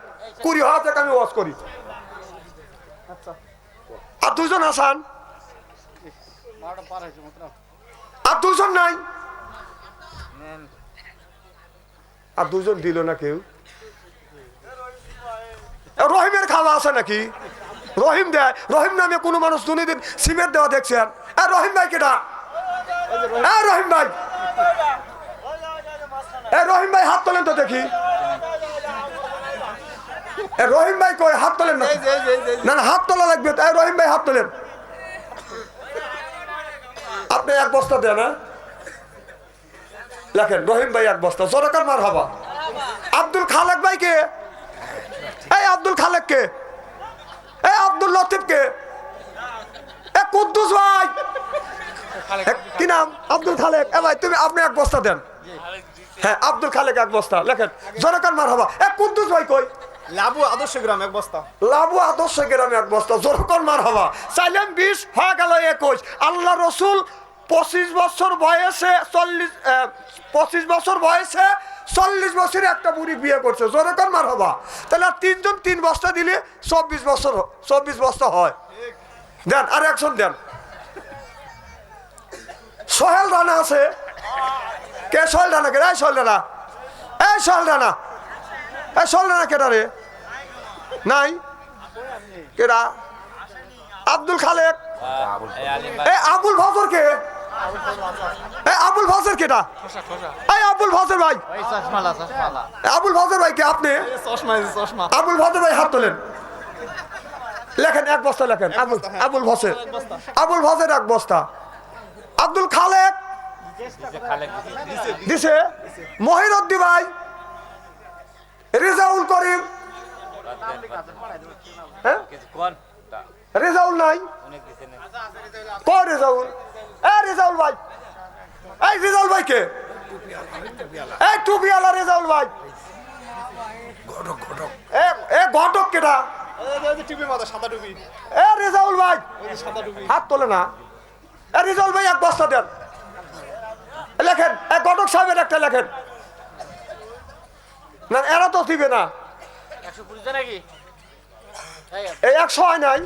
[SPEAKER 1] 20 হওয়া যাক, আমি ওয়াজ করি। আর 2 জন আসান, আর 2 জন নাই। আর 2 জন দিল না কেউ। রহিমের খাওয়া আছে নাকি? রহিম দেয়। রহিম নামে কোনো মানুষ দুনিদিন সিমেন্ট দেওয়া দেখছেন? রহিম ভাই কেটা? রহিম ভাই, রহিম ভাই হাত তোলেন তো দেখি। রহিম ভাই কই? হাত তোলেন না। না হাত তোলা লাগবে। রহিম ভাই হাত তোলেন। আপনি 1 বস্তা দেন। লেখেন রহিম ভাই 1 বস্তা, জোরকার মারহাবা। আব্দুল খালেক ভাই কে? এই আব্দুল খালেক কে? এই আব্দুল লতিফ কে? কুদ্দুস ভাই। কি নাম? আব্দুল খালেক। ভাই তুমি, আপনি 1 বস্তা দেন। হ্যাঁ আব্দুল খালেক 1 বস্তা, লেখেন জোরকার মারহাবা। কুদ্দুস ভাই কই?
[SPEAKER 2] লাবু আদর্শ গ্রাম 1 বস্তা।
[SPEAKER 1] লাবু আদর্শ গ্রামে 1 বস্তা, জোরকার মারহাবা। চাইলাম 20 হয়ে গেল 21। আল্লাহ রসুল 25 বছর বয়সে 25 বছর বয়সে 40 বছরে একটা বুড়ি বিয়ে করছে, জোরকার মারহাবা। তাহলে 3 জন 3 বস্তা দিলে 24 বস্তা হয়। দেন আর 1 জন দেন। সোহেল রানা আছে? কে সোহেল রানা? কে? এই সোহেল রানা, এই সোহেল রানা, এই সোহেল রানা কেটা রে? নাই কেটা? আব্দুল খালেক। এই আবুল ফজর কে? এই আবুল ফজর কেটা? এই আবুল ফজর ভাই, আবুল ফজর ভাই কে আপনি? আবুল ফজর ভাই হাত তোলেন, লেখেন এক বস্তা লেখেন। আবুল ফজর, আবুল ফজর এক বস্তা। আব্দুল খালেক দিছে। মহিরুদ্দি ভাই, রেজাউল করিম, হ্যাঁ রেজাউল নাই? কয় রেজাউল? এই রেজাউল ভাই, এই রেজাউল ভাই কে? এই টুপিওয়ালা রেজাউল ভাই। এ ঘটক কেটা? এ রেজাউল ভাই হাত তোলে না। এ রেজাউল ভাই এক বস্তা দেন, লেখেন। এক ঘটক সাহেবের একটা লেখেন। না এরা তো দিবে না। এই 100 হয় নাই?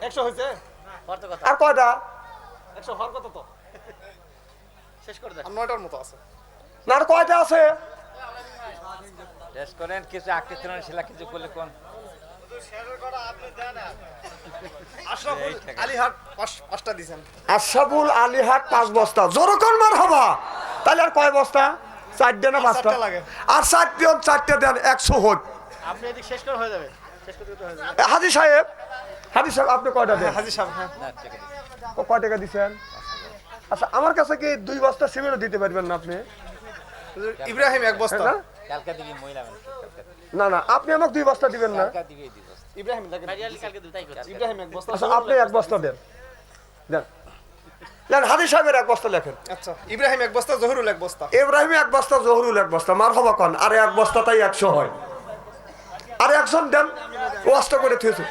[SPEAKER 2] 100 হয়েছে?
[SPEAKER 1] আর কয়টা?
[SPEAKER 2] 100 হওয়ার কথা তো। শেষ করে দেন। 9টার মতো আছে।
[SPEAKER 1] না আর কয়টা আছে?
[SPEAKER 3] শেষ করেন, কিছু আকৃতি শিলা কিছু করলে কোন
[SPEAKER 2] আশরাফুল আলীহাট 5টা দিবেন।
[SPEAKER 1] আশরাফুল আলীহাট 5 বস্তা। জোরকন মার হবা। তাহলে আর কয় বস্তা? 4টা না 5টা
[SPEAKER 2] লাগে।
[SPEAKER 1] আর 4টা দেন 100 হোক।
[SPEAKER 2] আপনি এদিক শেষ করে হয়ে যাবে। শেষ করতে হয়ে যাবে।
[SPEAKER 1] হাজী সাহেব, হাজী সাহেব আপনি কয়টা দেন?
[SPEAKER 2] হাজী সাহেব, হ্যাঁ
[SPEAKER 3] না ঠিক আছে।
[SPEAKER 1] ও কয় টাকা দিছেন? আচ্ছা আমার কাছে কি 2 বস্তা সিমেন্ট দিতে পারবেন না আপনি?
[SPEAKER 2] ইব্রাহিম 1 বস্তা।
[SPEAKER 1] না
[SPEAKER 3] কালকে দিবি মহিলা মানুষ কালকে
[SPEAKER 1] না না আপনি আমাকে 2 বস্তা দিবেন না?
[SPEAKER 3] কালকে দিবি দিব
[SPEAKER 2] ইব্রাহিম লাগে। কালকে দুটাই করছে। ইব্রাহিম 1 বস্তা।
[SPEAKER 1] আচ্ছা আপনি 1 বস্তা দেন, দেন। দেন হাজী সাহেবের 1 বস্তা লেখেন।
[SPEAKER 2] আচ্ছা ইব্রাহিম 1 বস্তা, জহুরুল 1 বস্তা।
[SPEAKER 1] ইব্রাহিম 1 বস্তা, জহুরুল 1 বস্তা। মারহাবা কোন? আরে 1 বস্তা তাই 100 হয়। আরে একজন দেন, ওয়াস্তা করে থুয়েছে।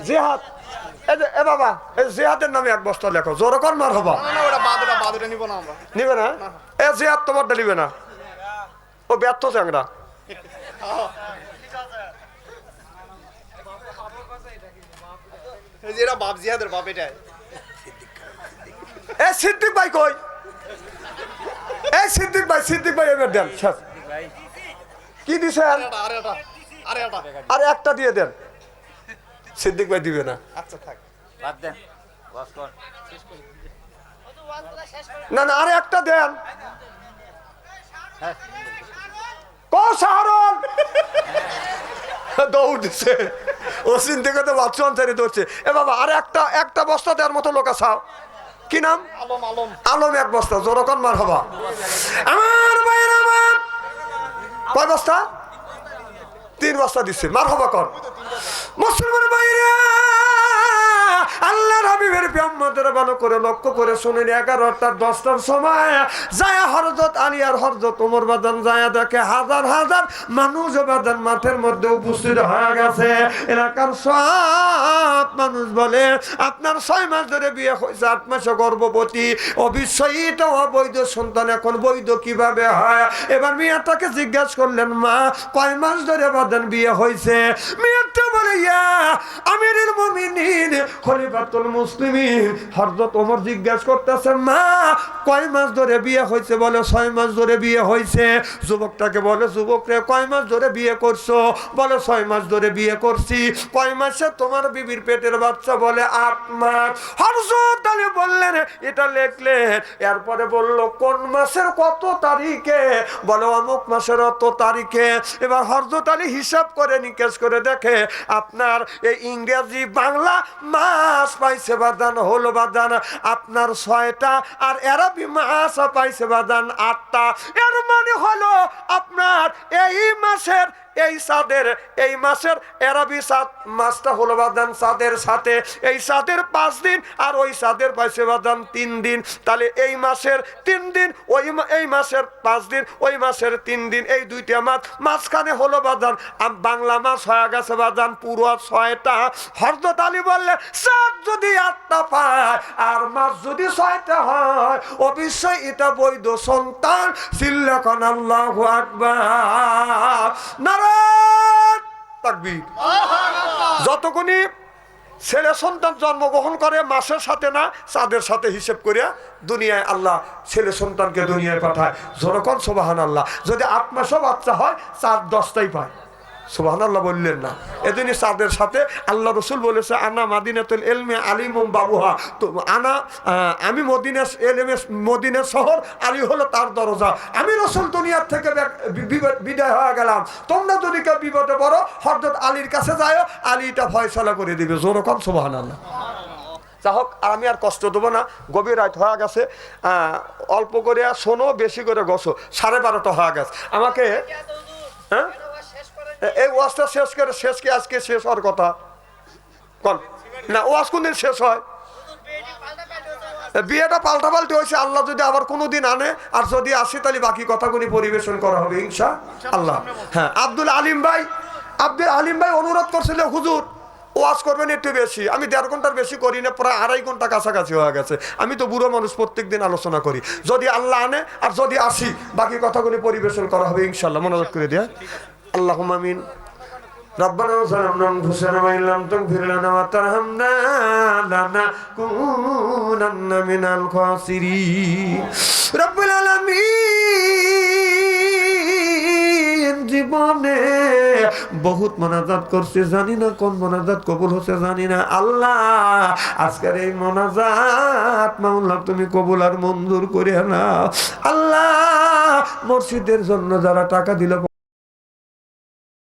[SPEAKER 1] জিহাদ, এই যে এ বাবা, এই জিহাদের নামে 1 বস্তা লেখো। জোরকন মারহাবা।
[SPEAKER 2] না ওটা বাদ, ওটা নিব না আমরা।
[SPEAKER 1] নিবে না? এ জিহাদ তোমারটা নিবে না, ও ব্যর্থ চ্যাংরা।
[SPEAKER 2] এই যে এটা বাপ, জিহাদের বাপ এটাই।
[SPEAKER 1] এ সিদ্দিক ভাই কই? এই সিদ্দিক ভাই, সিদ্দিক ভাই এবার দেন। শেষ।
[SPEAKER 3] ভাই
[SPEAKER 1] কি দিছেন?
[SPEAKER 2] আরে এটা।
[SPEAKER 1] আর একটা দিয়ে দেন। সিদ্দিক ভাই দিবে না।
[SPEAKER 2] আচ্ছা থাক।
[SPEAKER 3] বাদ দেন, ওয়াজ কর।
[SPEAKER 1] না না আরে একটা দেন।
[SPEAKER 3] হ্যাঁ
[SPEAKER 1] কো সাহারন দৌড় দিছে। ও চিন্তা করতে বাচ্চা অঞ্চলে ধরছে। এ বাবা আরে একটা বস্তা দেওয়ার মতো লোক আসাও। কি নাম?
[SPEAKER 2] আলম।
[SPEAKER 1] আলম 1 বস্তা। জোরকন মার হবা। আমার ভাইয়ের আমার কয় বস্তা? 3 বস্তা দিচ্ছে। মার হবা কর। মুসলমান ভাইরা, আল্লাহর হাবিবের বিয়াম্মদের ভালো করে লক্ষ্য করে শুনেন। 11টার 10টার সময় যায় হযরত আলী আর হযরত ওমর বাদান যায় দেখে হাজার হাজার মানুষ বাদান মাঠের মধ্যে উপস্থিত হয়ে গেছে। এলাকার সব মানুষ বলে আপনার 6 মাস ধরে বিয়ে হয়েছে, 8 মাসে গর্ভবতী, অবশ্যই এটা অবৈধ সন্তান, এখন বৈধ কিভাবে হয়? এবার মেয়েটাকে জিজ্ঞাসা করলেন, মা কয় মাস ধরে বাদান বিয়ে হয়েছে? মেয়েটা বলে, ইয়া আমিরুল মুমিনিন খলিফাতুল মুসলিমিন হযরত ওমর জিজ্ঞাসা করতেছেন, মা কয় মাস ধরে বিয়ে হয়েছে? বলে 6 মাস ধরে বিয়ে হয়েছে। যুবকটাকে বলে, যুবক রে কয় মাস ধরে বিয়ে করছো? বলে 6 মাস ধরে বিয়ে করছি। কয় মাসে তোমার বিবির পেটের বাচ্চা? বলে 8 মাস। হযরত আলী বললেন, এটা লিখলেন। এরপরে বলল, কোন মাসের কত তারিখে? বলে অমুক মাসের অত তারিখে। এবার হযরত আলী হিসাব করে নিকেশ করে দেখে আপনার এই ইংরেজি বাংলা মাস পাইছে বাদান হলো বাদান আপনার 6টা, আর আরবি মাস পাইছে বাদান 8টা। এর মানে হলো আপনার এই মাসের এই সাদের এই মাসের আরবি সাত মাসটা হলো বাদান সাদের সাথে এই সাদের 5 দিন, আর ওই সাদের পাইছে বাদান 3 দিন। তাহলে এই মাসের 3 দিন, এই মাসের 5 দিন, ওই মাসের 3 দিন, এই 2টা মাস মাঝখানে হলো বাদান বাংলা মাস হয়ে গেছে বাদান পুরো 6টা। হযরত আলী বললেন, সাত যদি 8টা পায় আর মাস যদি 6টা হয়, অবশ্যই এটা বৈধ সন্তান। সিল্লাকান আল্লাহু আকবার। নারায়ে তাকবীর। যতক্ষণই ছেলে সন্তান জন্মগ্রহণ করে মাসের সাথে না চাঁদের সাথে হিসেব করিয়া দুনিয়ায় আল্লাহ ছেলে সন্তানকে দুনিয়ায় পাঠায়। জনগণ সুবহানাল্লাহ। যদি 8 মাসও বাচ্চা হয় চাঁদ 10টাই পায়। সুবহানাল্লাহ বললেন না? এদিনই চাঁদের সাথে আল্লাহ রসুল বলেছে আনা মাদিনাতুল ইলমি আলিমুম বাবুহা। তো আমি মদিনার শহর, আলী হলো তার দরজা। আমি রসুল দুনিয়ার থেকে বিদায় হয়ে গেলাম। তোমরা যদি কেউ বিপদে পড়ো হযরত আলীর কাছে যাও, আলী এটা ফয়সালা করে দিবে। জোরে কোন সুবহানাল্লাহ। যা হোক, আমি আর কষ্ট দেবো না, গভীর রাত হয়ে গেছে। অল্প করে শোনো, বেশি করে গসো। 12:30 হয়ে গেছে। আমাকে হ্যাঁ এই ওয়াজটা শেষ কি আজকে শেষ হওয়ার কথা কোন না? ওয়াজ কোনদিন শেষ হয়? বিয়েটা পাল্টাপাল্টি হয়েছে। আল্লাহ যদি আবার কোনোদিন আনে, আর যদি আসে তাহলে বাকি কথাগুলি পরিবেশন করা হবে ইনশাআল্লাহ। হ্যাঁ, আব্দুল আলিম ভাই অনুরোধ করছিল হুজুর ওয়াজ করবেন একটু বেশি। আমি 1.5 ঘন্টার বেশি করি না, প্রায় 2.5 ঘন্টা কাছাকাছি হয়ে গেছে। আমি তো বুড়ো মানুষ, প্রত্যেকদিন আলোচনা করি। যদি আল্লাহ আনে আর যদি আসি, বাকি কথাগুলি পরিবেশন করা হবে ইনশাআল্লাহ। মনোযোগ করে দিয়া আল্লাহুম্মা আমিন। ربنا ظلمنا أنفسنا وإن لم تغفر لنا وترحمنا لنكونن من الخاسرين رب العالمين। জীবনে বহুত মোনাজাত করছে, জানি না কোন মোনাজাত কবুল হচ্ছে জানি না। আল্লাহ আজকের এই মোনাজাত মাওলা তুমি কবুল আর মঞ্জুর করে নাও। আল্লাহ মসজিদের জন্য যারা টাকা দিল